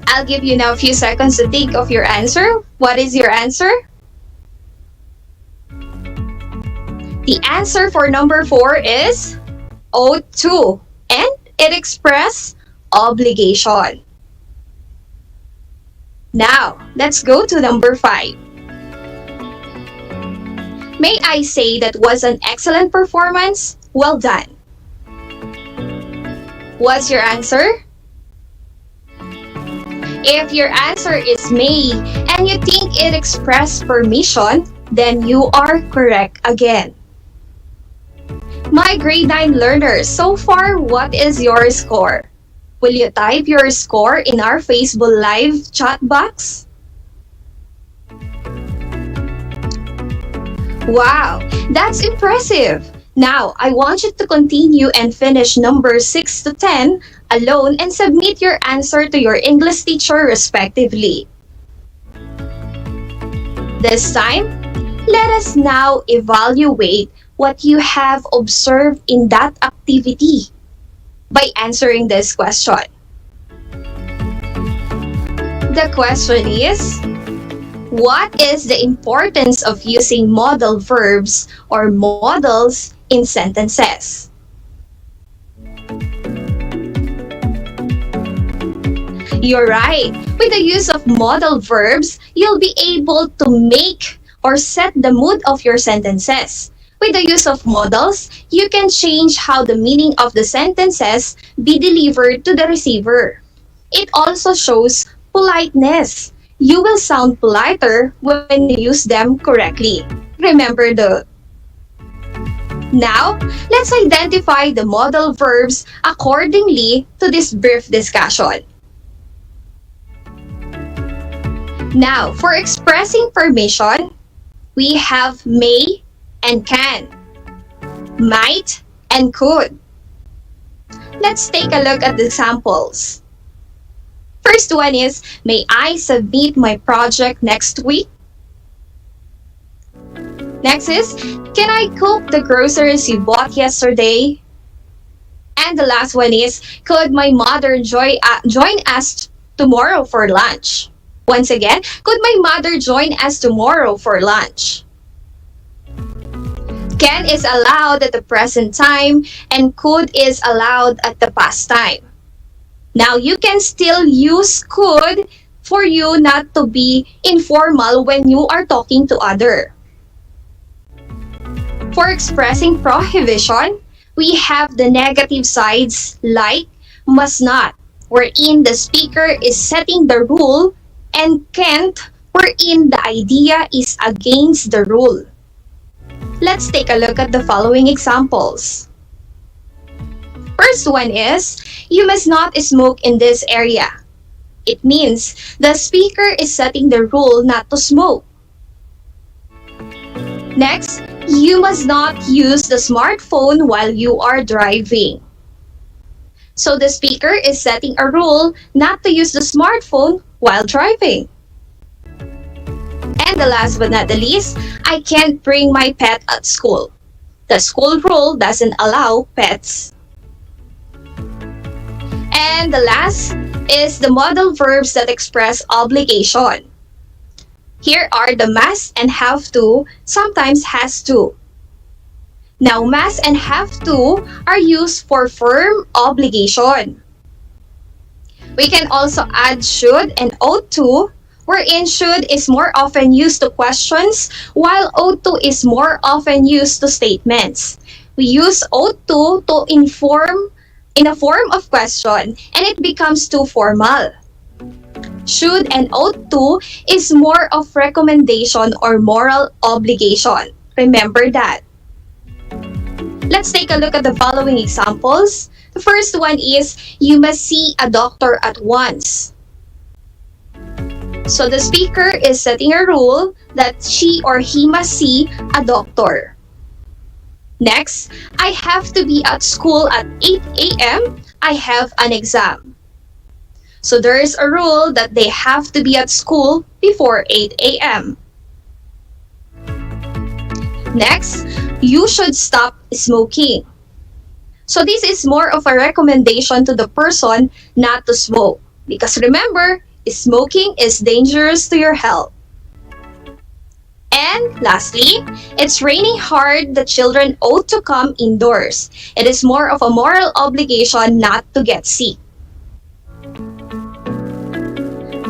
I'll give you now a few seconds to think of your answer. What is your answer? The answer for number 4 is ought to, and it expresses obligation. Now, let's go to number 5. May I say that was an excellent performance? Well done. What's your answer? If your answer is may, and you think it expressed permission, then you are correct again. My grade 9 learners, so far, what is your score? Will you type your score in our Facebook Live chat box? Wow, that's impressive! Now, I want you to continue and finish numbers 6 to 10 alone and submit your answer to your English teacher respectively. This time, let us now evaluate what you have observed in that activity by answering this question. The question is, what is the importance of using modal verbs or modals in sentences? You're right. With the use of modal verbs, you'll be able to make or set the mood of your sentences. With the use of modals, you can change how the meaning of the sentences be delivered to the receiver. It also shows politeness. You will sound politer when you use them correctly. Remember the. Now, let's identify the modal verbs accordingly to this brief discussion. Now, for expressing permission, we have may and can, might and could. Let's take a look at the examples. First one is, may I submit my project next week? Next is, can I cook the groceries you bought yesterday? And the last one is, could my mother join us tomorrow for lunch? Once again, could my mother join us tomorrow for lunch? Can is allowed at the present time and could is allowed at the past time. Now, you can still use could for you not to be informal when you are talking to other. For expressing prohibition, we have the negative sides like must not, wherein the speaker is setting the rule, and can't, wherein the idea is against the rule. Let's take a look at the following examples. First one is, you must not smoke in this area. It means the speaker is setting the rule not to smoke. Next, you must not use the smartphone while you are driving. So the speaker is setting a rule not to use the smartphone while driving. And the last but not the least, I can't bring my pet at school. The school rule doesn't allow pets. And the last is the modal verbs that express obligation. Here are the must and have to, sometimes has to. Now, must and have to are used for firm obligation. We can also add should and ought to, wherein should is more often used to questions, while ought to is more often used to statements. We use ought to inform in a form of question, and it becomes too formal. Should and ought to is more of recommendation or moral obligation. Remember that. Let's take a look at the following examples. The first one is, you must see a doctor at once. So the speaker is setting a rule that she or he must see a doctor. Next, I have to be at school at 8 a.m. I have an exam. So there is a rule that they have to be at school before 8 a.m. Next, you should stop smoking. So this is more of a recommendation to the person not to smoke. Because remember, smoking is dangerous to your health. And lastly, it's raining hard. The children ought to come indoors. It is more of a moral obligation not to get sick.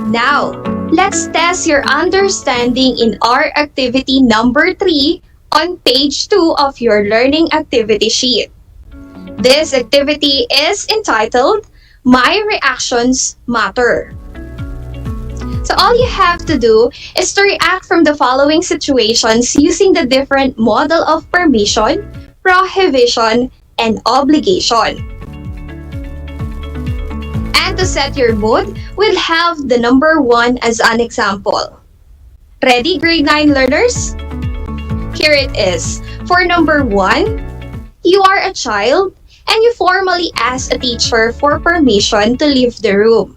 Now, let's test your understanding in our activity number 3 on page 2 of your learning activity sheet. This activity is entitled, My Reactions Matter. So all you have to do is to react from the following situations using the different model of permission, prohibition, and obligation. And to set your mood, we'll have the number 1 as an example. Ready, grade 9 learners? Here it is. For number 1, you are a child and you formally ask a teacher for permission to leave the room.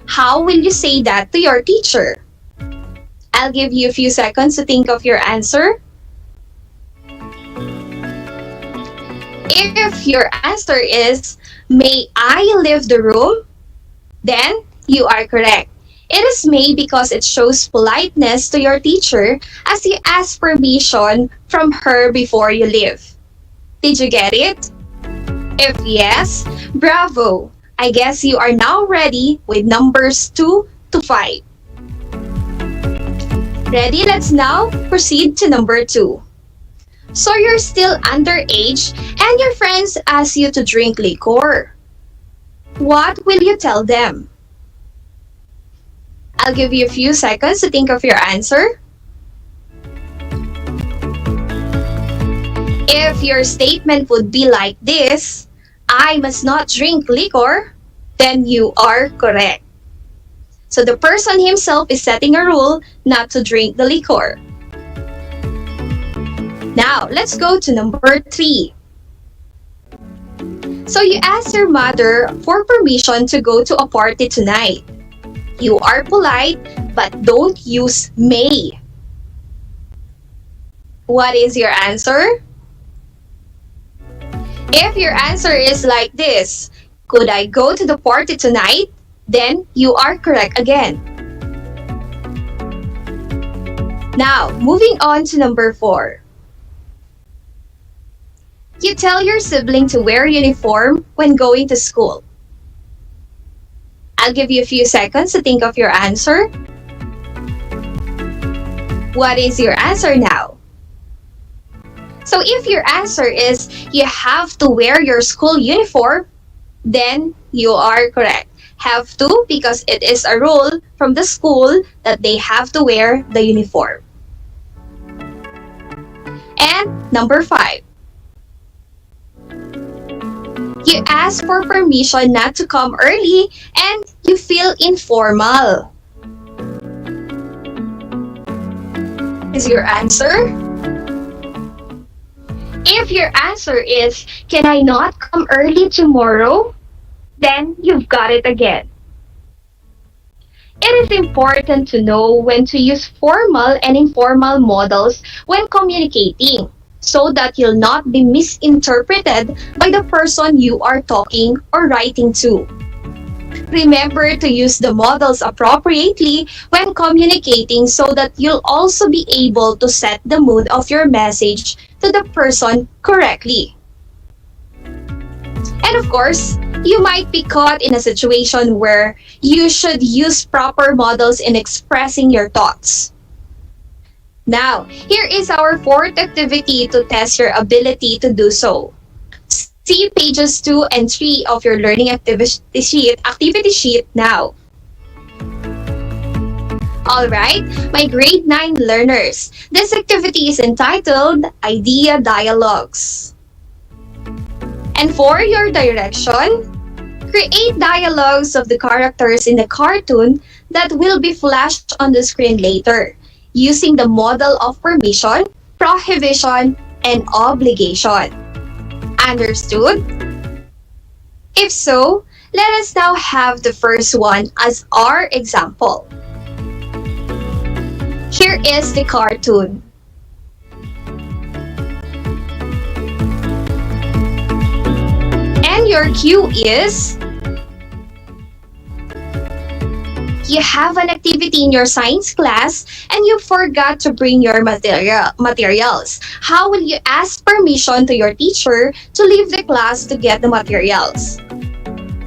How will you say that to your teacher? I'll give you a few seconds to think of your answer. If your answer is, "May I leave the room?" then you are correct. It is may because it shows politeness to your teacher as you ask permission from her before you leave. Did you get it? If yes, bravo! I guess you are now ready with numbers 2 to 5. Ready? Let's now proceed to number 2. So you're still underage and your friends ask you to drink liquor. What will you tell them? I'll give you a few seconds to think of your answer. If your statement would be like this, "I must not drink liquor," then you are correct. So the person himself is setting a rule not to drink the liquor. Now, let's go to number 3. So you ask your mother for permission to go to a party tonight. You are polite, but don't use may. What is your answer? If your answer is like this, "Could I go to the party tonight?" then you are correct again. Now, moving on to number 4. You tell your sibling to wear uniform when going to school. I'll give you a few seconds to think of your answer. What is your answer now? So if your answer is, "You have to wear your school uniform," then you are correct. Have to because it is a rule from the school that they have to wear the uniform. And number 5. You ask for permission not to come early and you feel informal. Is your answer? If your answer is, "Can I not come early tomorrow?" then you've got it again. It is important to know when to use formal and informal models when communicating, so that you'll not be misinterpreted by the person you are talking or writing to. Remember to use the models appropriately when communicating so that you'll also be able to set the mood of your message to the person correctly. And of course, you might be caught in a situation where you should use proper models in expressing your thoughts. Now, here is our 4th activity to test your ability to do so. See pages 2 and 3 of your learning activity sheet now. Alright, my grade 9 learners, this activity is entitled Idea Dialogues. And for your direction, create dialogues of the characters in the cartoon that will be flashed on the screen later, using the model of permission, prohibition, and obligation. Understood? If so, let us now have the first one as our example. Here is the cartoon. And your cue is, you have an activity in your science class and you forgot to bring your materials. How will you ask permission to your teacher to leave the class to get the materials?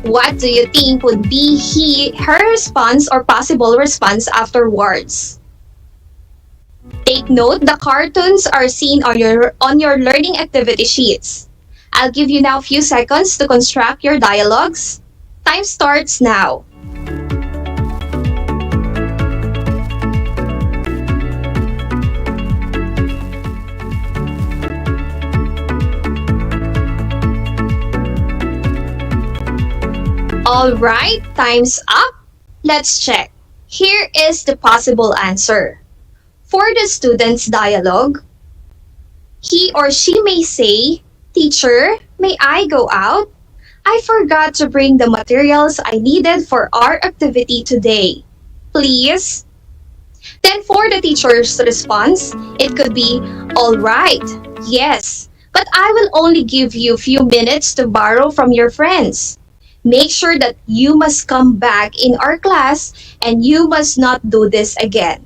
What do you think would be her response or possible response afterwards? Take note, the cartoons are seen on your learning activity sheets. I'll give you now a few seconds to construct your dialogues. Time starts now. Alright, time's up. Let's check. Here is the possible answer. For the student's dialogue, He or she may say, "Teacher, may I go out? I forgot to bring the materials I needed for our activity today. Please?" Then for the teacher's response, it could be, "All right, yes, but I will only give you a few minutes to borrow from your friends. Make sure that you must come back in our class and you must not do this again."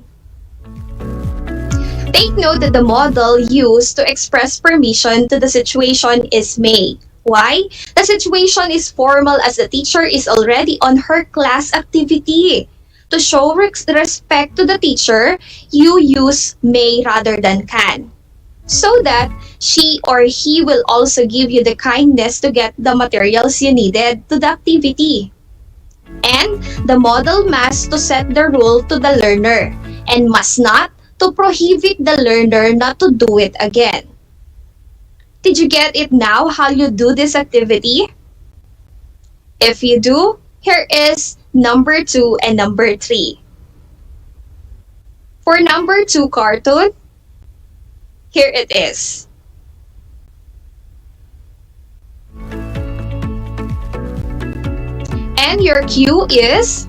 Take note that the model used to express permission to the situation is may. Why? The situation is formal as the teacher is already on her class activity. To show respect to the teacher, you use may rather than can, so that she or he will also give you the kindness to get the materials you needed to the activity. And the model must to set the rule to the learner and must not to prohibit the learner not to do it again. Did you get it now how you do this activity? If you do, here is number 2 and number 3. For number 2 cartoon, here it is. And your cue is,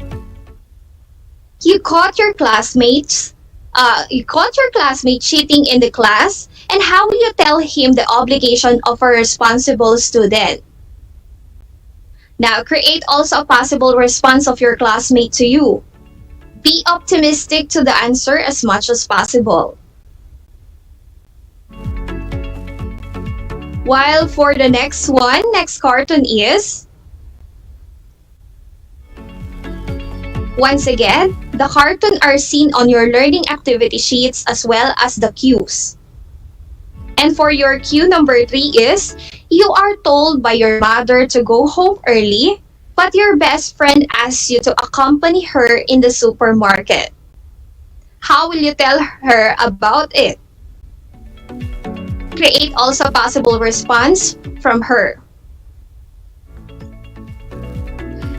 you caught your classmate cheating in the class, and how will you tell him the obligation of a responsible student? Now, create also a possible response of your classmate to you. Be optimistic to the answer as much as possible. While for the next cartoon is, once again, the cartoon are seen on your learning activity sheets as well as the cues. And for your cue number 3 is, you are told by your mother to go home early, but your best friend asks you to accompany her in the supermarket. How will you tell her about it? Create also a possible response from her.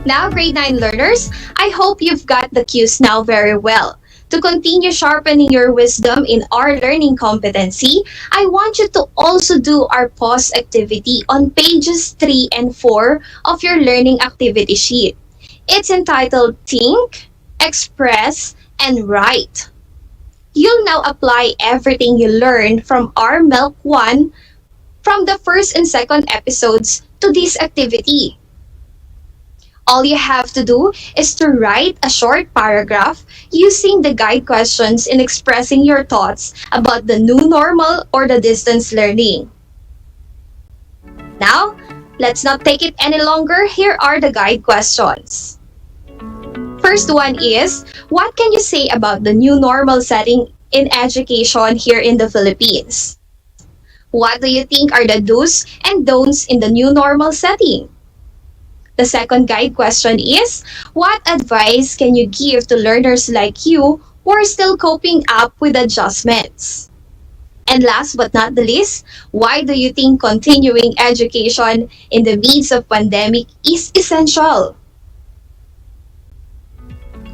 Now, grade 9 learners, I hope you've got the cues now very well. To continue sharpening your wisdom in our learning competency, I want you to also do our pause activity on pages 3 and 4 of your learning activity sheet. It's entitled Think, Express, and Write. You'll now apply everything you learned from our MELC 1 from the first and second episodes to this activity. All you have to do is to write a short paragraph using the guide questions in expressing your thoughts about the new normal or the distance learning. Now, let's not take it any longer. Here are the guide questions. First one is, what can you say about the new normal setting in education here in the Philippines? What do you think are the do's and don'ts in the new normal setting? The second guide question is, what advice can you give to learners like you who are still coping up with adjustments? And last but not the least, why do you think continuing education in the midst of pandemic is essential?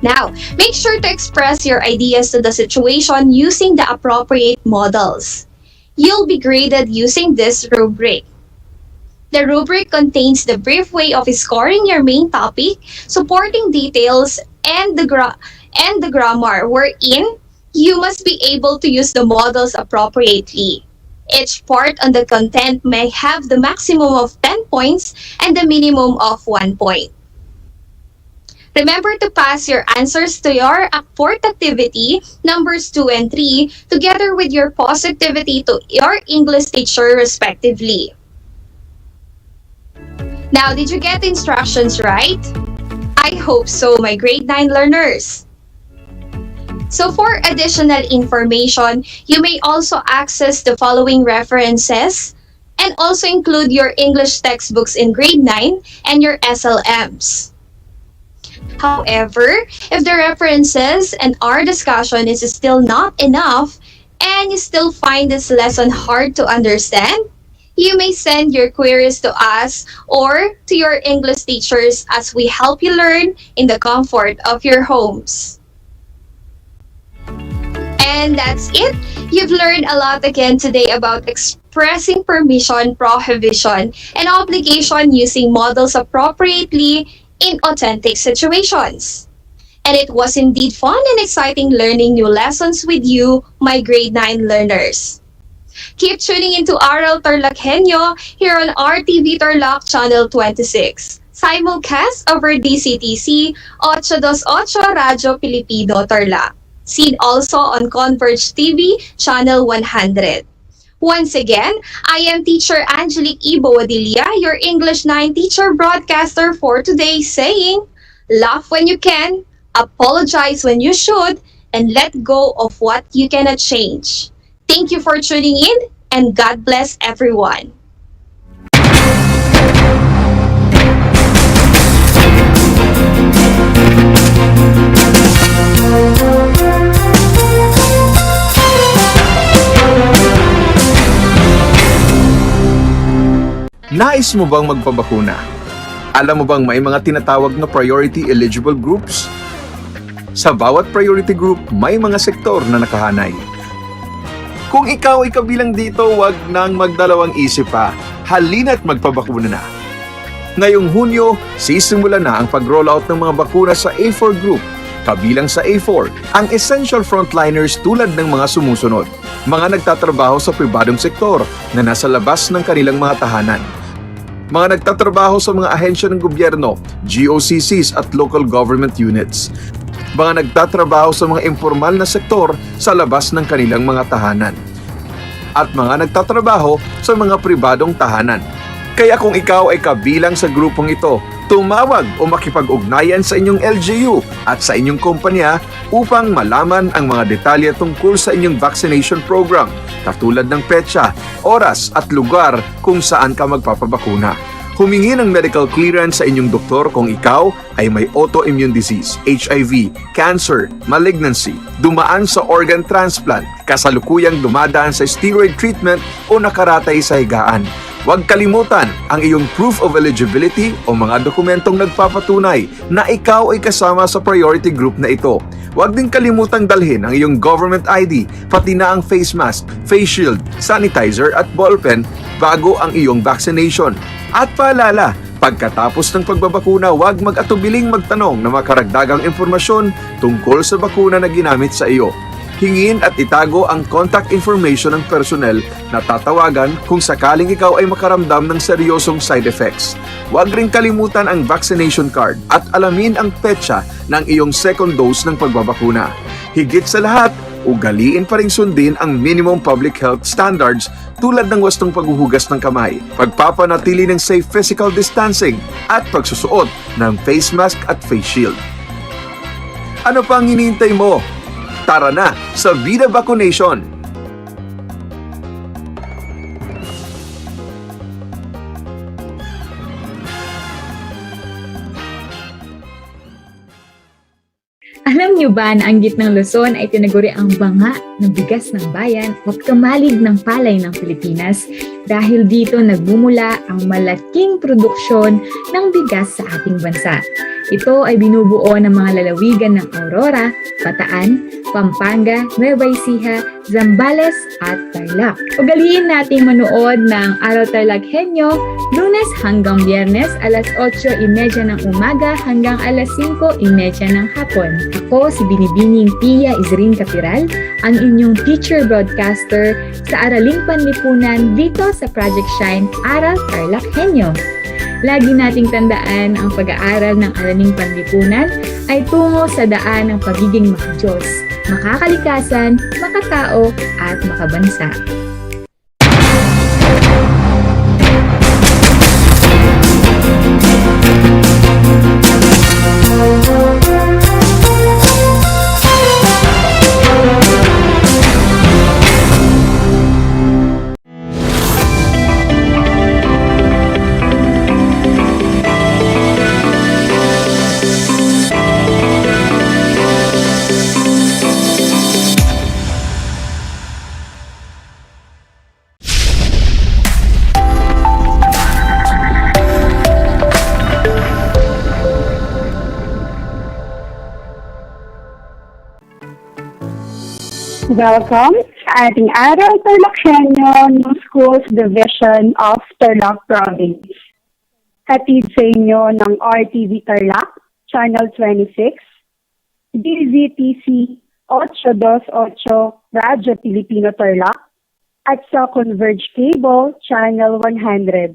Now, make sure to express your ideas to the situation using the appropriate models. You'll be graded using this rubric. The rubric contains the brief way of scoring your main topic, supporting details, and the grammar, wherein you must be able to use the models appropriately. Each part on the content may have the maximum of 10 points and the minimum of 1 point. Remember to pass your answers to your fourth activity, numbers 2 and 3, together with your pause activity to your English teacher respectively. Now, did you get the instructions right? I hope so, my grade 9 learners. So for additional information, you may also access the following references and also include your English textbooks in grade 9 and your SLMs. However, if the references and our discussion is still not enough and you still find this lesson hard to understand, you may send your queries to us or to your English teachers as we help you learn in the comfort of your homes. And that's it. You've learned a lot again today about expressing permission, prohibition, and obligation using models appropriately in authentic situations. And it was indeed fun and exciting learning new lessons with you, my grade 9 learners. Keep tuning into Aral TarlakHenyo here on RTV Tarlac Channel 26. Simulcast over DCTC 828 Radyo Pilipino Tarlac. Seen also on Converge TV Channel 100. Once again, I am Teacher Angelique Ibo Wadilla, your English 9 teacher broadcaster for today, saying, laugh when you can, apologize when you should, and let go of what you cannot change. Thank you for tuning in, and God bless everyone. Nais mo bang magpabakuna? Alam mo bang may mga tinatawag na priority eligible groups? Sa bawat priority group, may mga sektor na nakahanay. Kung ikaw ay kabilang dito, wag nang magdalawang isip pa. Halina't magpabakuna na. Ngayong Hunyo, sisimula na ang pag-rollout ng mga bakuna sa A4 group. Kabilang sa A4, ang essential frontliners tulad ng mga sumusunod. Mga nagtatrabaho sa pribadong sektor na nasa labas ng kanilang mga tahanan. Mga nagtatrabaho sa mga ahensya ng gobyerno, GOCCs at local government units. Mga nagtatrabaho sa mga informal na sektor sa labas ng kanilang mga tahanan. At mga nagtatrabaho sa mga pribadong tahanan. Kaya kung ikaw ay kabilang sa grupong ito, tumawag o makipag-ugnayan sa inyong LGU at sa inyong kumpanya upang malaman ang mga detalye tungkol sa inyong vaccination program, katulad ng petsa, oras at lugar kung saan ka magpapabakuna. Humingi ng medical clearance sa inyong doktor kung ikaw ay may autoimmune disease, HIV, cancer, malignancy, dumaan sa organ transplant, kasalukuyang dumadaan sa steroid treatment o nakaratay sa higaan. Huwag kalimutan ang iyong proof of eligibility o mga dokumentong nagpapatunay na ikaw ay kasama sa priority group na ito. Huwag din kalimutang dalhin ang iyong government ID, pati na ang face mask, face shield, sanitizer at ballpen bago ang iyong vaccination. At paalala, pagkatapos ng pagbabakuna, huwag mag-atubiling magtanong na makaragdagang impormasyon tungkol sa bakuna na ginamit sa iyo. Hingin at itago ang contact information ng personnel na tatawagan kung sakaling ikaw ay makaramdam ng seryosong side effects. Huwag rin kalimutan ang vaccination card at alamin ang petsa ng iyong second dose ng pagbabakuna. Higit sa lahat, ugaliin pa rin sundin ang minimum public health standards tulad ng wastong paghuhugas ng kamay, pagpapanatili ng safe physical distancing at pagsusuot ng face mask at face shield. Ano pang hinihintay mo? Tara na sa Vida Vaccination! Alam niyo ba na ang gitnang Luzon ay tinaguri ang banga ng bigas ng bayan at kamalig ng palay ng Pilipinas dahil dito nagmumula ang malaking produksyon ng bigas sa ating bansa. Ito ay binubuo ng mga lalawigan ng Aurora, Bataan, Pampanga, Nueva Ecija, Zambales at Tarlac. Ugaliin nating manood ng Aral TarlakHenyo Lunes hanggang Biyernes alas 8:30 ng umaga hanggang alas 5:30 ng hapon. Ako si Binibining Pia Izrin Capiral, ang inyong teacher broadcaster sa Araling Panlipunan dito sa Project Shine Aral TarlakHenyo. Lagi nating tandaan ang pag-aaral ng Araling Panlipunan ay tungo sa daan ng pagiging makadiyos, makakalikasan, makatao at makabansa. Welcome sa ating Aral TarlakHenyo ng Schools Division of Tarlac Province. Hatid sa inyo ng RTV Tarlac, Channel 26, DZTC 828 Radyo Pilipino Tarlac, at sa Converge Cable, Channel 100.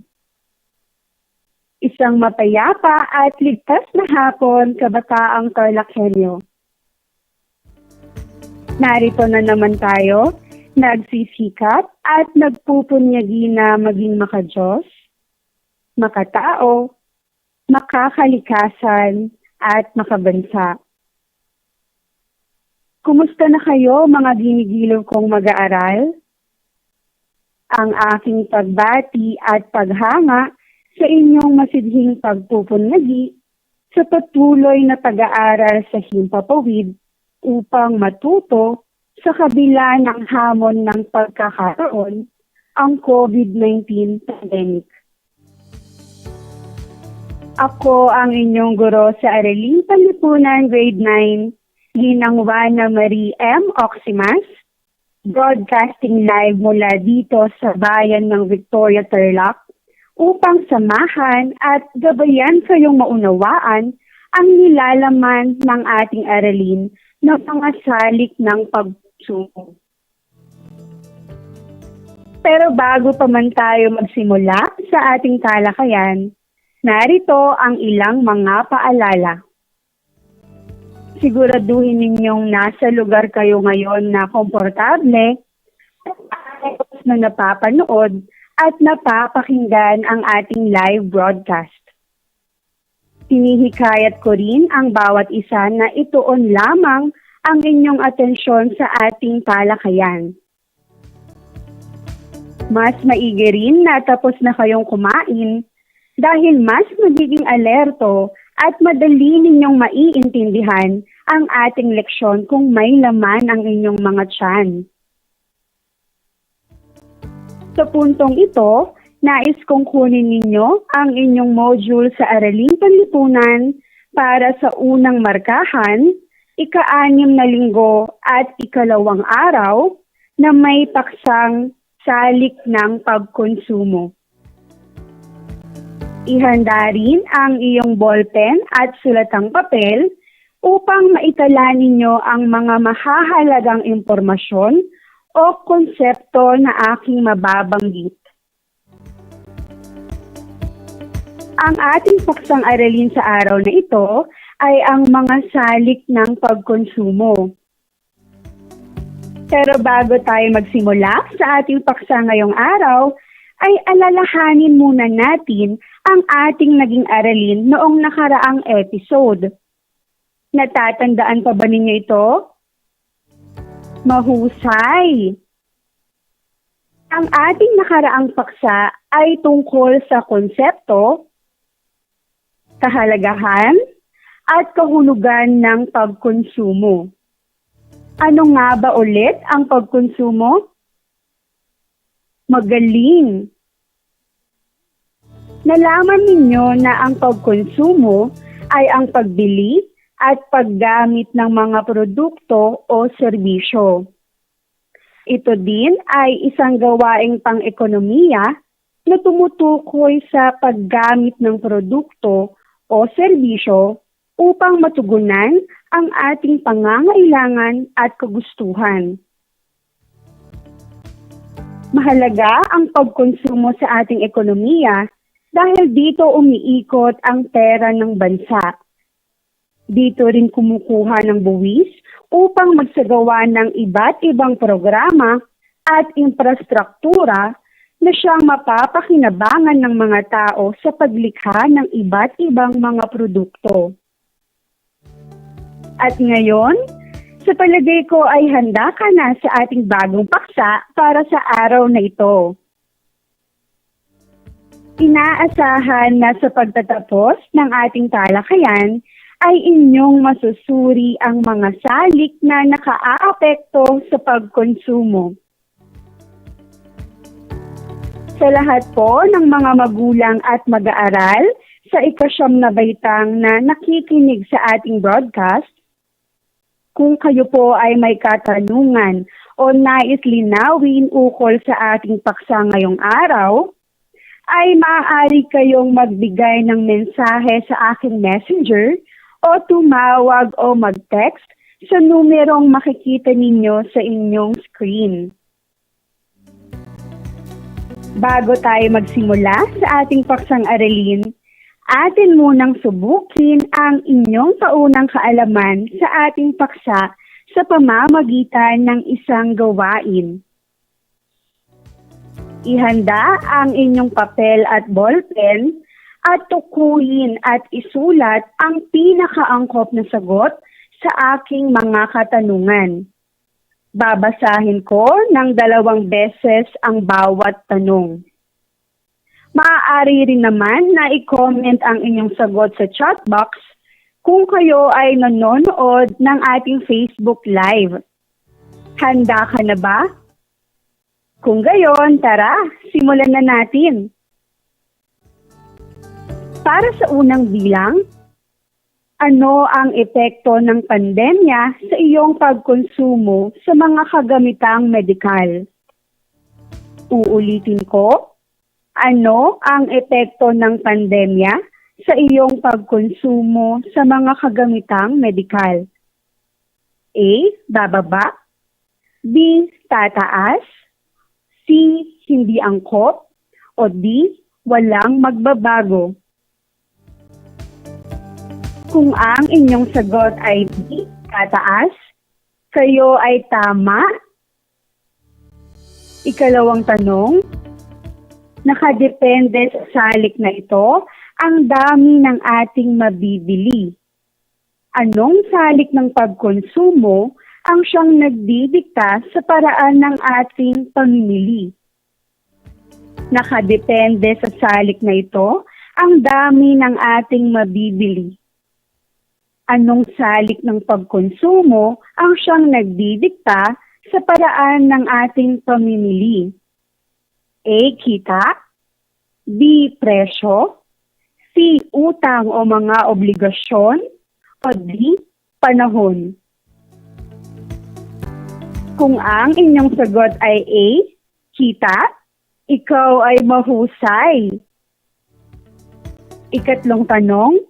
Isang mapayapa at ligtas na hapon, kabataang TarlakHenyo. Narito na naman tayo, nagsisikap at nagpupunyagi na maging makadiyos, makatao, makakalikasan, at makabansa. Kumusta na kayo mga ginigiliw kong mag-aaral? Ang aking pagbati at paghanga sa inyong masidhing pagpupunyagi sa patuloy na pag-aaral sa himpapawid upang matuto sa kabila ng hamon ng pagkakaroon ang COVID-19 pandemic. Ako ang inyong guro sa Araling Panlipunan Grade 9, Ginang Juana Marie M. Oximas, broadcasting live mula dito sa bayan ng Victoria, Tarlac, upang samahan at gabayan kayong maunawaan ang nilalaman ng ating aralin ng mga salik ng pagsuko. Pero bago pa man tayo magsimula sa ating talakayan, narito ang ilang mga paalala. Siguraduhin ninyong nasa lugar kayo ngayon na komportable at na napapanood at napapakinggan ang ating live broadcast. Hinihikayat ko rin ang bawat isa na ituon lamang ang inyong atensyon sa ating talakayan. Mas maigi rin na tapos na kayong kumain dahil mas magiging alerto at madali ninyong maiintindihan ang ating leksyon kung may laman ang inyong mga tiyan. Sa puntong ito, nais kong kunin ninyo ang inyong module sa Araling Panlipunan para sa unang markahan, ika-6 na linggo at ikalawang araw na may paksang salik ng pagkonsumo. Ihanda rin ang iyong ballpen at sulatang papel upang maitala ninyo ang mga mahahalagang impormasyon o konsepto na aking mababanggit. Ang ating paksang aralin sa araw na ito ay ang mga salik ng pagkonsumo. Pero bago tayo magsimula sa ating paksa ngayong araw, ay alalahanin muna natin ang ating naging aralin noong nakaraang episode. Natatandaan pa ba ninyo ito? Mahusay! Ang ating nakaraang paksa ay tungkol sa konsepto, kahalagahan, at kahulugan ng pagkonsumo. Ano nga ba ulit ang pagkonsumo? Magaling! Nalaman ninyo na ang pagkonsumo ay ang pagbili at paggamit ng mga produkto o serbisyo. Ito din ay isang gawaing pang-ekonomiya na tumutukoy sa paggamit ng produkto o serbisyo upang matugunan ang ating pangangailangan at kagustuhan. Mahalaga ang pagkonsumo sa ating ekonomiya dahil dito umiikot ang pera ng bansa. Dito rin kumukuha ng buwis upang magsagawa ng iba't ibang programa at infrastruktura na siyang mapapakinabangan ng mga tao sa paglikha ng iba't ibang mga produkto. At ngayon, sa palagay ko ay handa ka na sa ating bagong paksa para sa araw na ito. Inaasahan na sa pagtatapos ng ating talakayan ay inyong masusuri ang mga salik na nakaaapekto sa pagkonsumo. Sa lahat po ng mga magulang at mag-aaral sa ika-9 na baitang na nakikinig sa ating broadcast, kung kayo po ay may katanungan o nais linawin ukol sa ating paksa ngayong araw, ay maaari kayong magbigay ng mensahe sa aking messenger o tumawag o mag-text sa numerong makikita ninyo sa inyong screen. Bago tayo magsimula sa ating paksang aralin, atin munang subukin ang inyong paunang kaalaman sa ating paksa sa pamamagitan ng isang gawain. Ihanda ang inyong papel at ballpen at tukuyin at isulat ang pinakaangkop na sagot sa aking mga katanungan. Babasahin ko ng 2 beses ang bawat tanong. Maaari rin naman na i-comment ang inyong sagot sa chat box kung kayo ay nanonood ng ating Facebook Live. Handa ka na ba? Kung gayon, tara, simulan na natin. Para sa unang bilang, ano ang epekto ng pandemya sa iyong pagkonsumo sa mga kagamitang medikal? Uulitin ko, ano ang epekto ng pandemya sa iyong pagkonsumo sa mga kagamitang medikal? A. Bababa. B. Tataas. C. Hindi angkop. O D. Walang magbabago. Kung ang inyong sagot ay B. Tataas, kayo ay tama. Ikalawang tanong, nakadepende sa salik na ito ang dami ng ating mabibili. Anong salik ng pagkonsumo ang siyang nagdidikta sa paraan ng ating pamimili? Nakadepende sa salik na ito ang dami ng ating mabibili. Anong salik ng pagkonsumo ang siyang nagdidikta sa paraan ng ating pamimili? A. Kita. B. Presyo. C. Utang o mga obligasyon. O D. Panahon. Kung ang inyong sagot ay A. Kita, ikaw ay mahusay. Ikatlong tanong,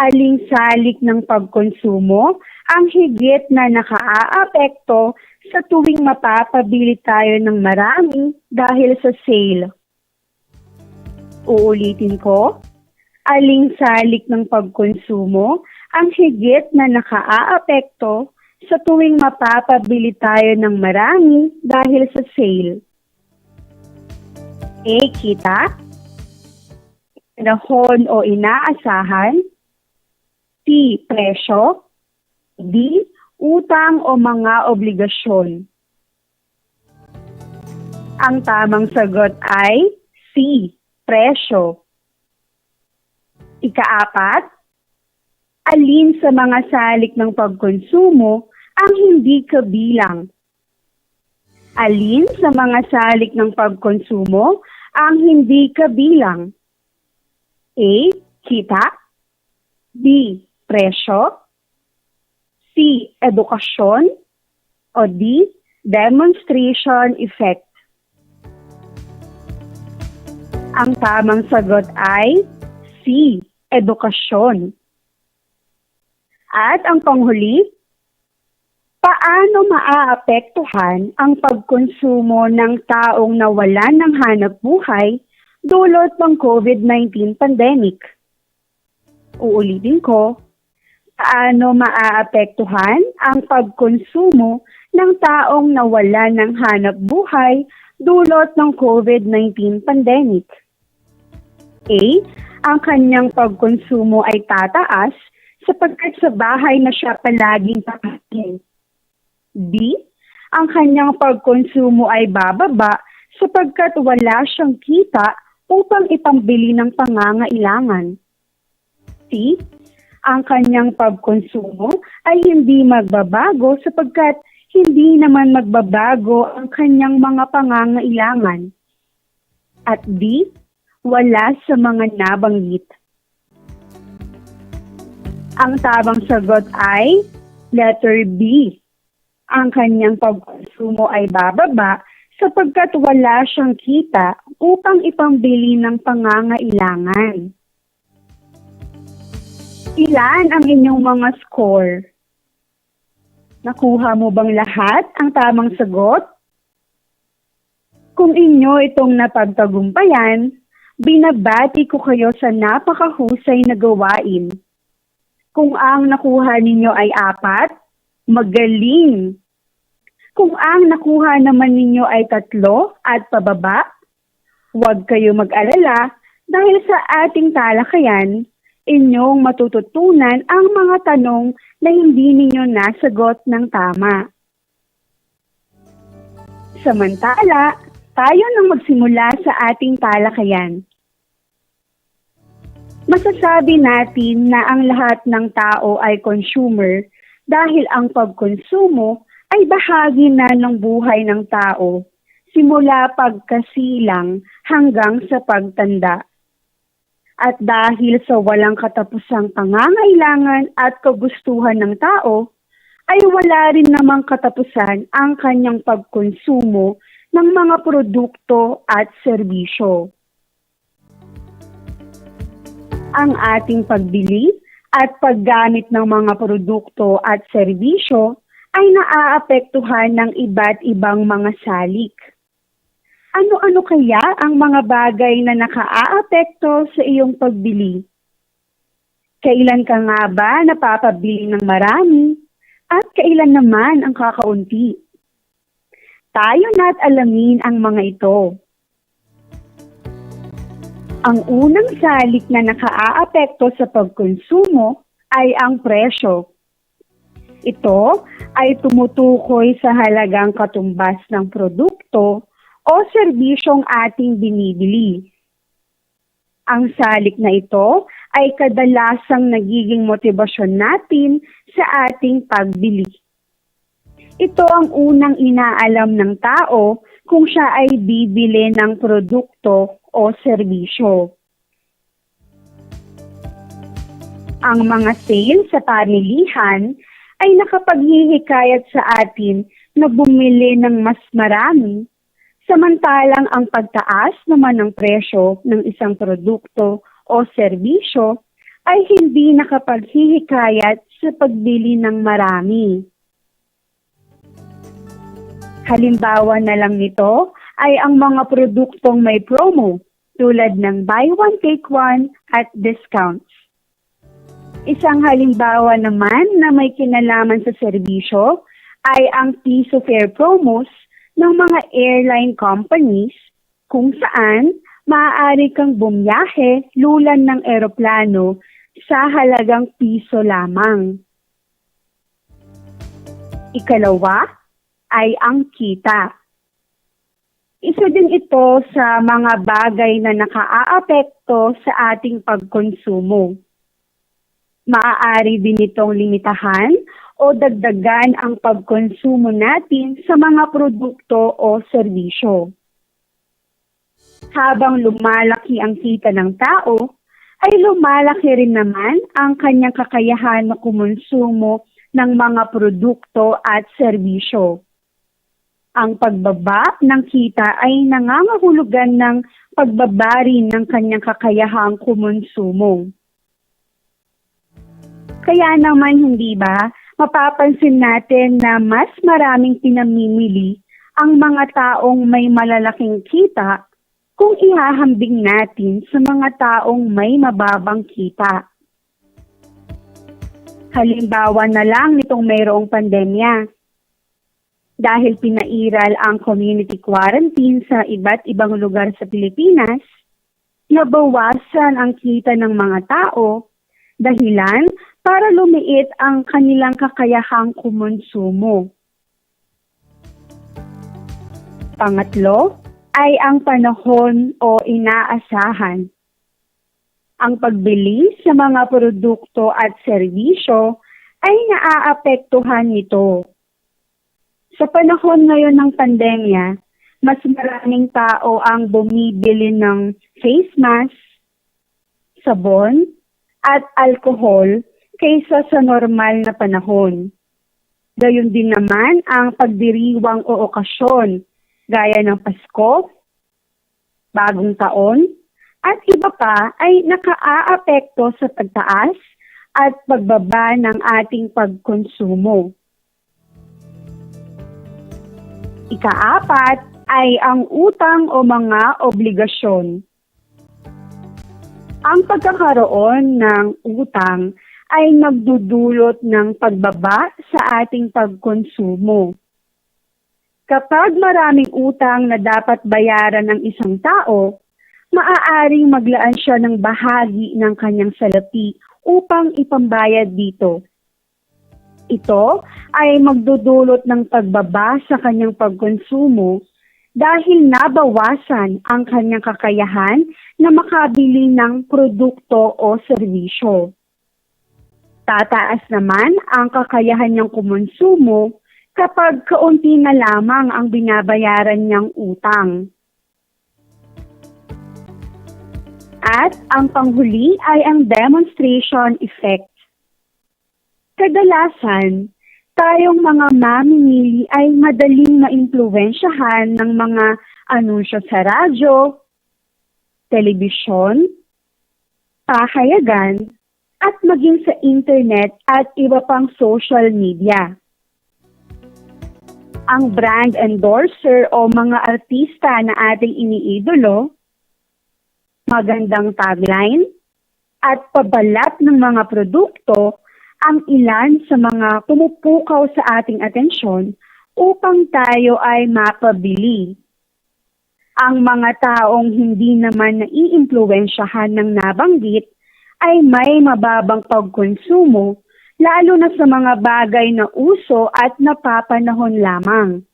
aling salik ng pagkonsumo ang higit na nakaaapekto sa tuwing mapapabili tayo ng marami dahil sa sale? Uulitin ko, aling salik ng pagkonsumo ang higit na nakaaapekto sa tuwing mapapabili tayo ng marami dahil sa sale? A. Kita. Panahon o inaasahan. C. Presyo. D. Utang o mga obligasyon. Ang tamang sagot ay C. Presyo. Ika-4, alin sa mga salik ng pagkonsumo ang hindi kabilang? Alin sa mga salik ng pagkonsumo ang hindi kabilang? A. Kita. B. Presyo. C. Edukasyon. O D. Demonstration effect. Ang tamang sagot ay C. Edukasyon. At ang panghuli, paano maaapektuhan ang pagkonsumo ng taong nawalan ng hanap buhay dulot ng COVID-19 pandemic? Uulitin ko, paano maaapektuhan ang pagkonsumo ng taong nawalan ng hanap buhay dulot ng COVID-19 pandemic? A. Ang kanyang pagkonsumo ay tataas sapagkat sa bahay na siya palaging kakain. B. Ang kanyang pagkonsumo ay bababa sapagkat wala siyang kita upang ipambili ng pangangailangan. C. Ang kanyang pagkonsumo ay hindi magbabago sapagkat hindi naman magbabago ang kanyang mga pangangailangan. At D. Wala sa mga nabanggit. Ang tamang sagot ay letter B. Ang kanyang pagkonsumo ay bababa sapagkat wala siyang kita upang ipambili ng pangangailangan. Ilan ang inyong mga score? Nakuha mo bang lahat ang tamang sagot? Kung inyo itong napagtagumpayan, binabati ko kayo sa napakahusay na gawain. Kung ang nakuha ninyo ay 4, magaling. Kung ang nakuha naman ninyo ay 3 at pababa, huwag kayo mag-alala dahil sa ating talakayan, inyong matututunan ang mga tanong na hindi ninyo nasagot ng tama. Samantala, tayo nang magsimula sa ating talakayan. Masasabi natin na ang lahat ng tao ay consumer dahil ang pagkonsumo ay bahagi na ng buhay ng tao simula pagkasilang hanggang sa pagtanda. At dahil sa walang katapusang pangangailangan at kagustuhan ng tao, ay wala rin namang katapusan ang kanyang pagkonsumo ng mga produkto at serbisyo. Ang ating pagbili at paggamit ng mga produkto at serbisyo ay naaapektuhan ng iba't ibang mga salik. Ano-ano kaya ang mga bagay na nakaaapekto sa iyong pagbili? Kailan ka nga ba napapabili ng marami at kailan naman ang kakaunti? Tayo na't alamin ang mga ito. Ang unang salik na nakaaapekto sa pagkonsumo ay ang presyo. Ito ay tumutukoy sa halagang katumbas ng produkto o serbisyong ating binibili. Ang salik na ito ay kadalasang nagiging motibasyon natin sa ating pagbili. Ito ang unang inaalam ng tao kung siya ay bibili ng produkto o serbisyo. Ang mga sale sa pamilihan ay nakapaghihikayat sa atin na bumili ng mas marami, samantalang ang pagtaas naman ng presyo ng isang produkto o serbisyo ay hindi nakapaghihikayat sa pagbili ng marami. Halimbawa na lang nito ay ang mga produktong may promo tulad ng buy one take one at discounts. Isang halimbawa naman na may kinalaman sa serbisyo ay ang piso fare promos ng mga airline companies kung saan maaari kang bumiyahe lulan ng eroplano sa halagang piso lamang. Ikalawa ay ang kita. Isa din ito sa mga bagay na nakaaapekto sa ating pagkonsumo. Maaari din itong limitahan o dagdagan ang pagkonsumo natin sa mga produkto o serbisyo. Habang lumalaki ang kita ng tao, ay lumalaki rin naman ang kanyang kakayahan na kumonsumo ng mga produkto at serbisyo. Ang pagbaba ng kita ay nangangahulugan ng pagbaba rin ng kanyang kakayahang kumonsumo. Kaya naman hindi ba, mapapansin natin na mas maraming pinamimili ang mga taong may malalaking kita kung ihahambing natin sa mga taong may mababang kita. Halimbawa na lang nitong mayroong pandemya. Dahil pinairal ang community quarantine sa iba't ibang lugar sa Pilipinas, nabawasan ang kita ng mga tao, dahilan para lumiit ang kanilang kakayahang kumonsumo. Pangatlo ay ang panahon o inaasahan. Ang pagbili sa mga produkto at serbisyo ay naaapektuhan nito. Sa panahon ngayon ng pandemya, mas maraming tao ang bumibili ng face mask, sabon, at alcohol kaysa sa normal na panahon. Gayon din naman ang pagdiriwang o okasyon gaya ng Pasko, Bagong Taon, at iba pa ay nakaaapekto sa pagtaas at pagbaba ng ating pagkonsumo. Ikaapat ay ang utang o mga obligasyon. Ang pagkakaroon ng utang ay nagdudulot ng pagbaba sa ating pagkonsumo. Kapag maraming utang na dapat bayaran ng isang tao, maaaring maglaan siya ng bahagi ng kanyang salapi upang ipambayad dito. Ito ay magdudulot ng pagbaba sa kanyang pagkonsumo dahil nabawasan ang kanyang kakayahan na makabili ng produkto o serbisyo. Tataas naman ang kakayahan niyang kumonsumo kapag kaunti na lamang ang binabayaran niyang utang. At ang panghuli ay ang demonstration effect. Kadalasan, tayong mga mamimili ay madaling maimpluwensyahan ng mga anunsyo sa radyo, telebisyon, pahayagan, at maging sa internet at iba pang social media. Ang brand endorser o mga artista na ating iniidolo, magandang tagline, at pabalat ng mga produkto ang ilan sa mga pumupukaw sa ating atensyon upang tayo ay mapabili. Ang mga taong hindi naman naiimpluwensyahan ng nabanggit ay may mababang pagkonsumo, lalo na sa mga bagay na uso at napapanahon lamang.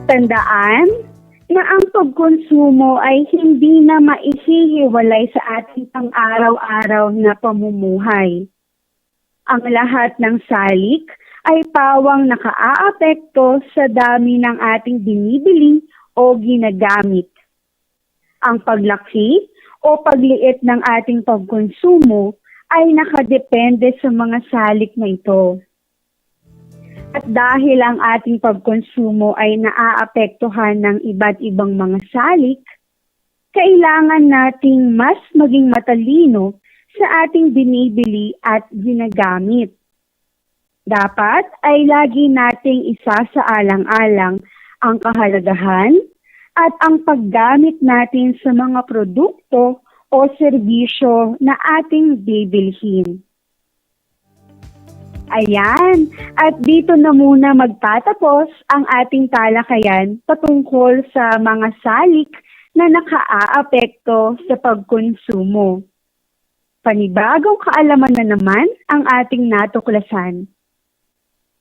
Tandaan na ang pagkonsumo ay hindi na maihihiwalay sa ating pang-araw-araw na pamumuhay. Ang lahat ng salik ay pawang nakaaapekto sa dami ng ating binibili o ginagamit. Ang paglaki o pagliit ng ating pagkonsumo ay nakadepende sa mga salik na ito. At dahil ang ating pagkonsumo ay naaapektuhan ng iba't ibang mga salik, kailangan nating mas maging matalino sa ating binibili at ginagamit. Dapat ay lagi nating isasaalang-alang ang kahalagahan at ang paggamit natin sa mga produkto o serbisyo na ating bibilhin. Ayan, at dito na muna magtatapos ang ating talakayan patungkol sa mga salik na nakaaapekto sa pagkonsumo. Panibagong kaalaman na naman ang ating natuklasan.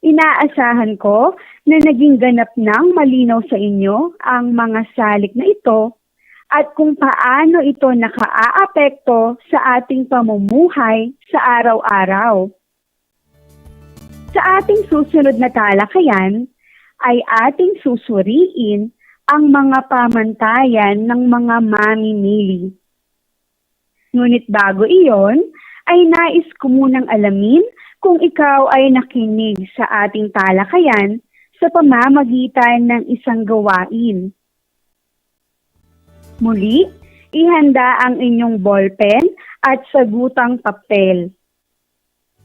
Inaasahan ko na naging ganap ng malinaw sa inyo ang mga salik na ito at kung paano ito nakaaapekto sa ating pamumuhay sa araw-araw. Sa ating susunod na talakayan ay ating susuriin ang mga pamantayan ng mga mamimili. Ngunit bago iyon, ay nais ko munang alamin kung ikaw ay nakinig sa ating talakayan sa pamamagitan ng isang gawain. Muli, ihanda ang inyong ballpen at sagutang papel.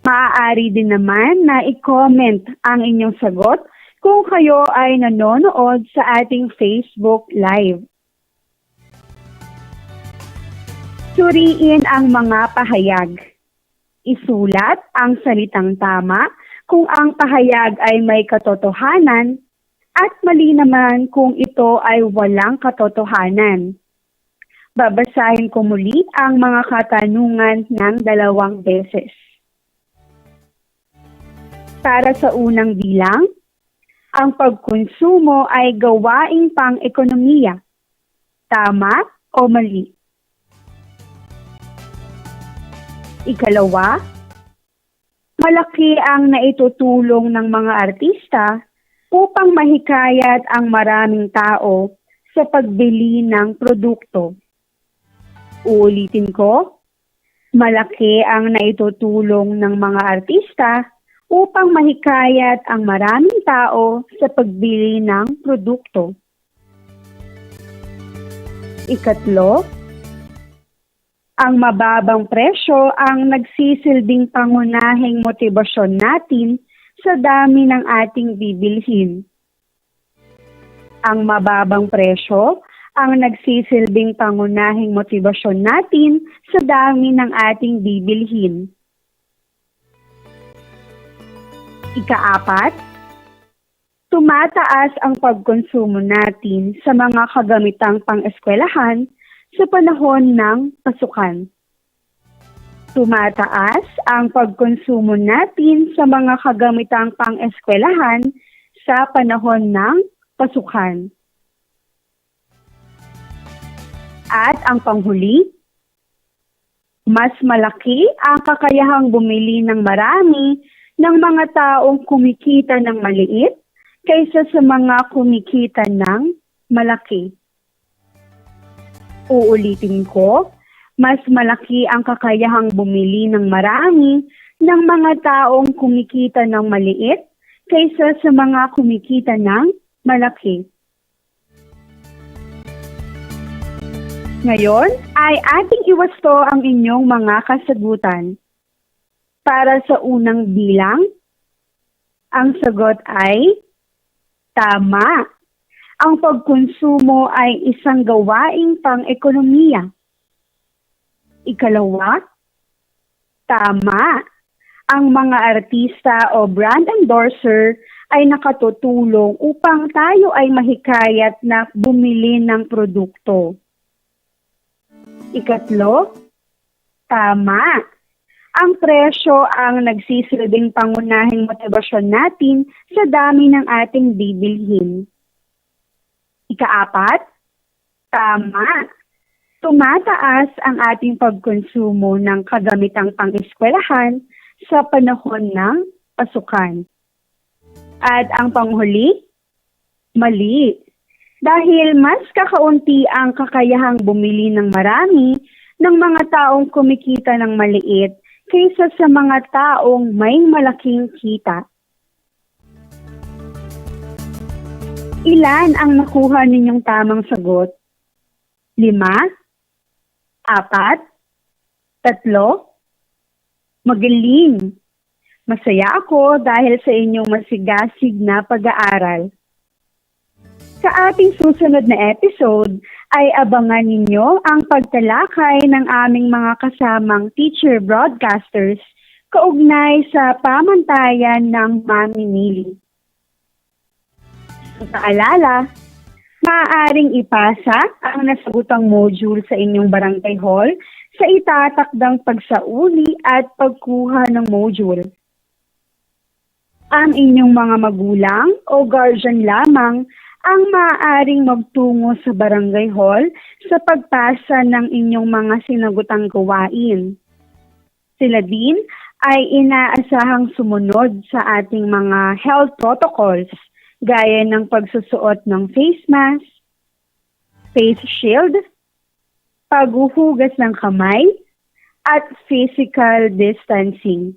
Maaari din naman na i-comment ang inyong sagot kung kayo ay nanonood sa ating Facebook Live. Suriin ang mga pahayag. Isulat ang salitang tama kung ang pahayag ay may katotohanan at mali naman kung ito ay walang katotohanan. Babasahin ko muli ang mga katanungan ng 2 beses. Para sa unang bilang, ang pagkonsumo ay gawaing pang-ekonomiya. Tama o mali? Ikalawa, malaki ang naitutulong ng mga artista upang mahikayat ang maraming tao sa pagbili ng produkto. Uulitin ko, Malaki ang naitutulong ng mga artista upang mahikayat ang maraming tao sa pagbili ng produkto. Ikatlo, ang mababang presyo ang nagsisilbing pangunahing motibasyon natin sa dami ng ating bibilhin. Ang mababang presyo ang nagsisilbing pangunahing motibasyon natin sa dami ng ating bibilhin. Ika-4, tumataas ang pagkonsumo natin sa mga kagamitang pang-eskwelahan sa panahon ng pasukan. Tumataas ang pagkonsumo natin sa mga kagamitang pang-eskwelahan sa panahon ng pasukan. At ang panghuli, mas malaki ang kakayahang bumili ng marami ng mga taong kumikita ng maliit kaysa sa mga kumikita ng malaki. Uulitin ko, mas malaki ang kakayahang bumili ng marami ng mga taong kumikita ng maliit kaysa sa mga kumikita ng malaki. Ngayon ay ating iwasto ang inyong mga kasagutan. Para sa unang bilang, ang sagot ay tama. Ang pagkonsumo ay isang gawaing pang-ekonomiya. Ikalawa, tama. Ang mga artista o brand endorser ay nakatutulong upang tayo ay mahikayat na bumili ng produkto. Ikatlo, tama. Ang presyo ang nagsisilbing pangunahing motibasyon natin sa dami ng ating bibilhin. Ika-4, tama. Tumataas ang ating pagkonsumo ng kagamitang pang-eskwelahan sa panahon ng pasukan. At ang panghuli, mali. Dahil mas kakaunti ang kakayahang bumili ng marami ng mga taong kumikita ng maliit kaysa sa mga taong may malaking kita. Ilan ang nakuha ninyong tamang sagot? 5? 4? 3? Magaling! Masaya ako dahil sa inyong masigasig na pag-aaral. Sa ating susunod na episode ay abangan ninyo ang pagtalakay ng aming mga kasamang teacher broadcasters kaugnay sa pamantayan ng mamimili. Sa paalala, maaaring ipasa ang nasagutang module sa inyong barangay hall sa itatakdang pagsauli at pagkuha ng module. Ang inyong mga magulang o guardian lamang ang maaaring magtungo sa barangay hall sa pagpasa ng inyong mga sinagutang gawain. Sila din ay inaasahang sumunod sa ating mga health protocols gaya ng pagsusuot ng face mask, face shield, paghuhugas ng kamay, at physical distancing.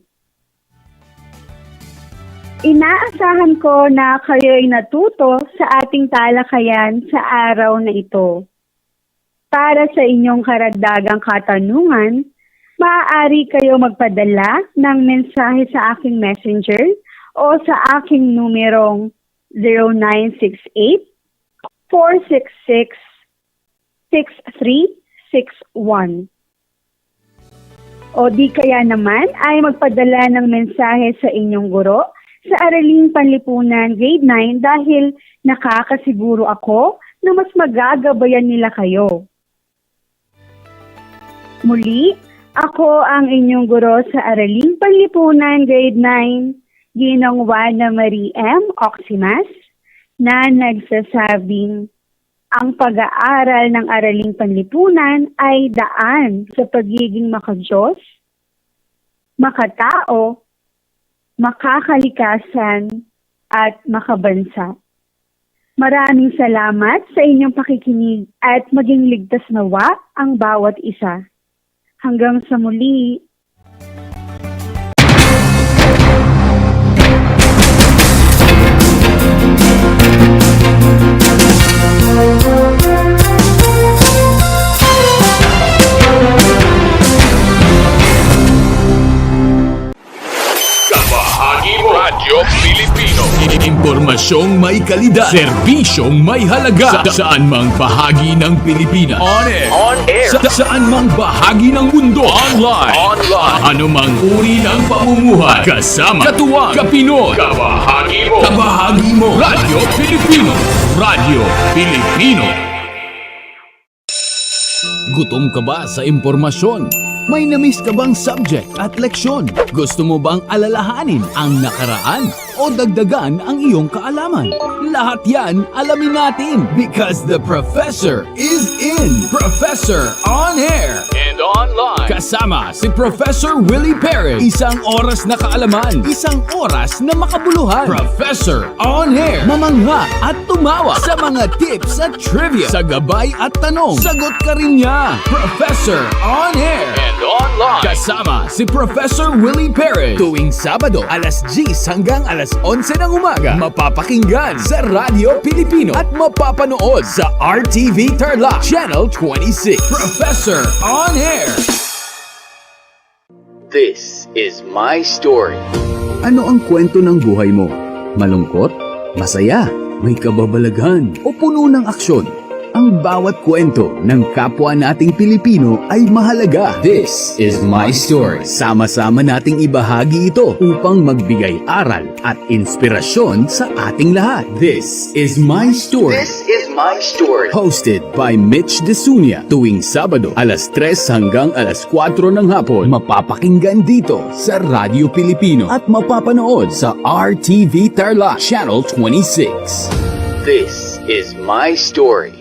Inaasahan ko na kayo'y natuto sa ating talakayan sa araw na ito. Para sa inyong karagdagang katanungan, maaari kayo magpadala ng mensahe sa aking messenger o sa aking numerong 0968-466-6361. O di kaya naman ay magpadala ng mensahe sa inyong guro sa Araling Panlipunan Grade 9 dahil nakakasiguro ako na mas magagabayan nila kayo. Muli, ako ang inyong guro sa Araling Panlipunan Grade 9, Ginong Juana Marie M. Oximas, na nagsasabing ang pag-aaral ng Araling Panlipunan ay daan sa pagiging makadiyos, makatao, makakalikasan, at makabansa. Maraming salamat sa inyong pakikinig at maging ligtas nawa ang bawat isa. Hanggang sa muli. Kabahagi mo Radyo Pilipino. Impormasyong may kalidad, serbisyong may halaga. Saan mang bahagi ng Pilipinas. On air. Saan mang bahagi ng mundo. Online. Ano mang uri ng pamumuhay. Kasama, katuwang, kapinoy. Kabahagi mo. Radyo Pilipino. Radyo Pilipino. Gutom ka ba sa impormasyon? May namiss ka bang subject at leksyon? Gusto mo bang alalahanin ang nakaraan o dagdagan ang iyong kaalaman? Lahat yan alamin natin because the professor is in. Professor on air and online. Kasama si Professor Willie Perez. Isang oras na kaalaman, isang oras na makabuluhan. Professor on air. Mamangha at tumawa sa mga tips at trivia. Sa gabay at tanong, sagot ka rin niya. Professor on air and online. Kasama si Professor Willie Perez. Tuwing Sabado, alas 10 hanggang alas 11 ng umaga. Mapapakinggan sa Radyo Pilipino at mapapanood sa RTV Tarlac Channel 26. Professor on air. This is my story. Ano ang kwento ng buhay mo? Malungkot? Masaya? May kababalaghan? O puno ng aksyon? Ang bawat kwento ng kapwa nating Pilipino ay mahalaga. This is my story. Sama-sama nating ibahagi ito upang magbigay aral at inspirasyon sa ating lahat. This is my story. This is my story. Hosted by Mitch Desunia. Tuwing Sabado, alas 3 hanggang alas 4 ng hapon. Mapapakinggan dito sa Radyo Pilipino at mapapanood sa RTV Tarlac Channel 26. This is my story.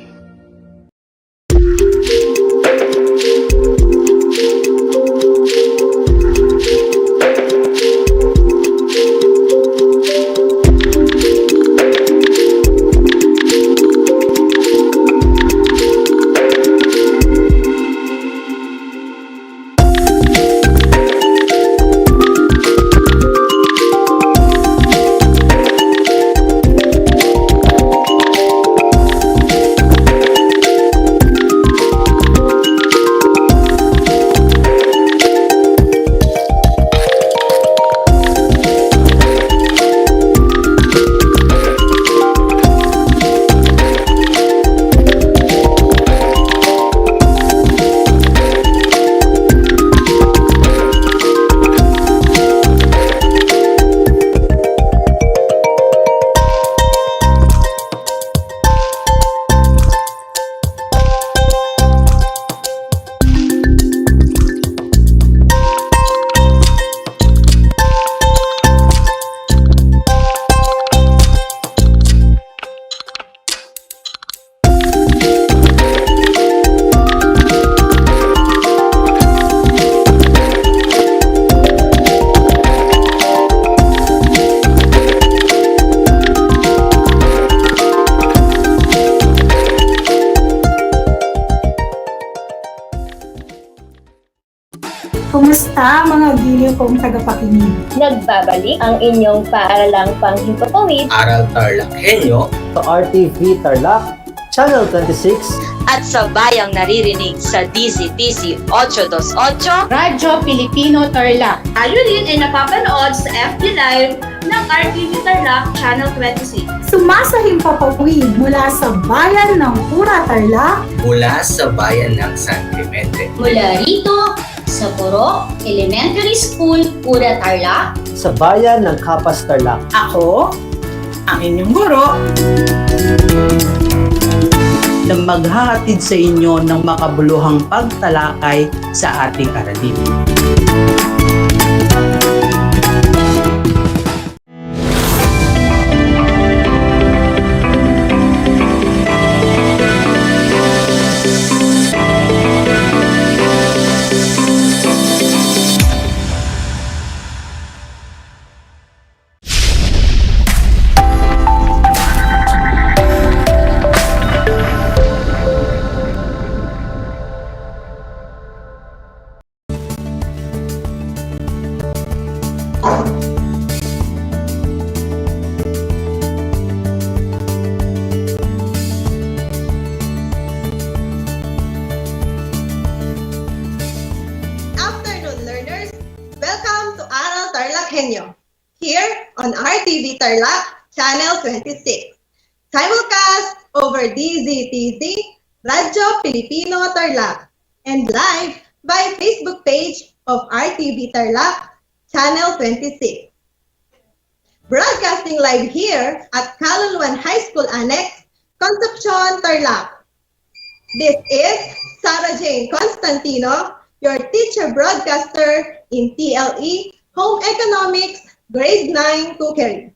Kumusta mga giliw kong tagapakinig? Nagbabalik ang inyong paaralang panghimpapawid Aral TarlakHenyo sa RTV Tarlac, Channel 26, At sa bayang naririnig sa DZTC 828, Radyo Pilipino Tarlac. tayo rin ay napapanood sa FB Live ng RTV Tarlac Channel 26. Sumasahimpapawid mula sa bayan ng Pura Tarlac, mula sa bayan ng San Clemente. Mula rito sa Poro Elementary School, Pura Tarlac. sa bayan ng Capas Tarlac. Ako, ang inyong guro, na maghahatid sa inyo ng makabuluhang pagtalakay sa ating aralin. Tarlac, Channel 26. Simulcast over DZTZ, Radyo Pilipino Tarlac, and live by Facebook page of RTV Tarlac, Channel 26. Broadcasting live here at Caluluan High School Annex, Concepcion, Tarlac. This is Sarah Jane Constantino, your teacher broadcaster in TLE Home Economics Grade 9 Cookery.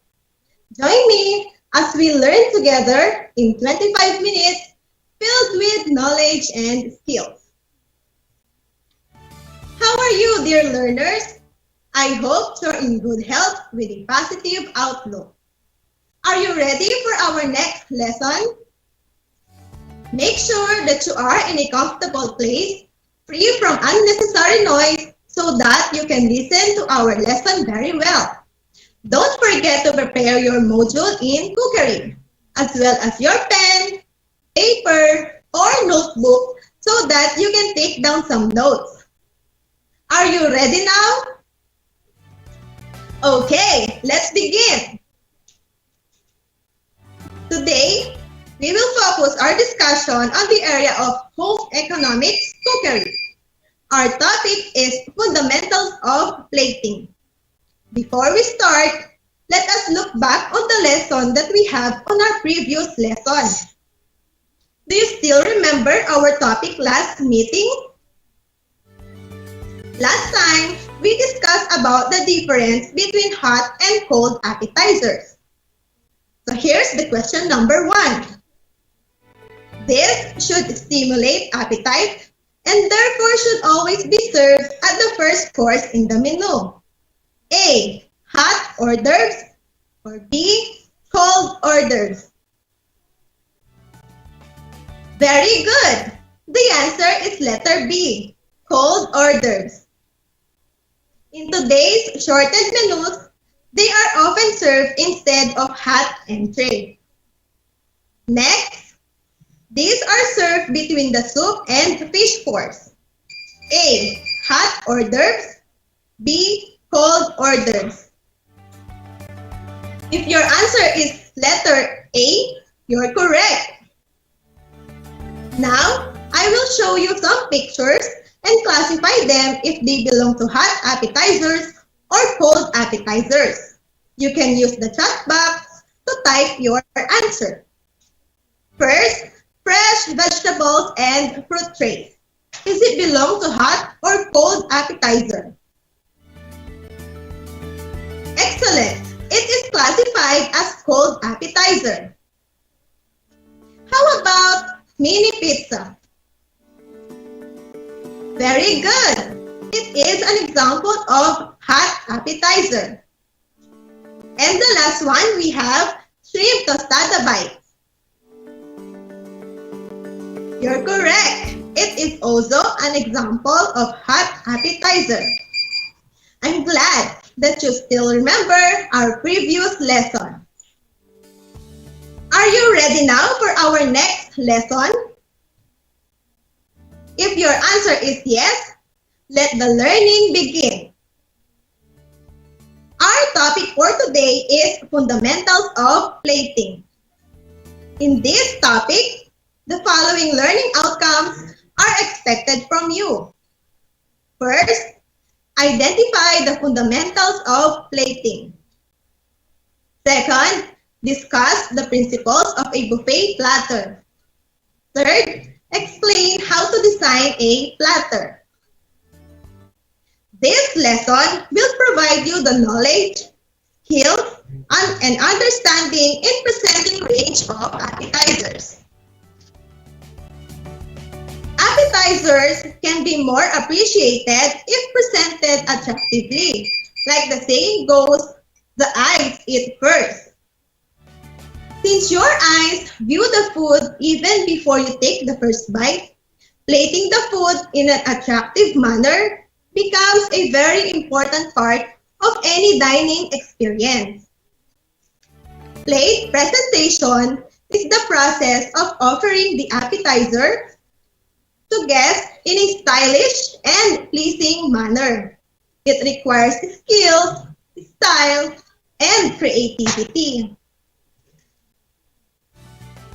Join me as we learn together in 25 minutes filled with knowledge and skills. How are you, dear learners? I hope you're in good health with a positive outlook. Are you ready for our next lesson? Make sure that you are in a comfortable place, free from unnecessary noise, so that you can listen to our lesson very well. Don't forget to prepare your module in cookery, as well as your pen, paper, or notebook, so that you can take down some notes. Are you ready now? Okay, let's begin. Today, we will focus our discussion on the area of home economics cookery. Our topic is fundamentals of plating. Before we start, let us look back on the lesson that we have on our previous lesson. Do you still remember our topic last meeting? Last time, we discussed about the difference between hot and cold appetizers. So here's the question number 1. This should stimulate appetite and therefore should always be served at the first course in the menu. A. Hot hors d'oeuvres, or B. Cold hors d'oeuvres. Very good! The answer is letter B, cold hors d'oeuvres. In today's shortened menus, they are often served instead of hot entree. Next, these are served between the soup and fish course. A. Hot hors d'oeuvres. B. Cold hors d'oeuvres. If your answer is letter A, you're correct. Now, I will show you some pictures and classify them if they belong to hot appetizers or cold appetizers. You can use the chat box to type your answer. First, fresh vegetables and fruit trays. Does it belong to hot or cold appetizer? Excellent! It is classified as cold appetizer. How about mini pizza? Very good! It is an example of hot appetizer. And the last one, we have shrimp tostada bites. You're correct. It is also an example of hot appetizer. I'm glad that you still remember our previous lesson. Are you ready now for our next lesson? If your answer is yes, let the learning begin. Our topic for today is fundamentals of plating. In this topic, the following learning outcomes are expected from you. First, identify the fundamentals of plating. Second, discuss the principles of a buffet platter. Third, explain how to design a platter. This lesson will provide you the knowledge, skills, and understanding in presenting range of appetizers. Appetizers can be more appreciated if presented attractively. Like the saying goes, the eyes eat first. Since your eyes view the food even before you take the first bite, plating the food in an attractive manner becomes a very important part of any dining experience. Plate presentation is the process of offering the appetizer to guests in a stylish and pleasing manner. It requires skills, style, and creativity.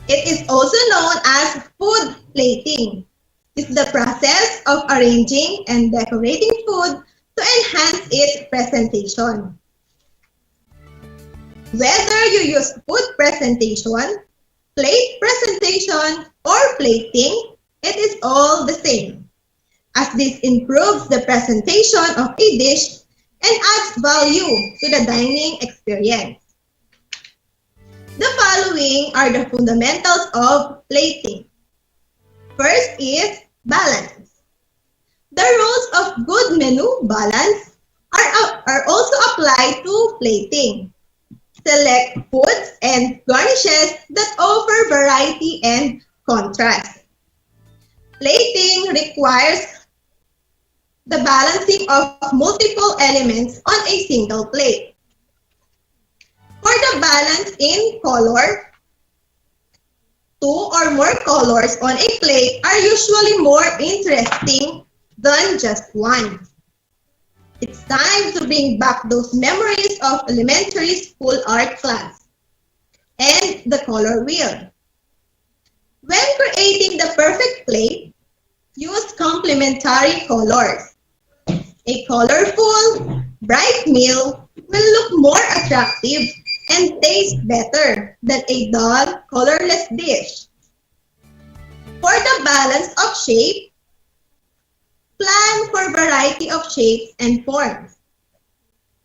It is also known as food plating. It's the process of arranging and decorating food to enhance its presentation. Whether you use food presentation, plate presentation, or plating, it is all the same, as this improves the presentation of a dish and adds value to the dining experience. The following are the fundamentals of plating. First is balance. The rules of good menu balance are also applied to plating. Select foods and garnishes that offer variety and contrast. Plating requires the balancing of multiple elements on a single plate. For the balance in color, 2 or more colors on a plate are usually more interesting than just one. It's time to bring back those memories of elementary school art class and the color wheel. When creating the perfect plate, use complementary colors. A colorful, bright meal will look more attractive and taste better than a dull, colorless dish. For the balance of shape, plan for variety of shapes and forms.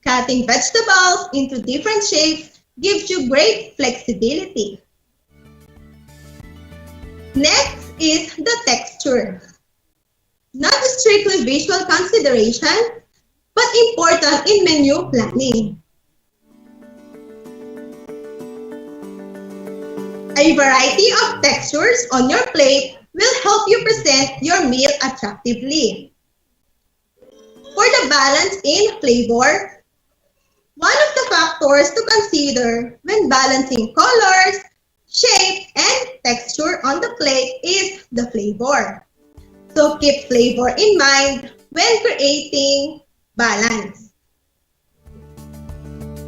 Cutting vegetables into different shapes gives you great flexibility. Next is the texture. Not a strictly visual consideration, but important in menu planning. A variety of textures on your plate will help you present your meal attractively. For the balance in flavor, one of the factors to consider when balancing colors, shape, and texture on the plate is the flavor. So keep flavor in mind when creating balance.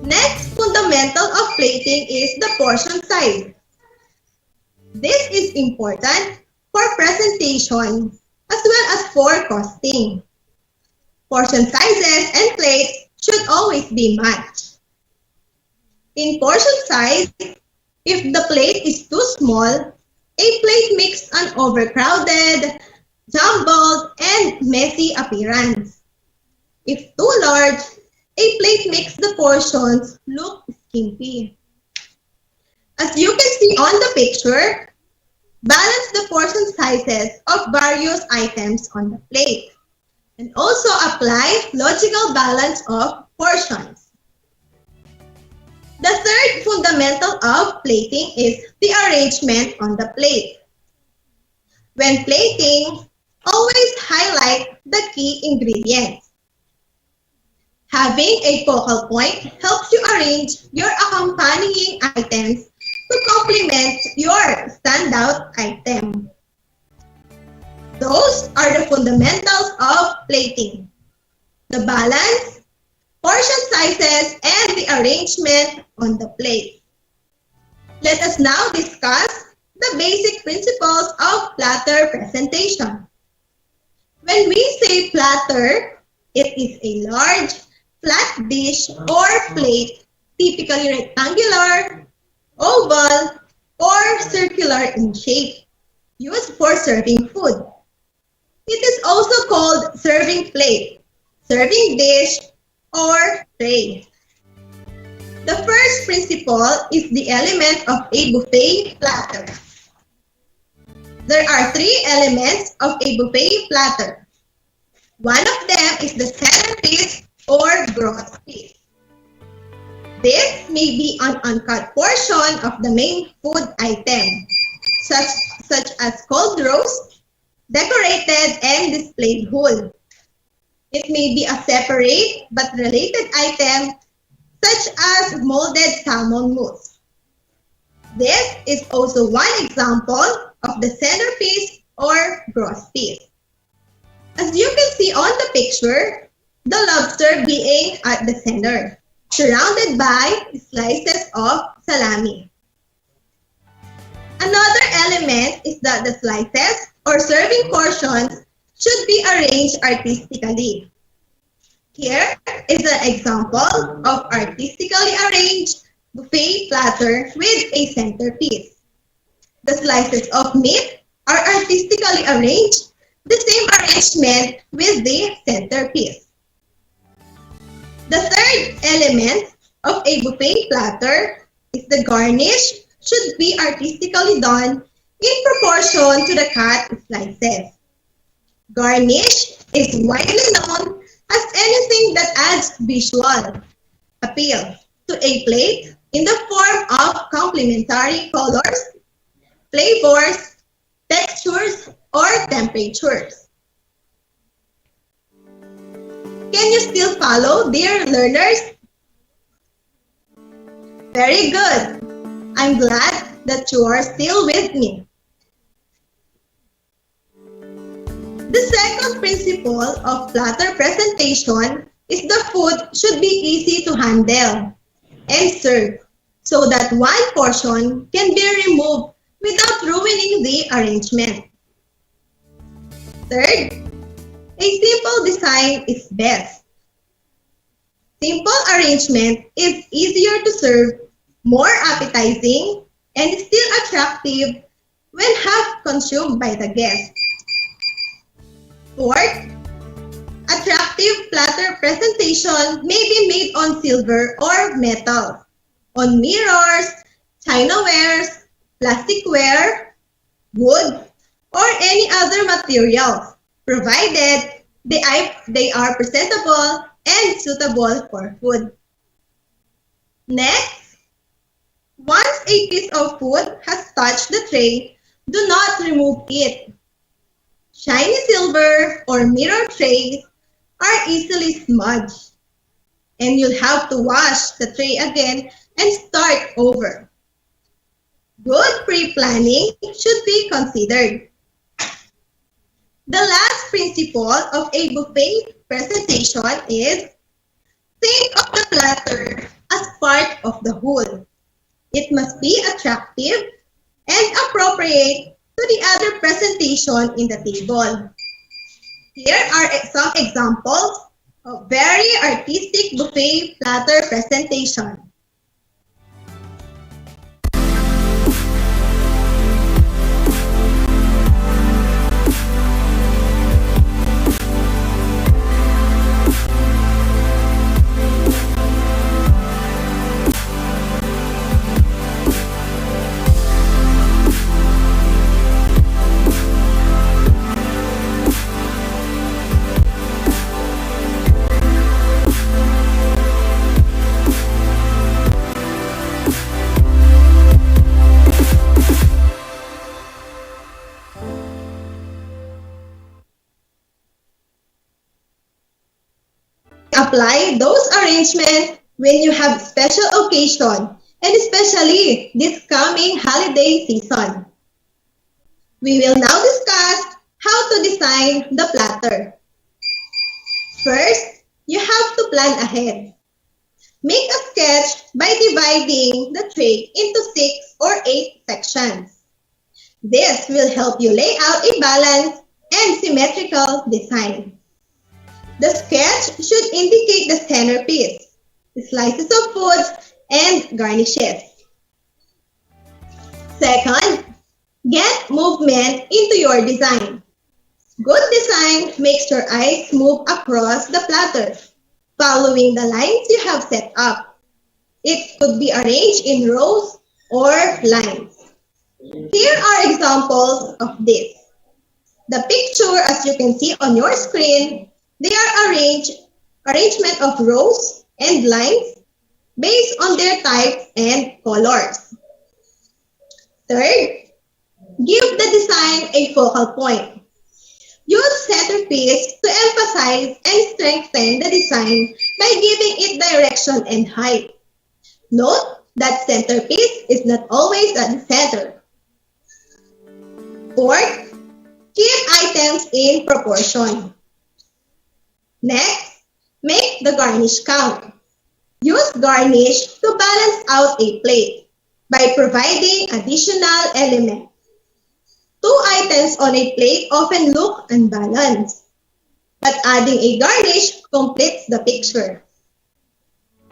Next fundamental of plating is the portion size. This is important for presentation as well as for costing. Portion sizes and plates should always be matched. In portion size, if the plate is too small, a plate makes an overcrowded, jumbled, and messy appearance. If too large, a plate makes the portions look skimpy. As you can see on the picture, balance the portion sizes of various items on the plate and also apply logical balance of portions. The third fundamental of plating is the arrangement on the plate. When plating, always highlight the key ingredients. Having a focal point helps you arrange your accompanying items to complement your standout item. Those are the fundamentals of plating: the balance, portion sizes, and the arrangement on the plate. Let us now discuss the basic principles of platter presentation. When we say platter, it is a large, flat dish or plate, typically rectangular, oval, or circular in shape, used for serving food. It is also called serving plate, serving dish, or tray. The first principle is the element of a buffet platter. There are 3 elements of a buffet platter. One of them is the centerpiece or broth piece. This may be an uncut portion of the main food item, such as cold roast, decorated and displayed whole. It may be a separate but related item, such as molded salmon mousse. This is also one example of the centerpiece or broth piece. As you can see on the picture, the lobster being at the center. surrounded by slices of salami. Another element is that the slices or serving portions should be arranged artistically. Here is an example of artistically arranged buffet platter with a centerpiece. The slices of meat are artistically arranged, the same arrangement with the centerpiece. The third element of a buffet platter is the garnish should be artistically done in proportion to the cut slices. Garnish is widely known as anything that adds visual appeal to a plate in the form of complementary colors, flavors, textures, or temperatures. Can you still follow, dear learners? Very good. I'm glad that you are still with me. The second principle of platter presentation is the food should be easy to handle and serve so that one portion can be removed without ruining the arrangement. Third, a simple design is best. Simple arrangement is easier to serve, more appetizing, and still attractive when half consumed by the guest. Fourth, attractive platter presentation may be made on silver or metal, on mirrors, chinawares, plasticware, wood, or any other materials, provided they are presentable and suitable for food. Next, once a piece of food has touched the tray, do not remove it. Shiny silver or mirror trays are easily smudged, and you'll have to wash the tray again and start over. Good pre-planning should be considered. The last principle of a buffet presentation is think of the platter as part of the whole. It must be attractive and appropriate to the other presentation in the table. Here are some examples of very artistic buffet platter presentation. Apply those arrangements when you have special occasion, and especially this coming holiday season. We will now discuss how to design the platter. First, you have to plan ahead. Make a sketch by dividing the tray into 6 or 8 sections. This will help you lay out a balanced and symmetrical design. The sketch should indicate the centerpiece, slices of food, and garnishes. Second, get movement into your design. Good design makes your eyes move across the platter, following the lines you have set up. It could be arranged in rows or lines. Here are examples of this. The picture, as you can see on your screen, they are arrangement of rows and lines based on their types and colors. Third, give the design a focal point. Use centerpiece to emphasize and strengthen the design by giving it direction and height. Note that centerpiece is not always at the center. Fourth, keep items in proportion. Next, make the garnish count. Use garnish to balance out a plate by providing additional elements. Two items on a plate often look unbalanced, but adding a garnish completes the picture.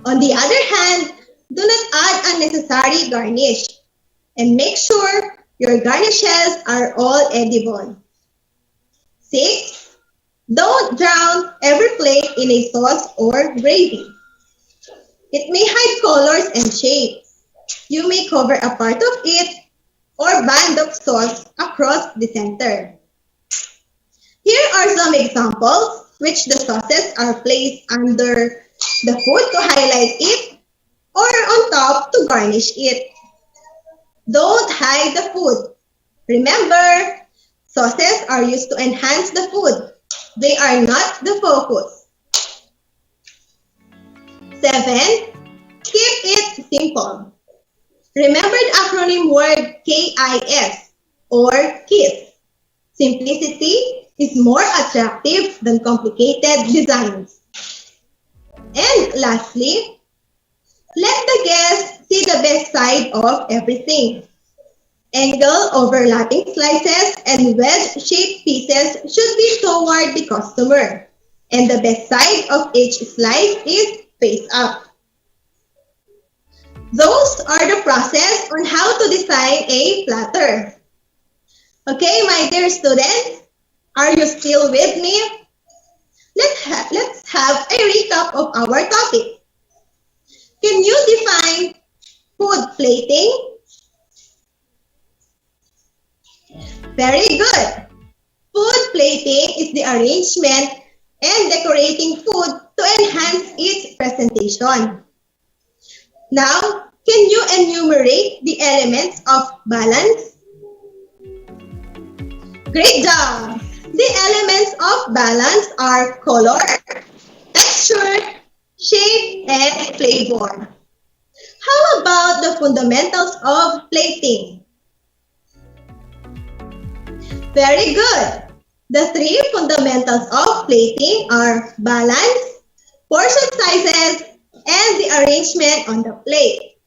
On the other hand, do not add unnecessary garnish and make sure your garnishes are all edible. 6. Don't drown every plate in a sauce or gravy. It may hide colors and shapes. You may cover a part of it or band of sauce across the center. Here are some examples which the sauces are placed under the food to highlight it or on top to garnish it. Don't hide the food. Remember, sauces are used to enhance the food. They are not the focus. 7. Keep it simple. Remember the acronym word KIS or KISS. Simplicity is more attractive than complicated designs. And lastly, let the guest see the best side of everything. Angle overlapping slices and wedge-shaped pieces should be toward the customer, and the best side of each slice is face up. Those are the process on how to design a platter. Okay, my dear students, are you still with me? Let's have a recap of our topic. Can you define food plating? Very good. Food plating is the arrangement and decorating food to enhance its presentation. Now, can you enumerate the elements of balance? Great job! The elements of balance are color, texture, shape, and flavor. How about the fundamentals of plating? Very good. The three fundamentals of plating are balance, portion sizes, and the arrangement on the plate.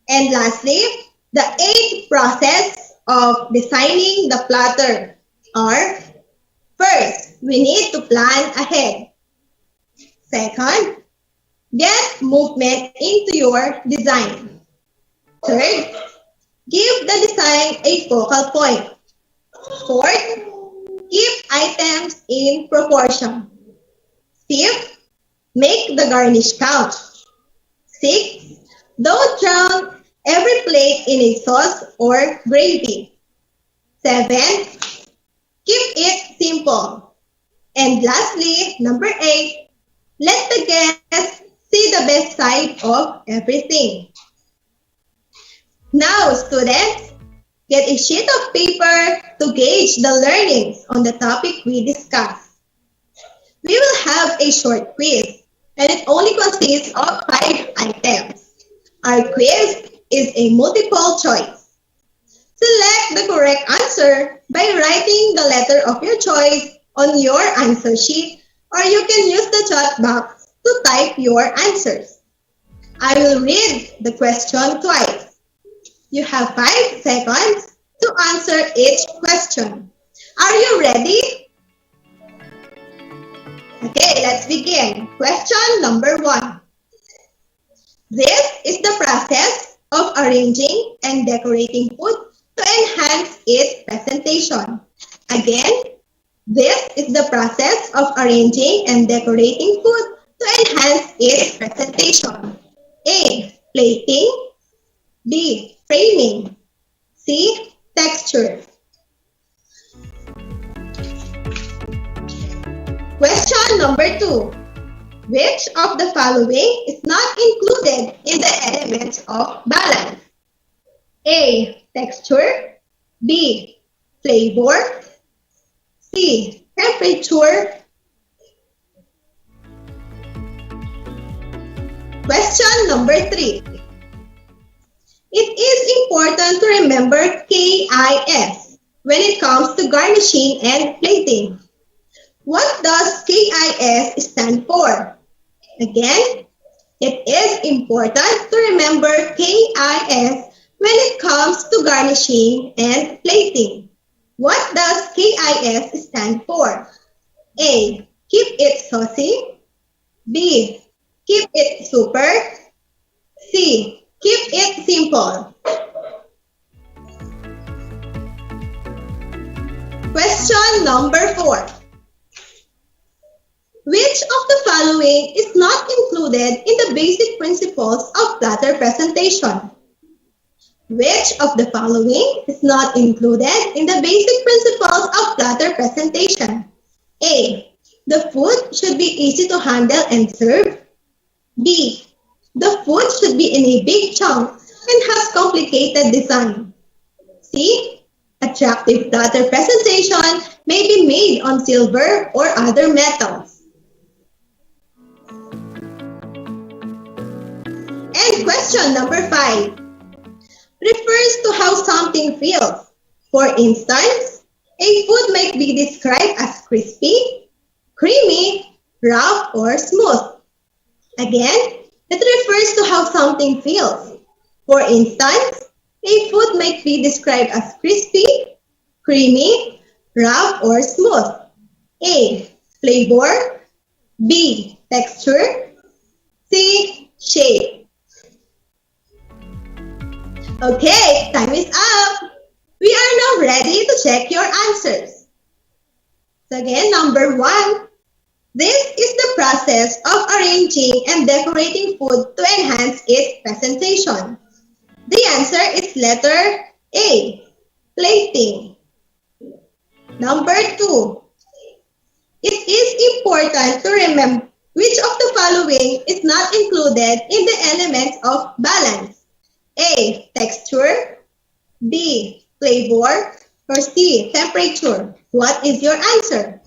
And lastly, the 8 process of designing the platter are: first, we need to plan ahead. Second, get movement into your design. Third, give the design a focal point. Fourth, keep items in proportion. Fifth, make the garnish count. 6. Don't drown every plate in a sauce or gravy. 7. Keep it simple. And lastly, number 8, let the guests see the best side of everything. Now, students, get a sheet of paper to gauge the learnings on the topic we discussed. We will have a short quiz, and it only consists of 5 items. Our quiz is a multiple choice. Select the correct answer by writing the letter of your choice on your answer sheet, or you can use the chat box to type your answers. I will read the question twice. You have 5 seconds to answer each question. Are you ready? Okay, let's begin. Question number 1. This is the process of arranging and decorating food to enhance its presentation. Again, this is the process of arranging and decorating food to enhance its presentation. A. Plating. B. Framing. C. Texture. Question number 2. Which of the following is not included in the elements of balance? A. Texture. B. Flavor. C. Temperature. Question number 3. It is important to remember KIS when it comes to garnishing and plating. What does KIS stand for? Again, It is important to remember KIS when it comes to garnishing and plating. What does KIS stand for? A. Keep it saucy. B. Keep it super. C. Keep it simple. Question number 4. Which of the following is not included in the basic principles of platter presentation? Which of the following is not included in the basic principles of platter presentation? A. The food should be easy to handle and serve. B. The food should be in a big chunk and has complicated design. C. Attractive platter presentation may be made on silver or other metals. And question number 5 refers to how something feels. For instance, a food might be described as crispy, creamy, rough, or smooth. Again, it refers to how something feels. For instance, a food might be described as crispy, creamy, rough, or smooth. A. Flavor. B. Texture. C. Shape. Okay, time is up. We are now ready to check your answers. So again, number 1. This is the process of arranging and decorating food to enhance its presentation. The answer is letter A, plating. Number 2. It is important to remember which of the following is not included in the elements of balance. A. Texture. B. Flavor. Or C. Temperature. What is your answer?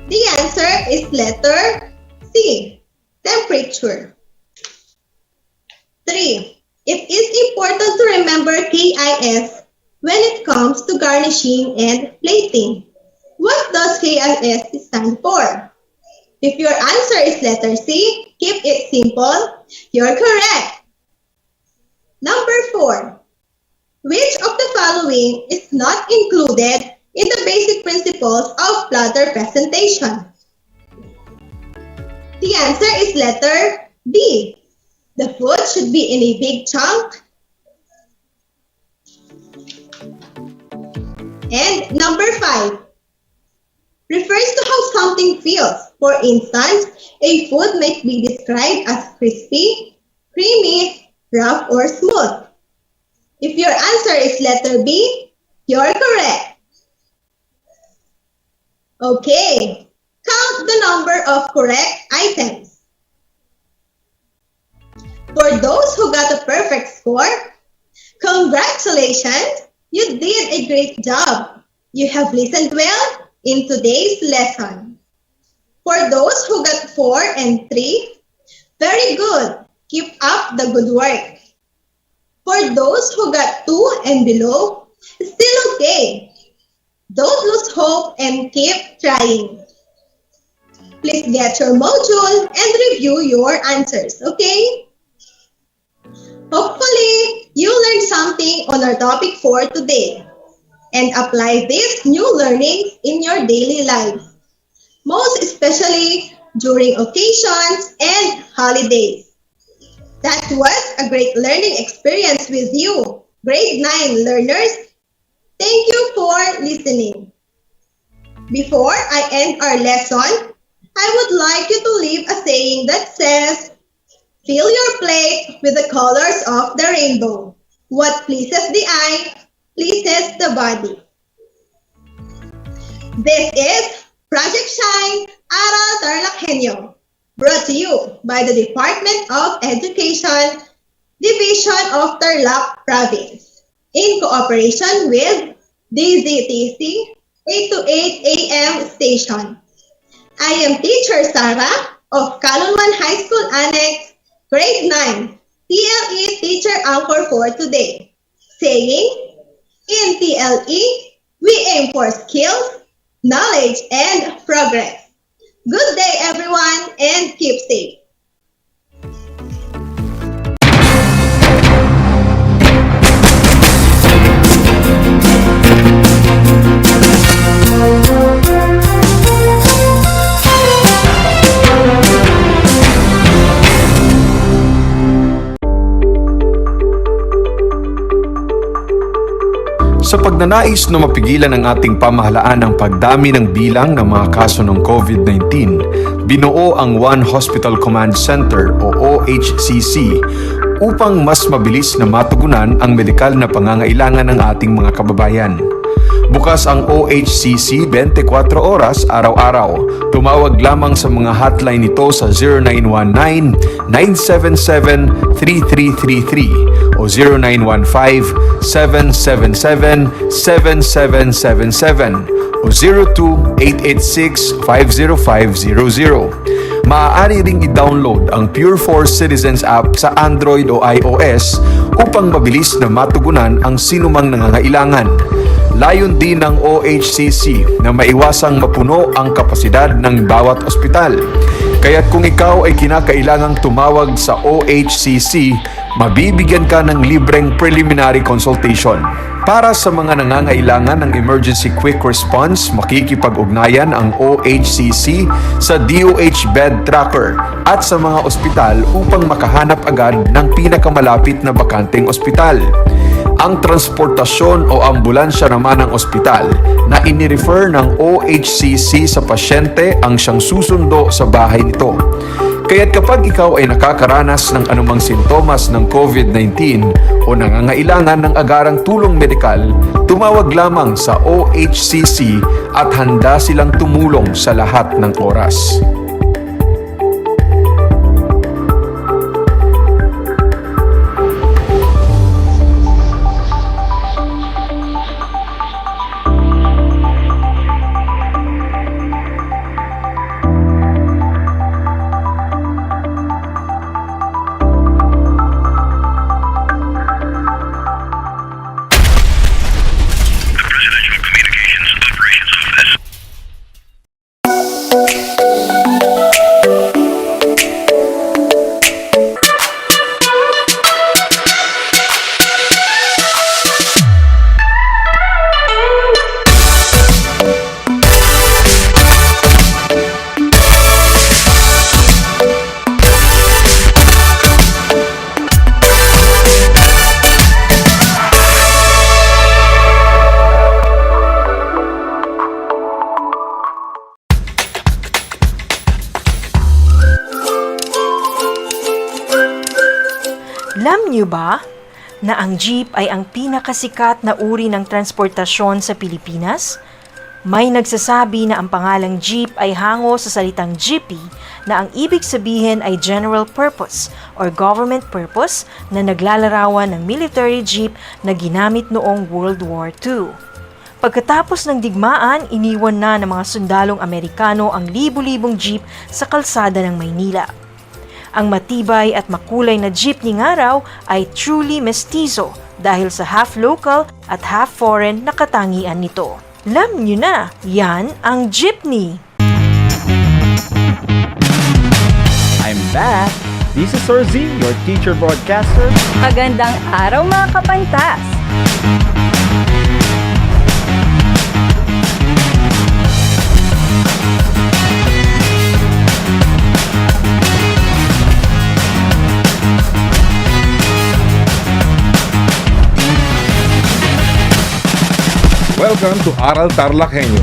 The answer is letter C. Temperature. 3. It is important to remember KIS when it comes to garnishing and plating. What does KIS stand for? If your answer is letter C, keep it simple, you're correct. Number 4. Which of the following is not included in the basic principles of platter presentation? The answer is letter B. The food should be in a big chunk. And number 5. Refers to how something feels. For instance, a food might be described as crispy, creamy, rough, or smooth. If your answer is letter B, you're correct. Okay, count the number of correct items. For those who got a perfect score, congratulations! You did a great job. You have listened well in today's lesson. For those who got 4 and 3, very good. Keep up the good work. For those who got 2 and below, still okay. Don't lose hope and keep trying. Please get your module and review your answers, okay? Hopefully, you learned something on our topic for today and apply these new learnings in your daily life, most especially during occasions and holidays. That was a great learning experience with you, grade 9 learners. Thank you for listening. Before I end our lesson, I would like you to leave a saying that says, fill your plate with the colors of the rainbow. What pleases the eye, pleases the body. This is Project Shine, Aral TarlakHenyo, brought to you by the Department of Education, Division of Tarlac Province, in cooperation with DZTC 8 to 8 AM station. I am Teacher Sarah of Kalunwan High School Annex, Grade 9, TLE Teacher Anchor for today, saying, in TLE, we aim for skills, knowledge, and progress. Good day, everyone, and keep safe. Sa pagnanais na mapigilan ang ating pamahalaan ng pagdami ng bilang ng mga kaso ng COVID-19, binuo ang One Hospital Command Center o OHCC upang mas mabilis na matugunan ang medikal na pangangailangan ng ating mga kababayan. Bukas ang OHCC 24 oras araw-araw. Tumawag lamang sa mga hotline nito sa 0919-977-3333 o 0915-777-7777 o 02-886-50500. Maaari ring i-download ang Pure Force Citizens app sa Android o iOS upang mabilis na matugunan ang sinumang nangangailangan. Layon din ng OHCC na maiwasang mapuno ang kapasidad ng bawat ospital. Kaya't kung ikaw ay kinakailangang tumawag sa OHCC, mabibigyan ka ng libreng preliminary consultation. Para sa mga nangangailangan ng emergency quick response, makikipag-ugnayan ang OHCC sa DOH Bed Tracker at sa mga ospital upang makahanap agad ng pinakamalapit na bakanteng ospital. Ang transportasyon o ambulansya naman ng ospital na inirefer ng OHCC sa pasyente ang siyang susundo sa bahay nito. Kaya't kapag ikaw ay nakakaranas ng anumang sintomas ng COVID-19 o nangangailangan ng agarang tulong medikal, tumawag lamang sa OHCC at handa silang tumulong sa lahat ng oras. Alam niyo ba na ang jeep ay ang pinakasikat na uri ng transportasyon sa Pilipinas? May nagsasabi na ang pangalang jeep ay hango sa salitang jeepy na ang ibig sabihin ay general purpose or government purpose na naglalarawan ng military jeep na ginamit noong World War II. Pagkatapos ng digmaan, iniwan na ng mga sundalong Amerikano ang libu-libong jeep sa kalsada ng Maynila. Ang matibay at makulay na jeepney nga raw ay truly mestizo dahil sa half local at half foreign na katangian nito. Alam nyo na, yan ang jeepney! I'm back! This is Sir Z, your teacher broadcaster. Magandang araw mga kapantas! Welcome to Aral TarlakHenyo.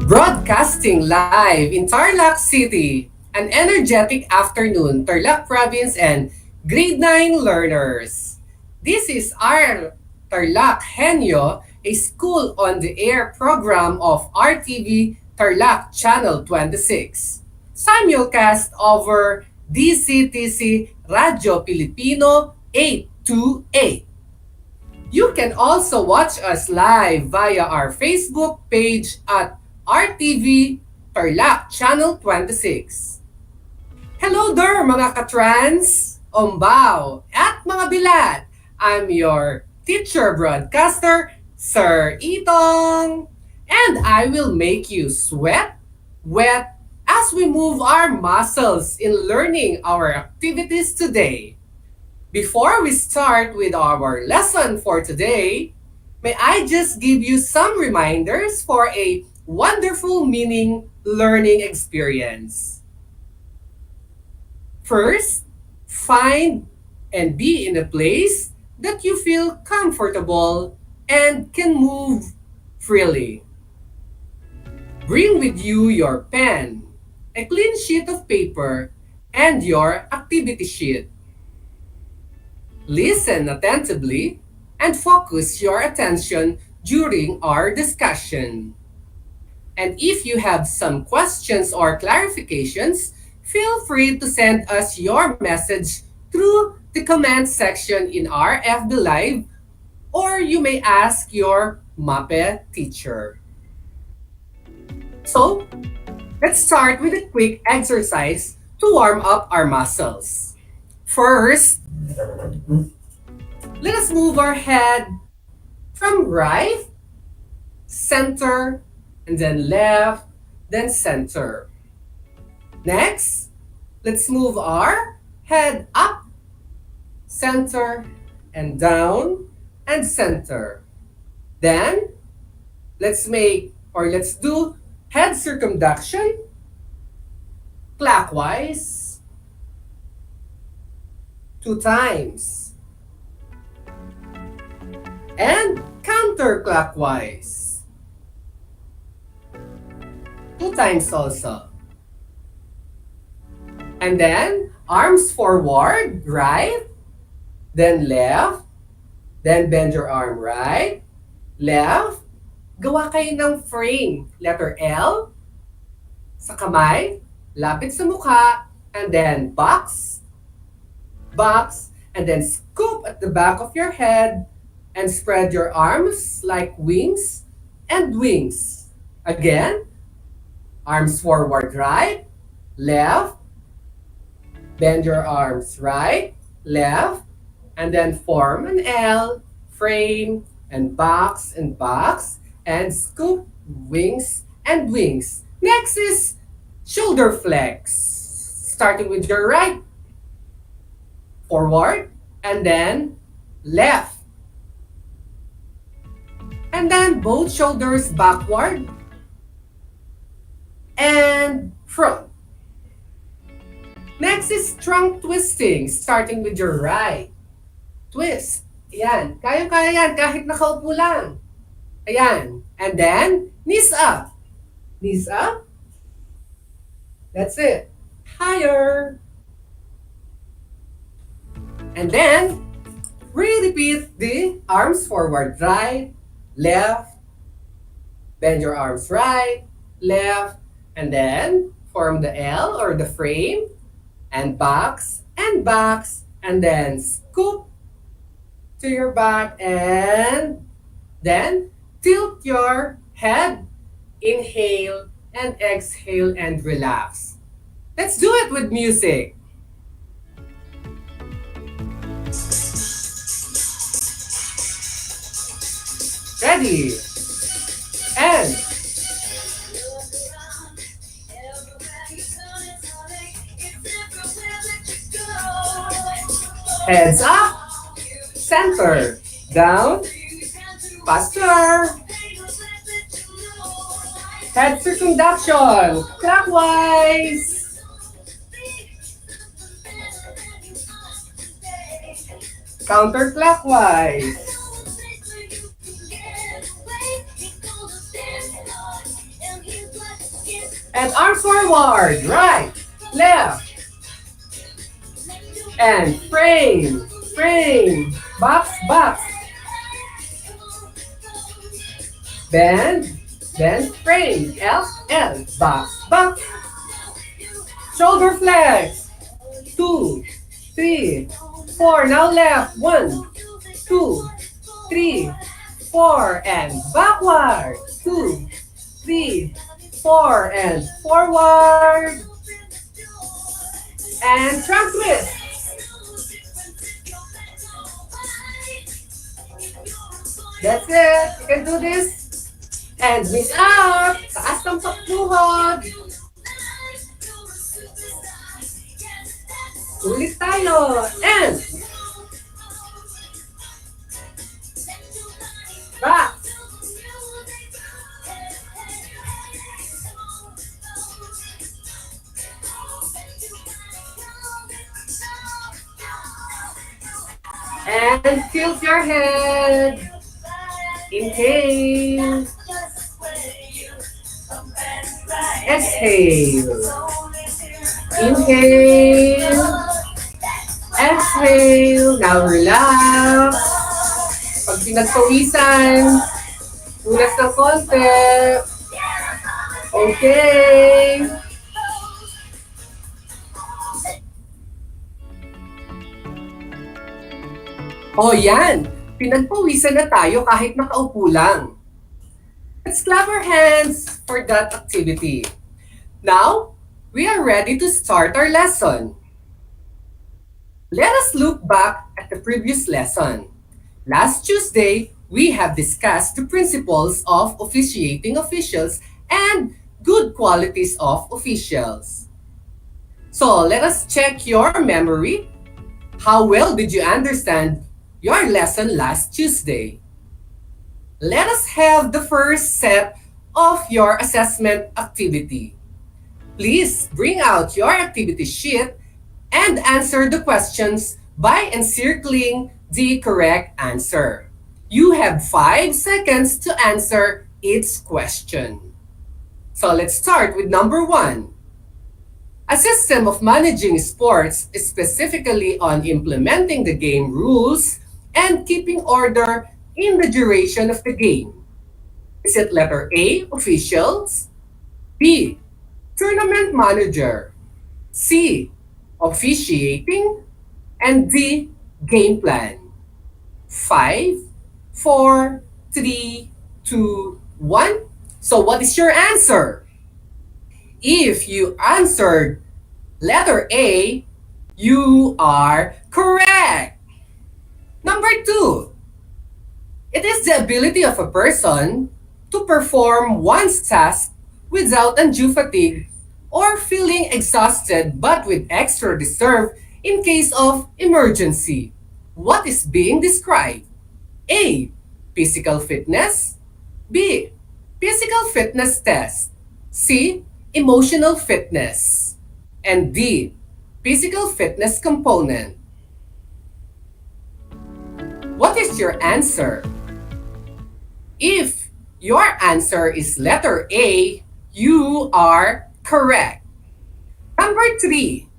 Broadcasting live in Tarlac City, an energetic afternoon, Tarlac Province and Grade 9 learners. This is Aral TarlakHenyo, a school-on-the-air program of RTV Tarlac Channel 26. Simulcast over DCTC Radio Filipino 828. You can also watch us live via our Facebook page at RTV Tarlac Channel 26. Hello there mga katrans, ombaw, at mga bilat. I'm your teacher broadcaster, Sir Itong. And I will make you sweat, wet, as we move our muscles in learning our activities today. Before we start with our lesson for today, may I just give you some reminders for a wonderful meaning learning experience. First, find and be in a place that you feel comfortable and can move freely. Bring with you your pen, a clean sheet of paper, and your activity sheet. Listen attentively and focus your attention during our discussion. And if you have some questions or clarifications, feel free to send us your message through the comment section in our FB Live, or you may ask your MAPE teacher. So, let's start with a quick exercise to warm up our muscles. First, let us move our head from right, center, and then left, then center. Next, let's move our head up, center, and down, and center. Then, let's do head circumduction, clockwise, 2 times. And counterclockwise, 2 times also. And then arms forward, right, then left, then bend your arm right, left. Gawa kayo ng frame, letter L, sa kamay, lapit sa mukha, and then box, and then scoop at the back of your head, and spread your arms like wings and wings. Again, arms forward, right, left, bend your arms right, left, and then form an L, frame, and box, and scoop, wings, and wings. Next is shoulder flex. Starting with your right, forward, and then left. And then both shoulders backward and front. Next is trunk twisting, starting with your right. Twist. Ayan. Kaya-kaya yan kahit nakaupo lang. Ayan. And then, knees up. Knees up. That's it. Higher. And then, repeat the arms forward, right, left, bend your arms right, left, and then form the L or the frame, and box, and then scoop to your back, and then tilt your head, inhale, and exhale, and relax. Let's do it with music. Ready, and heads up, center, down, faster, head circumduction, clockwise, counterclockwise. And arms forward, right, left, and frame, box, bend, frame, L, box, shoulder flex, 2, 3, 4, now left, 1, 2, 3, 4, and backward. 2, 3, 4, and forward. And trunk twist. That's it. You can do this. And knees up. Taas ng pagpuhod. Ulit tayo. And back. And tilt your head. Inhale. Exhale. Inhale. Exhale. Now relax. Pag pinagpawisan, ulas ng konti. Okay. O yan, pinagpawisan na tayo kahit nakaupo lang. Let's clap our hands for that activity. Now, we are ready to start our lesson. Let us look back at the previous lesson. Last Tuesday, we have discussed the principles of officiating officials and good qualities of officials. So, let us check your memory. How well did you understand your lesson last Tuesday? Let us have the first set of your assessment activity. Please bring out your activity sheet and answer the questions by encircling the correct answer. You have 5 seconds to answer each question. So let's start with number 1. A system of managing sports is specifically on implementing the game rules and keeping order in the duration of the game. Is it letter A, officials, B, tournament manager, C, officiating, and D, game plan? 5, 4, 3, 2, 1. So what is your answer? If you answered letter A, you are correct. Number 2. It is the ability of a person to perform one's task without undue fatigue or feeling exhausted but with extra reserve in case of emergency. What is being described? A. Physical fitness. B. Physical fitness test. C. Emotional fitness. And D. Physical fitness component. What is your answer? If your answer is letter A, you are correct. Number 3.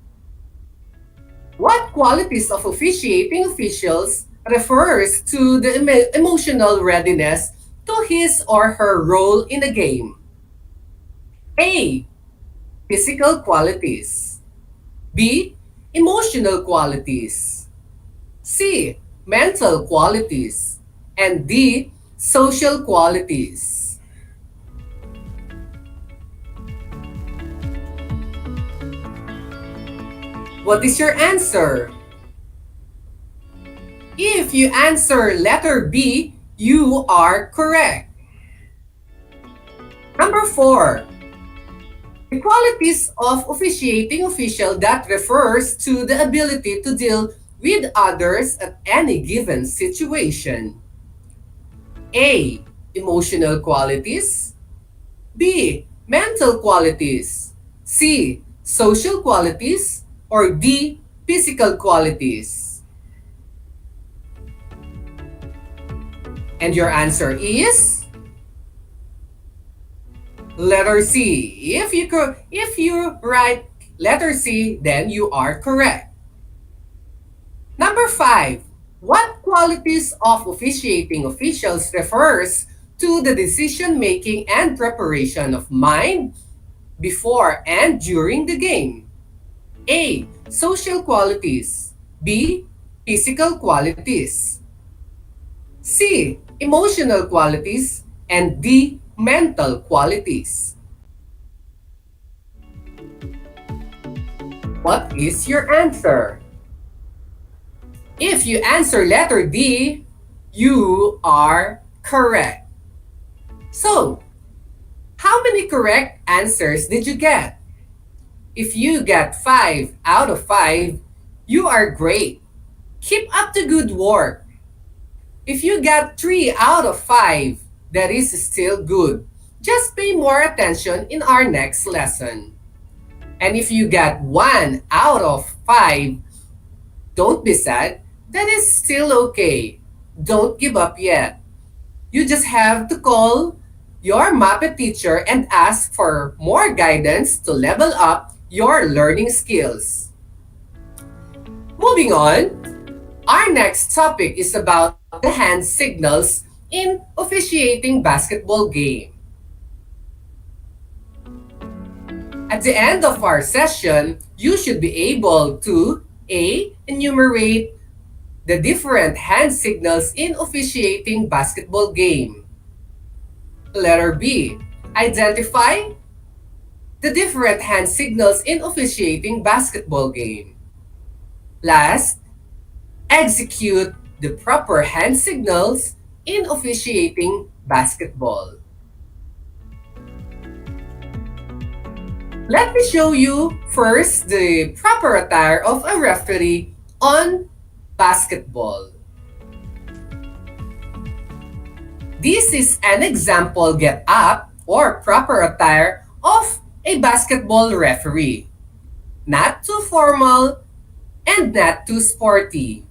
What qualities of officiating officials refers to the emotional readiness to his or her role in a game? A. Physical qualities. B. Emotional qualities. C. Mental qualities. And D. Social qualities. What is your answer? If you answer letter B, you are correct. Number 4. The qualities of officiating official that refers to the ability to deal with others at any given situation. A. Emotional qualities. B. Mental qualities. C. Social qualities. Or D. Physical qualities. And your answer is letter C. If you write letter C, then you are correct. Number 5. What qualities of officiating officials refers to the decision-making and preparation of mind before and during the game? A. Social qualities. B. Physical qualities. C. Emotional qualities, and D. Mental qualities. What is your answer? If you answer letter D, you are correct. So, how many correct answers did you get? If you get 5 out of 5, you are great. Keep up the good work. If you got 3 out of 5, that is still good. Just pay more attention in our next lesson. And if you got 1 out of 5, don't be sad. That is still okay. Don't give up yet. You just have to call your Muppet teacher and ask for more guidance to level up your learning skills. Moving on, our next topic is about the hand signals in officiating basketball game. At the end of our session, you should be able to A. Enumerate the different hand signals in officiating basketball game. Letter B. Identify the different hand signals in officiating basketball game. Last, execute the proper hand signals in officiating basketball. Let me show you first the proper attire of a referee on basketball. This is an example get up or proper attire of a basketball referee. Not too formal and not too sporty,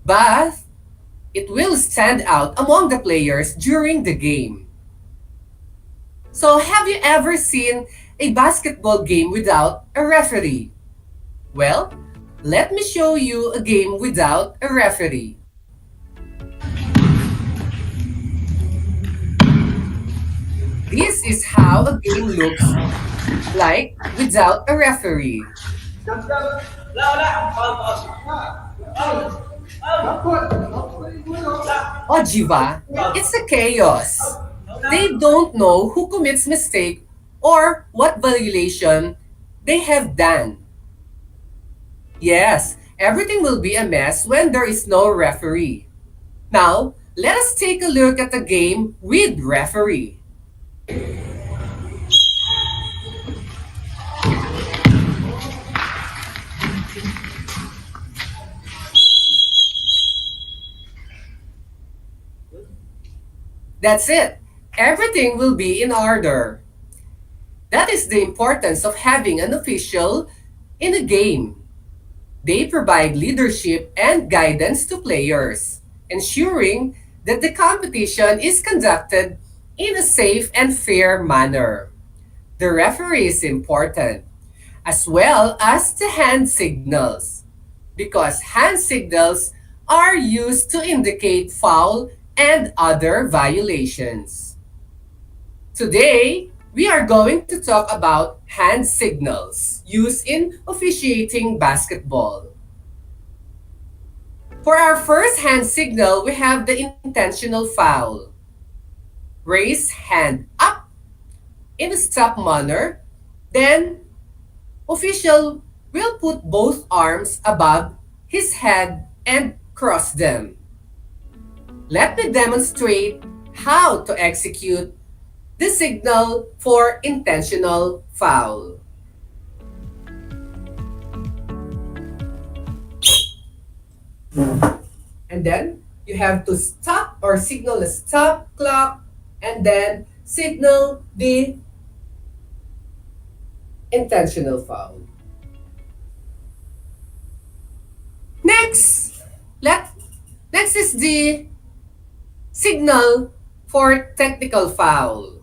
but it will stand out among the players during the game. So have you ever seen a basketball game without a referee? Well, let me show you a game without a referee. This is how a game looks like without a referee. Ojiva, it's a chaos. They don't know who commits mistake or what violation they have done. Yes, everything will be a mess when there is no referee. Now, let us take a look at the game with referee. That's it. Everything will be in order. That is the importance of having an official in a game. They provide leadership and guidance to players, ensuring that the competition is conducted in a safe and fair manner. The referee is important, as well as the hand signals, because hand signals are used to indicate foul and other violations. Today, we are going to talk about hand signals used in officiating basketball. For our first hand signal, we have the intentional foul. Raise hand up in a stop manner, then official will put both arms above his head and cross them. Let me demonstrate how to execute the signal for intentional foul. And then you have to stop or signal a stop clock and then signal the intentional foul. Next is the signal for technical foul.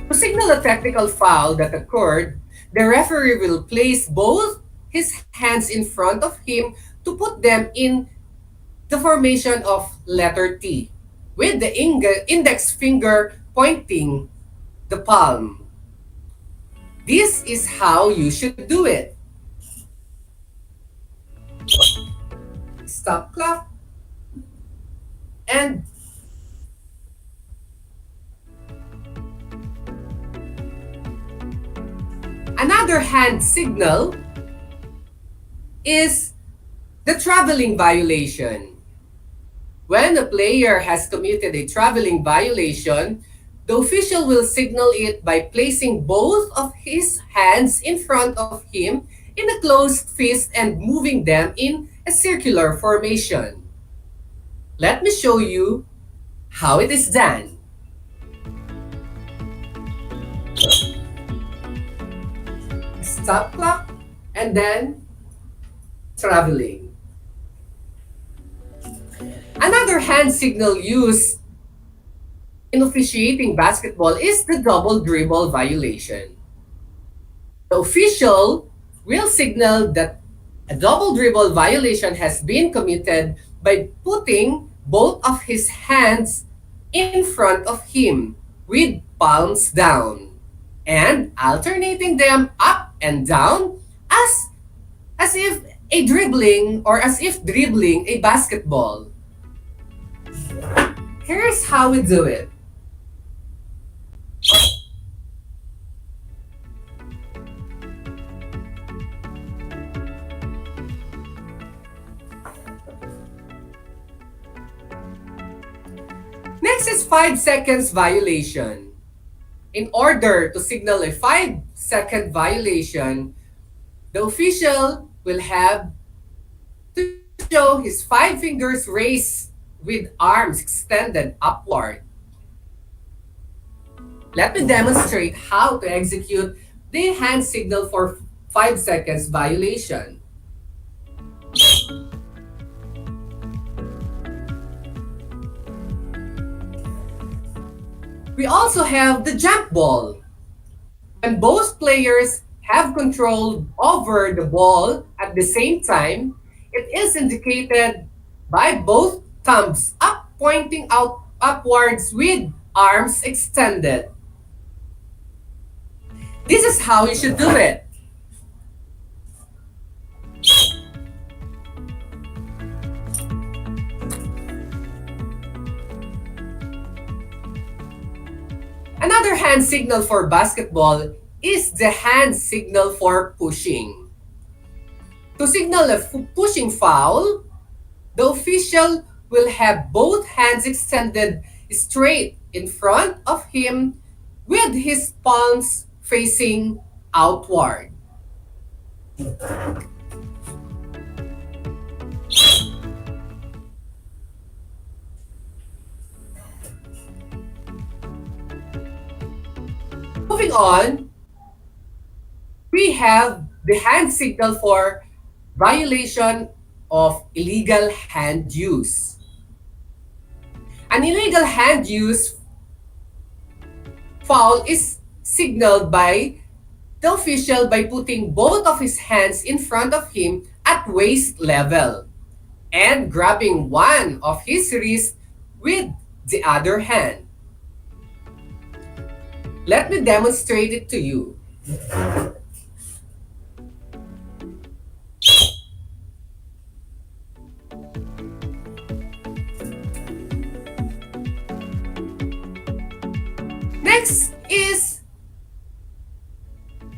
To signal a technical foul that occurred, the referee will place both his hands in front of him to put them in the formation of letter T, with the index finger pointing the palm. This is how you should do it. stop clock, and another hand signal is the traveling violation. When a player has committed a traveling violation, the official will signal it by placing both of his hands in front of him in a closed fist and moving them in a circular formation. Let me show you how it is done. Stop clock and then traveling. Another hand signal used in officiating basketball is the double dribble violation. The official will signal that a double dribble violation has been committed by putting both of his hands in front of him with palms down and alternating them up and down as if dribbling a basketball. Here's how we do it. Next is 5 seconds violation. In order to signal a 5-second violation, the official will have to show his 5 fingers raised with arms extended upward. Let me demonstrate how to execute the hand signal for 5 seconds violation. We also have the jump ball. When both players have control over the ball at the same time, it is indicated by both thumbs up pointing out upwards with arms extended. This is how you should do it. Another hand signal for basketball is the hand signal for pushing. To signal a pushing foul, the official will have both hands extended straight in front of him with his palms facing outward. Moving on, we have the hand signal for violation of illegal hand use. An illegal hand use foul is signaled by the official by putting both of his hands in front of him at waist level and grabbing one of his wrists with the other hand. Let me demonstrate it to you. Next is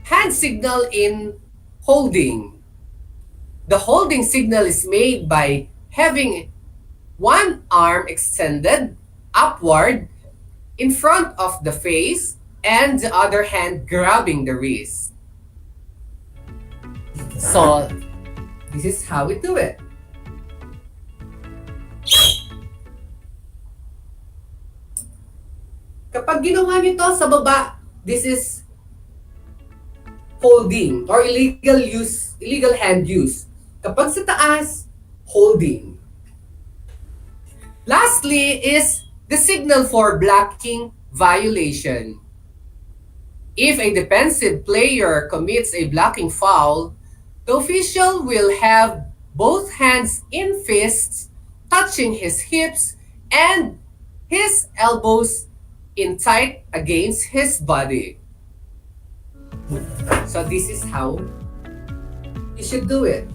hand signal in holding. The holding signal is made by having one arm extended upward in front of the face and the other hand grabbing the wrist. So, this is how we do it. Kapag ginawa nyo to sa baba, this is holding or illegal hand use. Kapag sa taas, holding. Lastly is the signal for blocking violation. If a defensive player commits a blocking foul, the official will have both hands in fists touching his hips and his elbows in tight against his body. So this is how you should do it.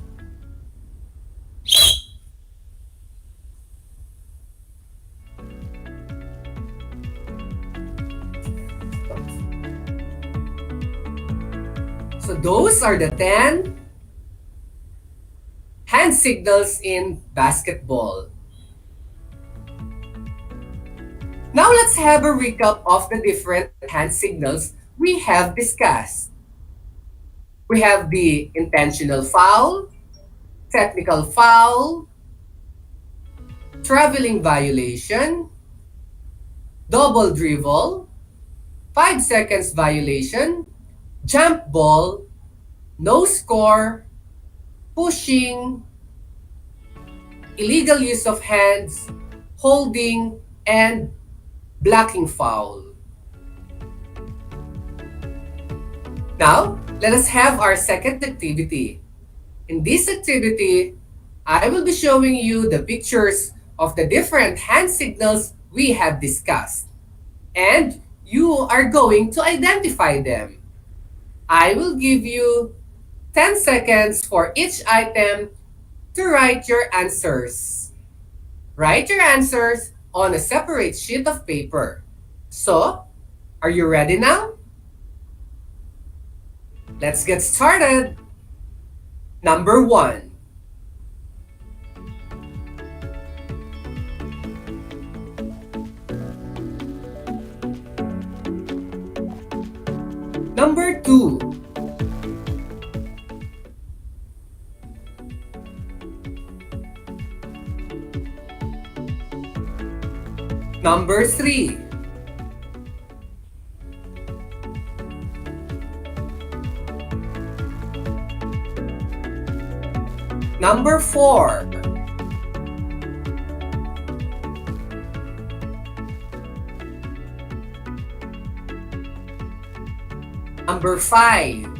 So those are the 10 hand signals in basketball. Now let's have a recap of the different hand signals we have discussed. We have the intentional foul, technical foul, traveling violation, double dribble, 5 seconds violation, jump ball, no score, pushing, illegal use of hands, holding, and blocking foul. Now, let us have our second activity. In this activity, I will be showing you the pictures of the different hand signals we have discussed. And you are going to identify them. I will give you 10 seconds for each item to write your answers. Write your answers on a separate sheet of paper. So, are you ready now? Let's get started. Number 1. Number 2. Number 3. Number 4. Number 5.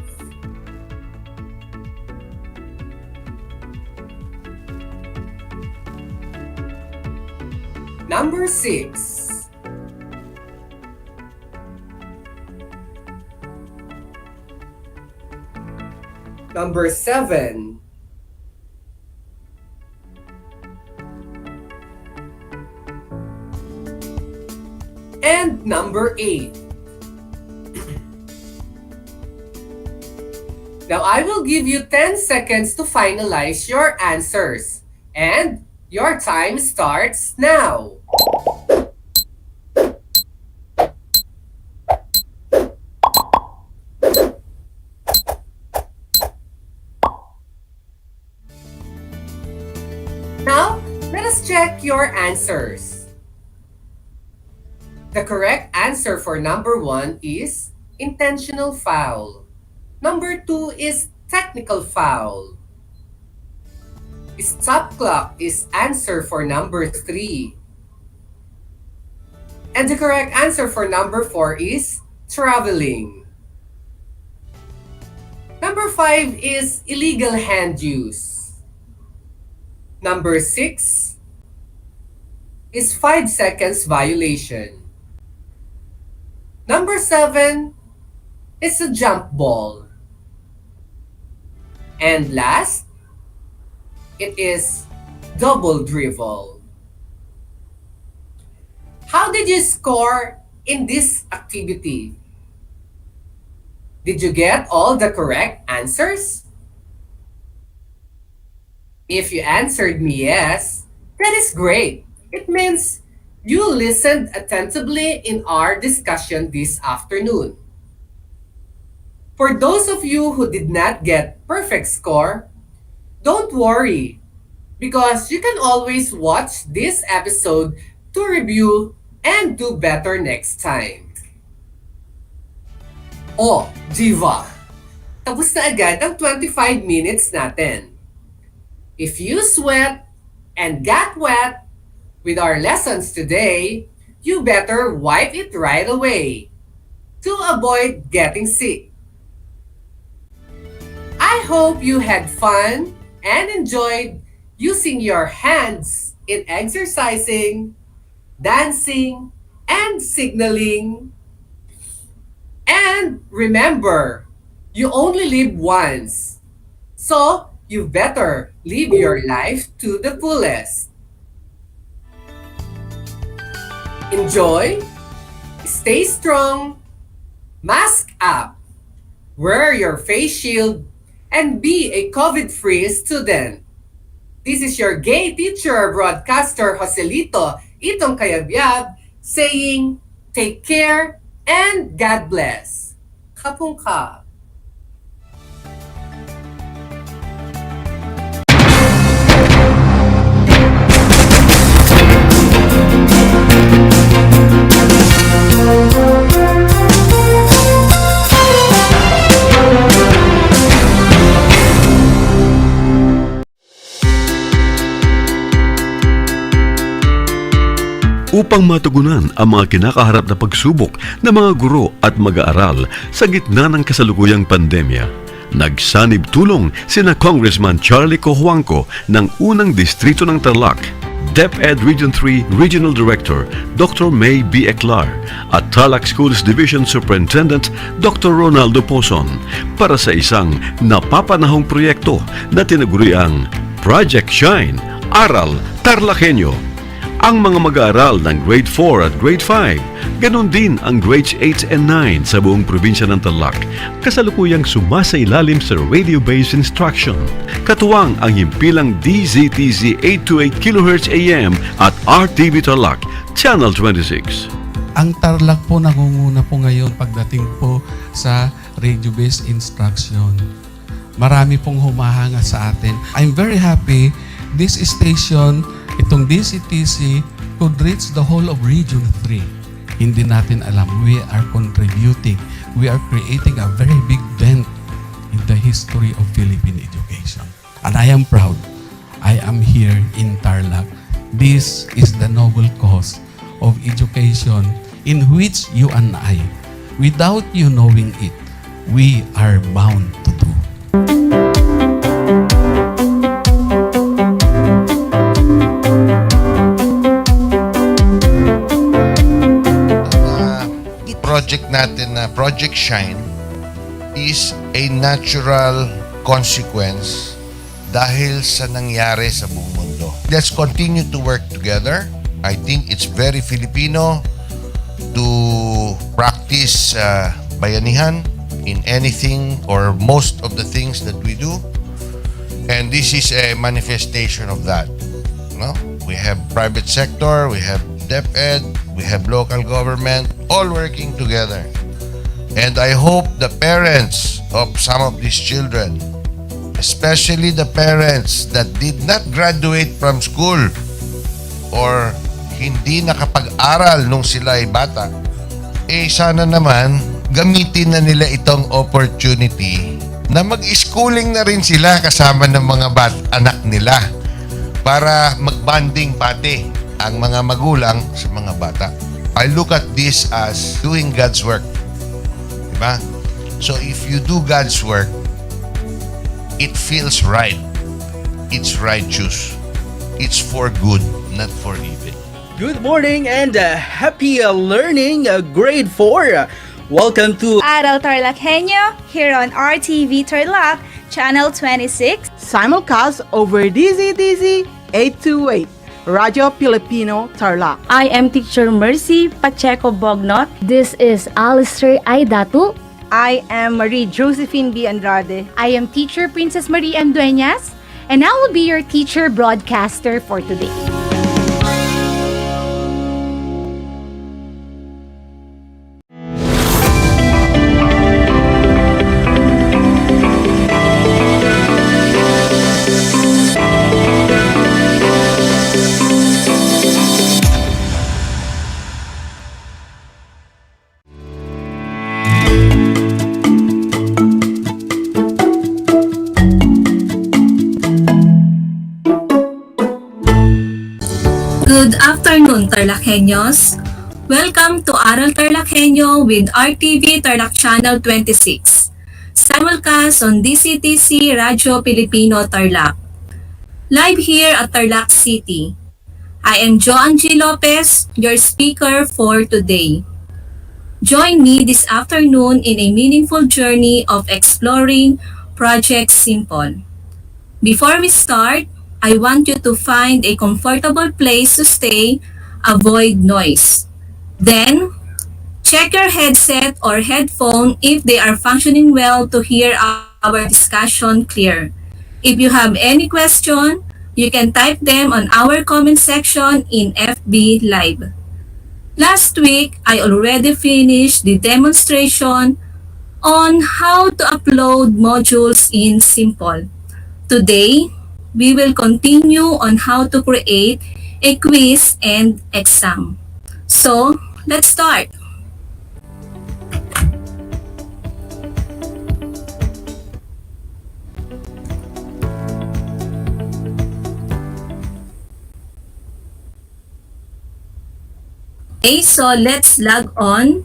Number 6. Number 7. And number 8. Now I will give you 10 seconds to finalize your answers. And your time starts now. Now, let us check your answers. The correct answer for number 1 is intentional foul. Number 2 is technical foul. Stop clock is answer for number 3. And the correct answer for number 4 is traveling. Number 5 is illegal hand use. Number 6 is 5 seconds violation. Number 7 is a jump ball. And last, it is double dribble. How did you score in this activity? Did you get all the correct answers? If you answered me yes, that is great. It means you listened attentively in our discussion this afternoon. For those of you who did not get perfect score, don't worry, because you can always watch this episode to review and do better next time. Oh, Diva! Tapos na agad ang 25 minutes natin. If you sweat and got wet with our lessons today, you better wipe it right away to avoid getting sick. I hope you had fun and enjoyed using your hands in exercising, dancing, and signaling. And remember, you only live once. So, you better live your life to the fullest. Enjoy, stay strong, mask up, wear your face shield, and be a COVID-free student. This is your gay teacher, broadcaster Joselito Itong Kayabyab, saying, take care and God bless. Kapungka. Upang matugunan ang mga kinakaharap na pagsubok ng mga guro at mag-aaral sa gitna ng kasalukuyang pandemya, nagsanib tulong sina Congressman Charlie Cojuangco ng unang distrito ng Tarlac, DEPED Region 3 Regional Director Dr. May B. Eclar at Tarlac Schools Division Superintendent Dr. Ronaldo Pozon para sa isang napapanahong proyekto na tinaguriang Project Shine, Aral TarlakHenyo. Ang mga mag-aaral ng Grade 4 at Grade 5, ganon din ang Grades 8 and 9 sa buong probinsya ng Tarlac, kasalukuyang sumasailalim sa radio-based instruction. Katuwang ang himpilang DZTZ 828 kHz AM at RTV Tarlac, Channel 26. Ang Tarlac po nangunguna po ngayon pagdating po sa radio-based instruction. Marami pong humahanga sa atin. I'm very happy this station, itong DCTC, could reach the whole of Region 3. Hindi natin alam. We are contributing. We are creating a very big dent in the history of Philippine education. And I am proud. I am here in Tarlac. This is the noble cause of education in which you and I, without you knowing it, we are bound to do. Project natin na Project Shine is a natural consequence dahil sa nangyari sa buong mundo. Let's continue to work together. I think it's very Filipino to practice bayanihan in anything or most of the things that we do. And this is a manifestation of that. No? We have private sector, we have DEPED, we have local government, all working together. And I hope the parents of some of these children, especially the parents that did not graduate from school or hindi nakapag-aral nung sila ay bata, sana naman gamitin na nila itong opportunity na mag-schooling na rin sila kasama ng mga anak nila para mag-bonding pati ang mga magulang sa mga bata. I look at this as doing God's work. Diba? So if you do God's work, it feels right. It's righteous. It's for good, not for evil. Good morning and happy learning, grade 4. Welcome to Aral TarlakHenyo here on RTV Tarlac, Channel 26. Simulcast over DZTZ 828. Radio Filipino Tarlac. I am Teacher Mercy Pacheco Bognot. This is Alistair Aidatu. I am Marie Josephine B. Andrade. I am Teacher Princess Marie M. Dueñas, and I will be your teacher broadcaster for today. Good afternoon, TarlakHenyos. Welcome to Aral TarlakHenyo with RTV Tarlac Channel 26. Simulcast on DCTC Radio Filipino Tarlac. Live here at Tarlac City. I am Joan G. Lopez, your speaker for today. Join me this afternoon in a meaningful journey of exploring Project Simple. Before we start, I want you to find a comfortable place to stay, avoid noise. Then, Check your headset or headphone if they are functioning well to hear our discussion clear. If you have any question, you can type them on our comment section in FB Live. Last week, I already finished the demonstration on how to upload modules in Simple. Today, we will continue on how to create a quiz and exam. So, let's start. Okay, so let's log on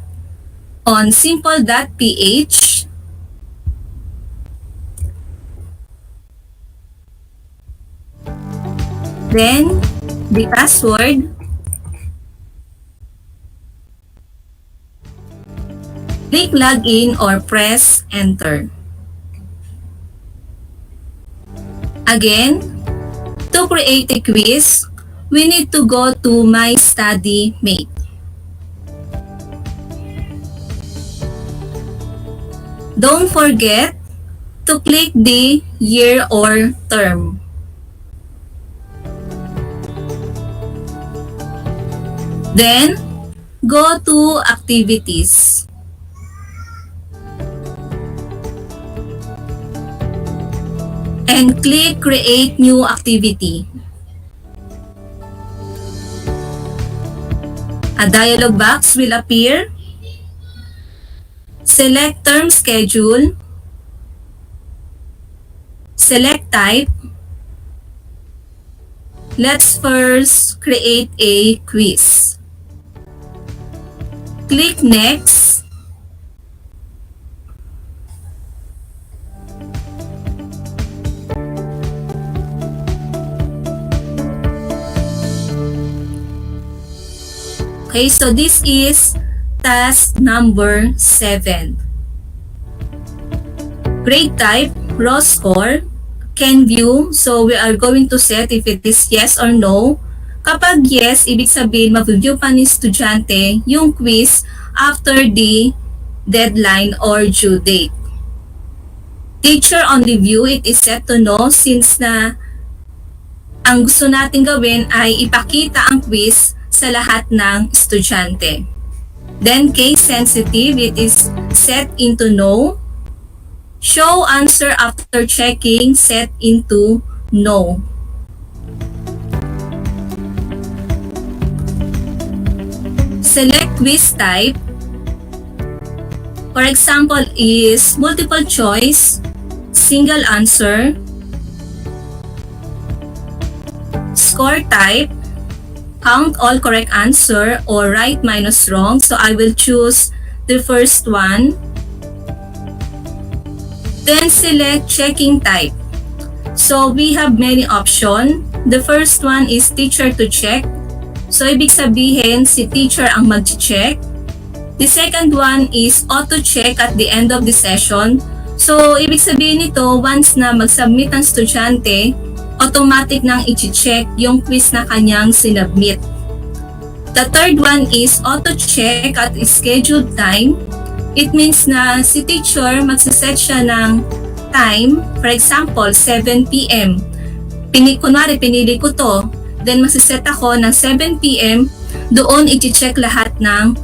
simple.ph. Then, the password. Click login or press enter. Again, to create a quiz, we need to go to My Study Mate. Don't forget to click the year or term. Then, go to Activities. And click Create New Activity. A dialog box will appear. Select Term Schedule. Select Type. Let's first create a quiz. Click Next. Okay, so this is task number 7. Grade type, raw score, can view. So we are going to set if it is yes or no. Kapag yes, ibig sabihin mag-view pa ni estudyante yung quiz after the deadline or due date. Teacher only view, it is set to no since na ang gusto natin gawin ay ipakita ang quiz sa lahat ng estudyante. Then case sensitive, it is set into no. Show answer after checking, set into no. Select quiz type. For example is multiple choice, single answer, score type, count all correct answer or right minus wrong. So I will choose the first one. Then select checking type. So we have many options. The first one is teacher to check. So ibig sabihin si teacher ang mag-check. The second one is auto check at the end of the session. So ibig sabihin nito once na mag-submit ang estudyante, automatic nang i-check yung quiz na kanyang sinubmit. The third one is auto check at scheduled time. It means na si teacher magsiset siya ng time, for example, 7 p.m. Pinili ko to, then magsiset ako ng 7 p.m. Doon i-check lahat ng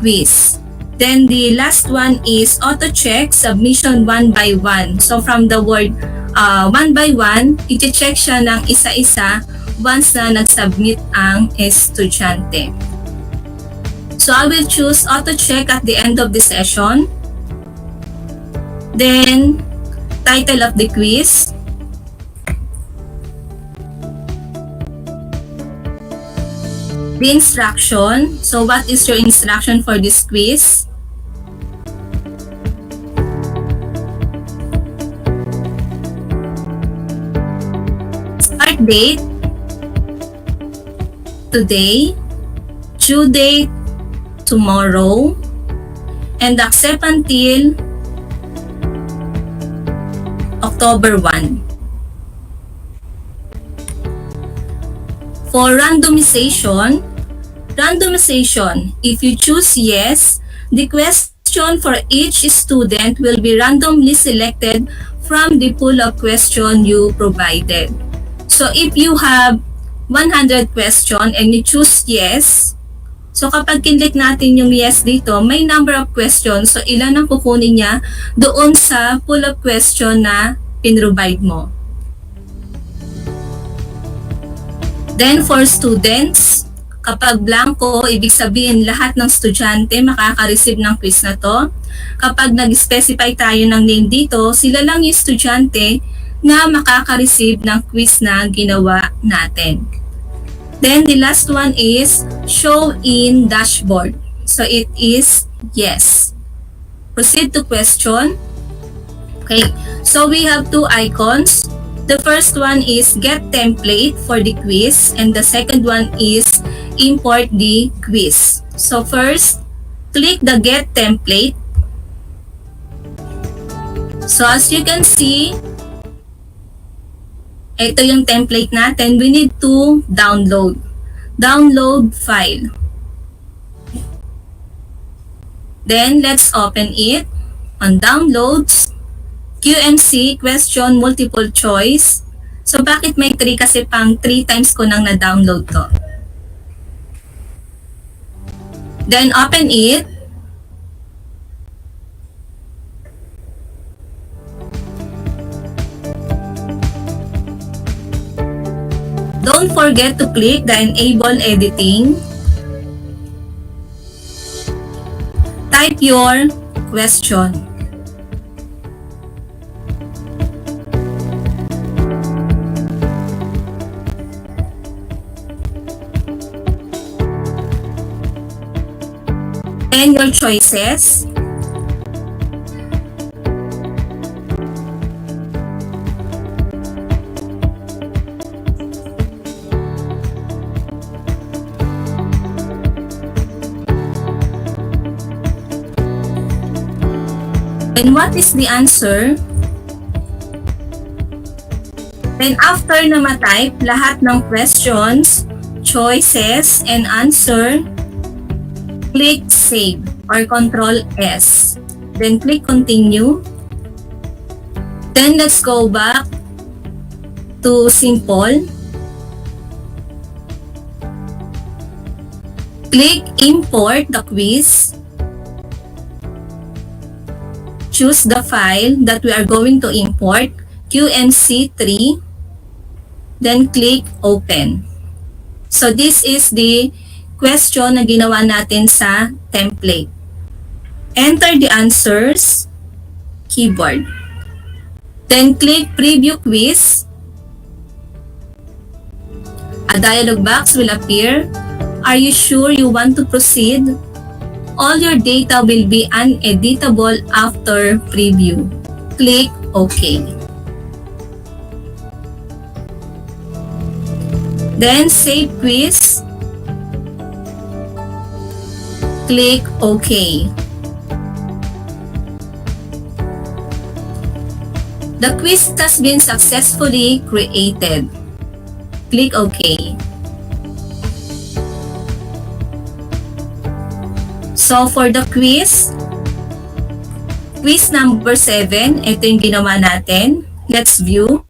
quiz. Then the last one is auto check submission 1 by 1. So from the word 1 by 1, i-check siya ng isa-isa once na nag-submit ang estudyante. So I will choose auto check at the end of the session. Then title of the quiz. The instruction. So what is your instruction for this quiz? Start date. Today. Due date. Tomorrow. And accept until October 1. For randomization, Randomization. If you choose yes, the question for each student will be randomly selected from the pool of question you provided. So if you have 100 question and you choose yes, so kapag kinlik natin yung yes dito, may number of questions. So ilan ang kukunin niya doon sa pool of question na pinrovide mo. Then for students, kapag blanco, ibig sabihin lahat ng estudyante makaka-receive ng quiz na to. Kapag nag-specify tayo ng name dito, sila lang yung estudyante na makaka-receive ng quiz na ginawa natin. Then the last one is show in dashboard. So it is yes. Proceed to question. Okay, so we have two icons. The first one is get template for the quiz and the second one is import the quiz. So first, click the get template. So as you can see, ito yung template natin. We need to download. Download file. Then let's open it. On downloads, QMC, question multiple choice. So bakit may 3? Kasi pang 3 times ko nang na-download to. Then open it. Don't forget to click the enable editing. Type your question. And your choices. And what is the answer? Then after na ma-type lahat ng questions, choices, and answer, click Save or Control S. Then click Continue. Then let's go back to Simple. Click Import the quiz. Choose the file that we are going to import, QMC3, then click Open. So this is the question na ginawa natin sa template. Enter the answers, keyboard. Then click Preview Quiz. A dialog box will appear. Are you sure you want to proceed? All your data will be uneditable after preview. Click OK. Then save quiz. Click OK. The quiz has been successfully created. Click OK. So for the quiz number 7, ito yung ginawa natin. Let's view.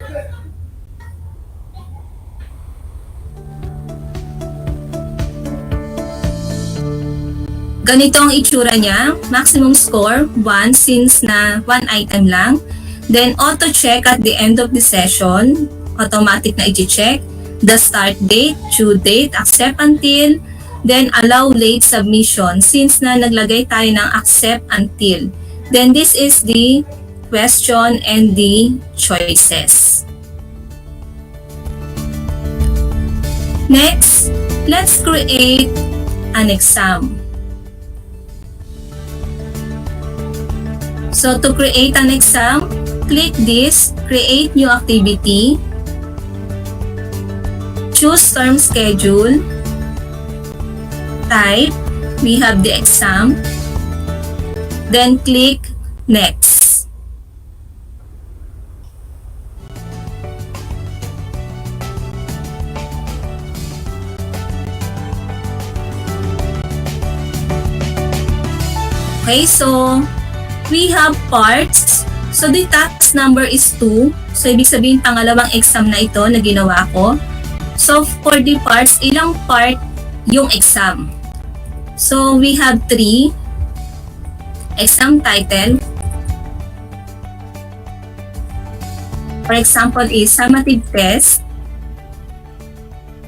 Ganito ang itsura niya. Maximum score, 1 since na 1 item lang. Then auto-check at the end of the session. Automatic na i-check. The start date, due date, accept until, then allow late submission since na naglagay tayo ng accept until. Then this is the question and the choices. Next, let's create an exam. So to create an exam, click this, create new activity, choose term schedule, type, we have the exam, then click next. Okay, so we have parts. So the task number is 2. So ibig sabihin pangalawang exam na ito na ginawa ko. So for the parts, ilang part yung exam? So we have 3. Exam title. For example is summative test.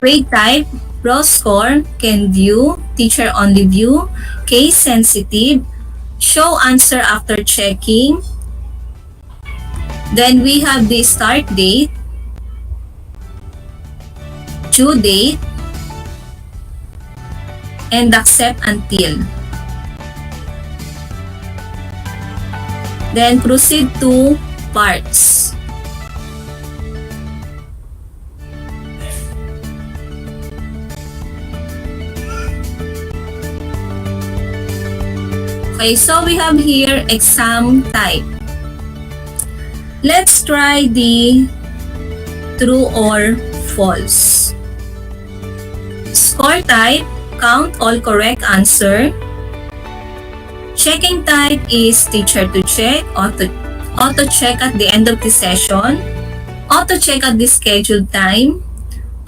Grade type, raw score, can view, teacher only view, case sensitive, show answer after checking. Then we have the start date, due date, and accept until. Then proceed to parts. Okay, so we have here exam type. Let's try the true or false. Score type, count all correct answer. Checking type is teacher to check, auto check at the end of the session, auto check at the scheduled time,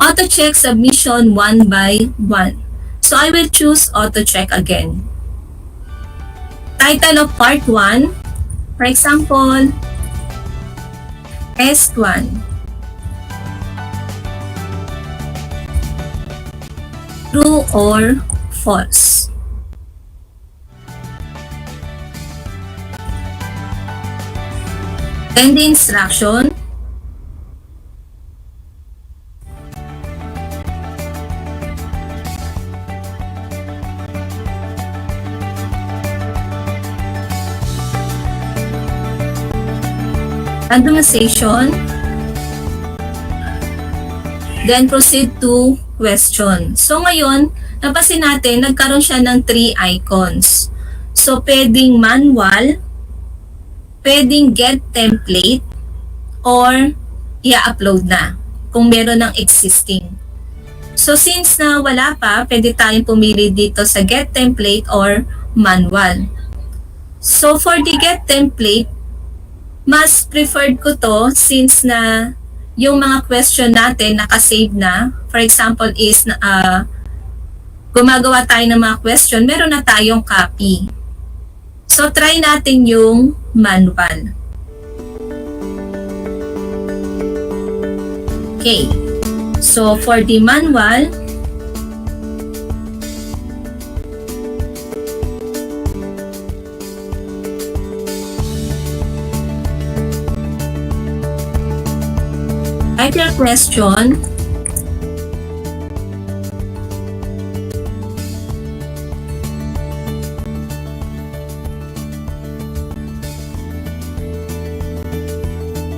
auto check submission 1 by 1. So I will choose auto check again. Title of part 1, for example, test 1. True or false. Then the instruction. Randomization. Then proceed to question. So ngayon, napansin natin, nagkaroon siya ng 3 icons. So pwedeng manual, pwedeng get template, or i-upload na kung meron ng existing. So since na wala pa, pwede tayong pumili dito sa get template or manual. So for the get template, mas preferred ko to since na yung mga question natin nakasave na. For example is gumagawa tayo ng mga question, meron na tayong copy. So try natin yung manual. Okay. So for the manual, type your question.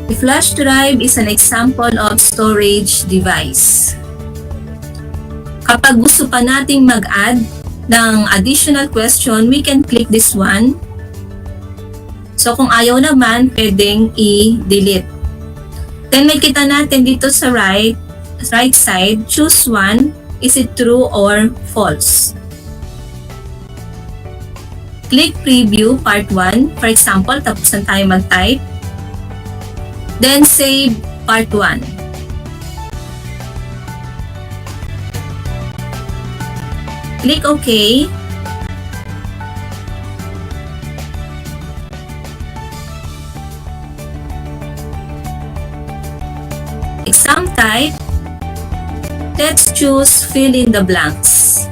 The flash drive is an example of storage device. Kapag gusto pa nating mag-add ng additional question, we can click this one. So kung ayaw naman, pwedeng i-delete. Then may kita natin dito sa right side, choose one, is it true or false? Click preview part 1, for example, tapos na tayo mag-type. Then save part 1. Click OK. Exam type, let's choose fill in the blanks.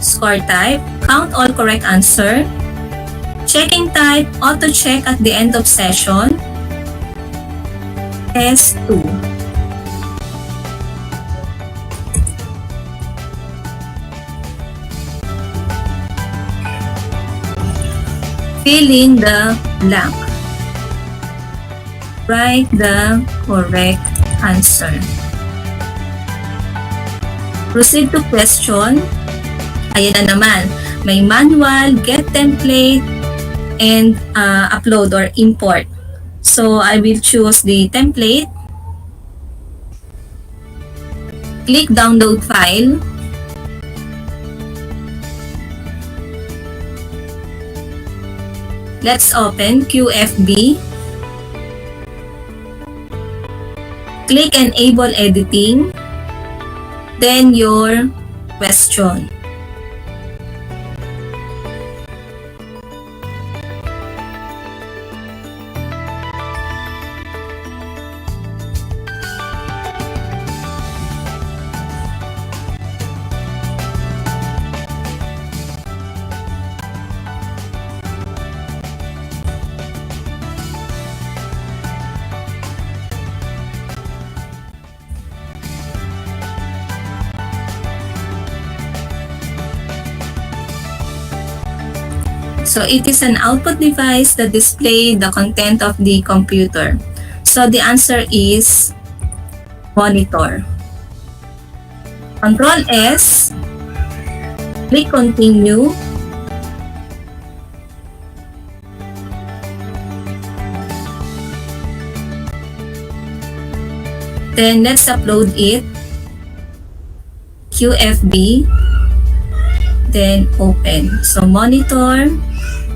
Score type, count all correct answer. Checking type, auto check at the end of session. Test 2. Fill in the blank. Write the correct answer. Proceed to question. Ayan na naman. May manual, get template, and upload or import. So I will choose the template. Click download file. Let's open QFB. Click Enable Editing. Then your question. So it is an output device that displays the content of the computer. So the answer is monitor. Control S, click continue. Then let's upload it. QFB. Then open. So monitor,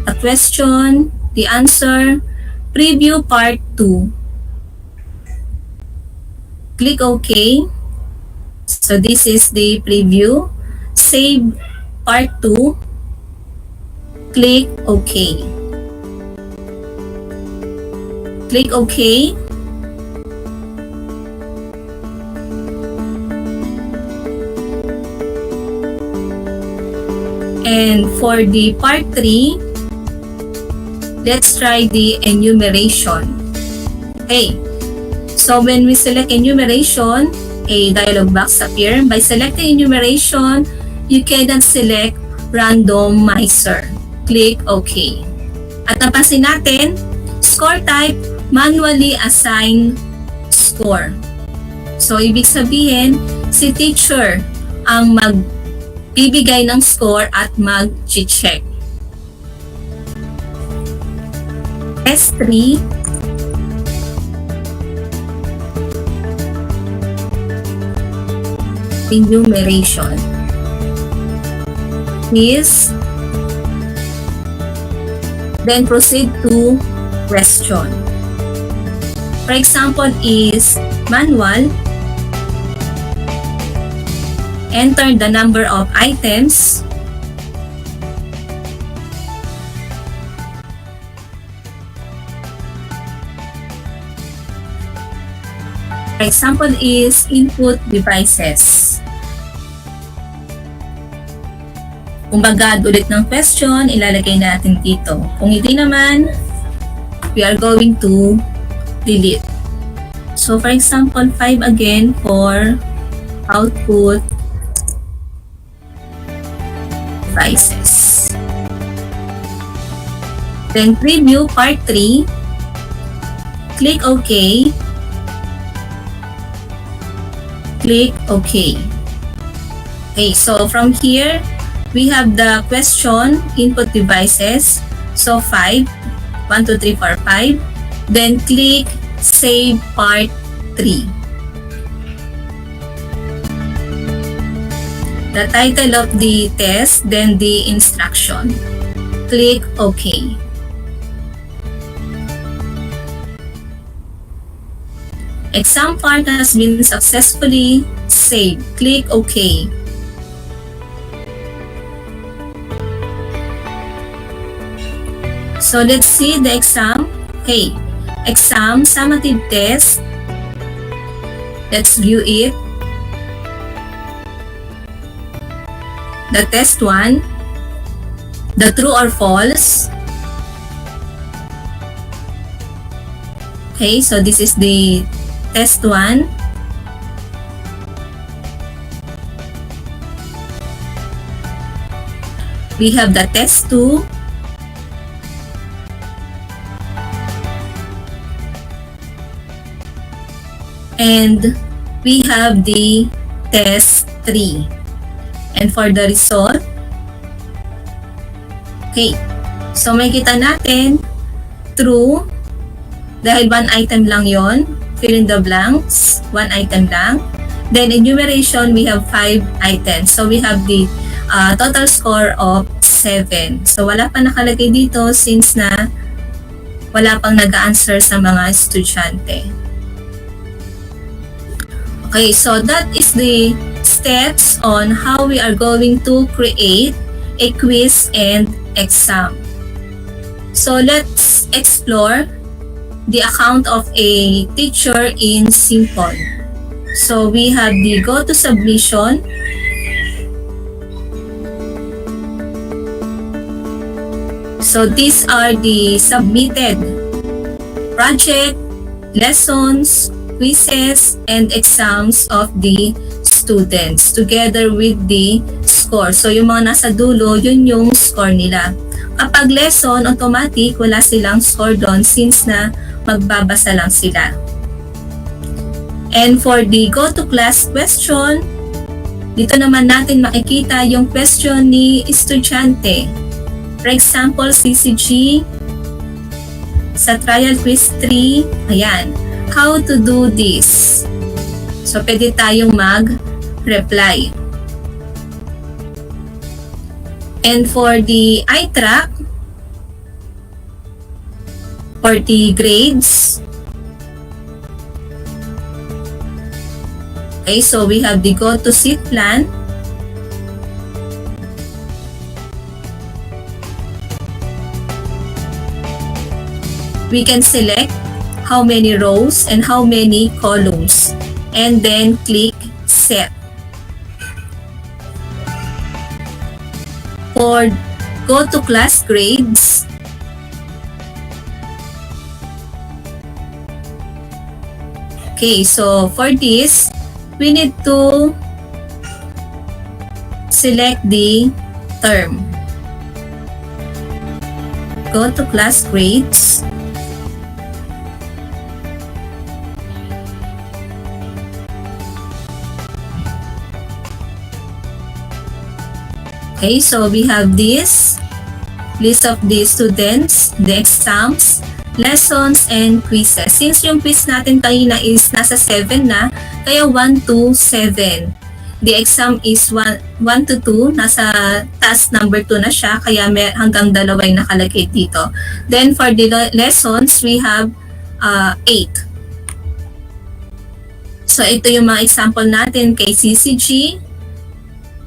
a question, the answer, preview part 2. Click OK. So this is the preview. Save part 2. Click OK. Click OK. And for the part 3, let's try the enumeration. Okay, so when we select enumeration, a dialog box appears. By selecting enumeration, you cannot select randomizer. Click OK. At napansin natin, score type, manually assign score. So, ibig sabihin, si teacher ang magbibigay ng score at mag-check. S3, enumeration is, then proceed to question. For example is manual, enter the number of items, for example is input devices. Kung bagad ulit ng question, ilalagay natin dito. Kung hindi naman, we are going to delete. So for example, 5 again for output devices. Then preview part 3. Click OK. Click OK. Okay, so from here, we have the question, input devices. So 5, 1, 2, 3, 4, 5. Then click Save Part 3. The title of the test, then the instruction. Click OK. Exam part has been successfully saved. Click OK. So let's see the exam. Okay, exam summative test. Let's view it. The test 1, the true or false. Okay, so this is the test 1. We have the test 2. And we have the test 3. And for the result, okay, so makikita natin, true, dahil 1 item lang yon, fill in the blanks, 1 item lang. Then enumeration, we have 5 items. So we have the total score of 7. So wala pa nakalagay dito since na wala pang nag-answer sa mga estudyante. Okay, so that is the steps on how we are going to create a quiz and exam. So let's explore the account of a teacher in Simple. So we have the go to submission. So these are the submitted project, lessons, quizzes, and exams of the students together with the score. So yung mga nasa dulo, yun yung score nila. Kapag lesson, automatic, wala silang score doon since na magbabasa lang sila. And for the go to class question, dito naman natin makikita yung question ni estudyante. For example, CCG, sa trial quiz 3, ayan, how to do this. So, pwede tayong mag-reply. And for the iTrack, for the grades, okay, so we have the go to seat plan. We can select how many rows and how many columns and then click set. For go to class grades, okay, so for this, we need to select the term. Go to class grades. Okay, so we have this list of the students, the exams, lessons, and quizzes. Since yung quiz natin kanina is nasa 7 na, kaya 1 to 7. The exam is 1 to 2, nasa task number 2 na siya, kaya may hanggang 2 yung nakalagay dito. Then for the lessons, we have 8. So ito yung mga example natin kay CCG.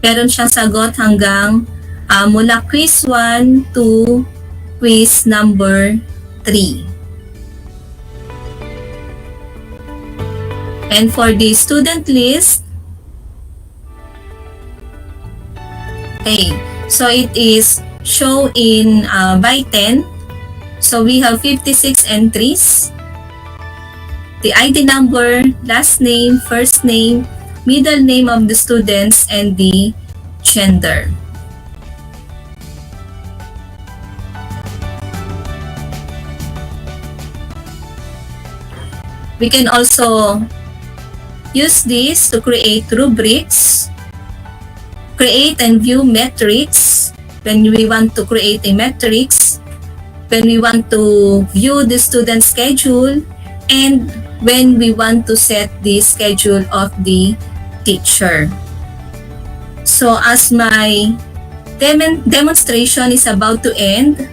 Meron siyang sagot hanggang mula quiz 1 to quiz number 3. And for the student list, okay, so it is show in by 10. So we have 56 entries. The ID number, last name, first name, middle name of the students, and the gender. We can also use this to create rubrics, create and view metrics when we want to create a metrics, when we want to view the student schedule, and when we want to set the schedule of the teacher. So as my demonstration is about to end,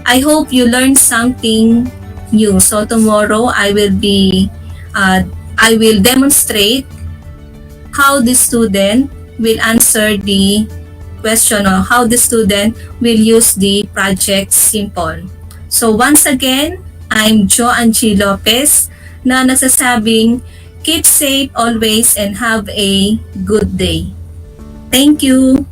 I hope you learned something new. So tomorrow I will demonstrate how the student will answer the question or how the student will use the project Simple. So once again, I'm Jo Angie Lopez na nagsasabing keep safe always and have a good day. Thank you.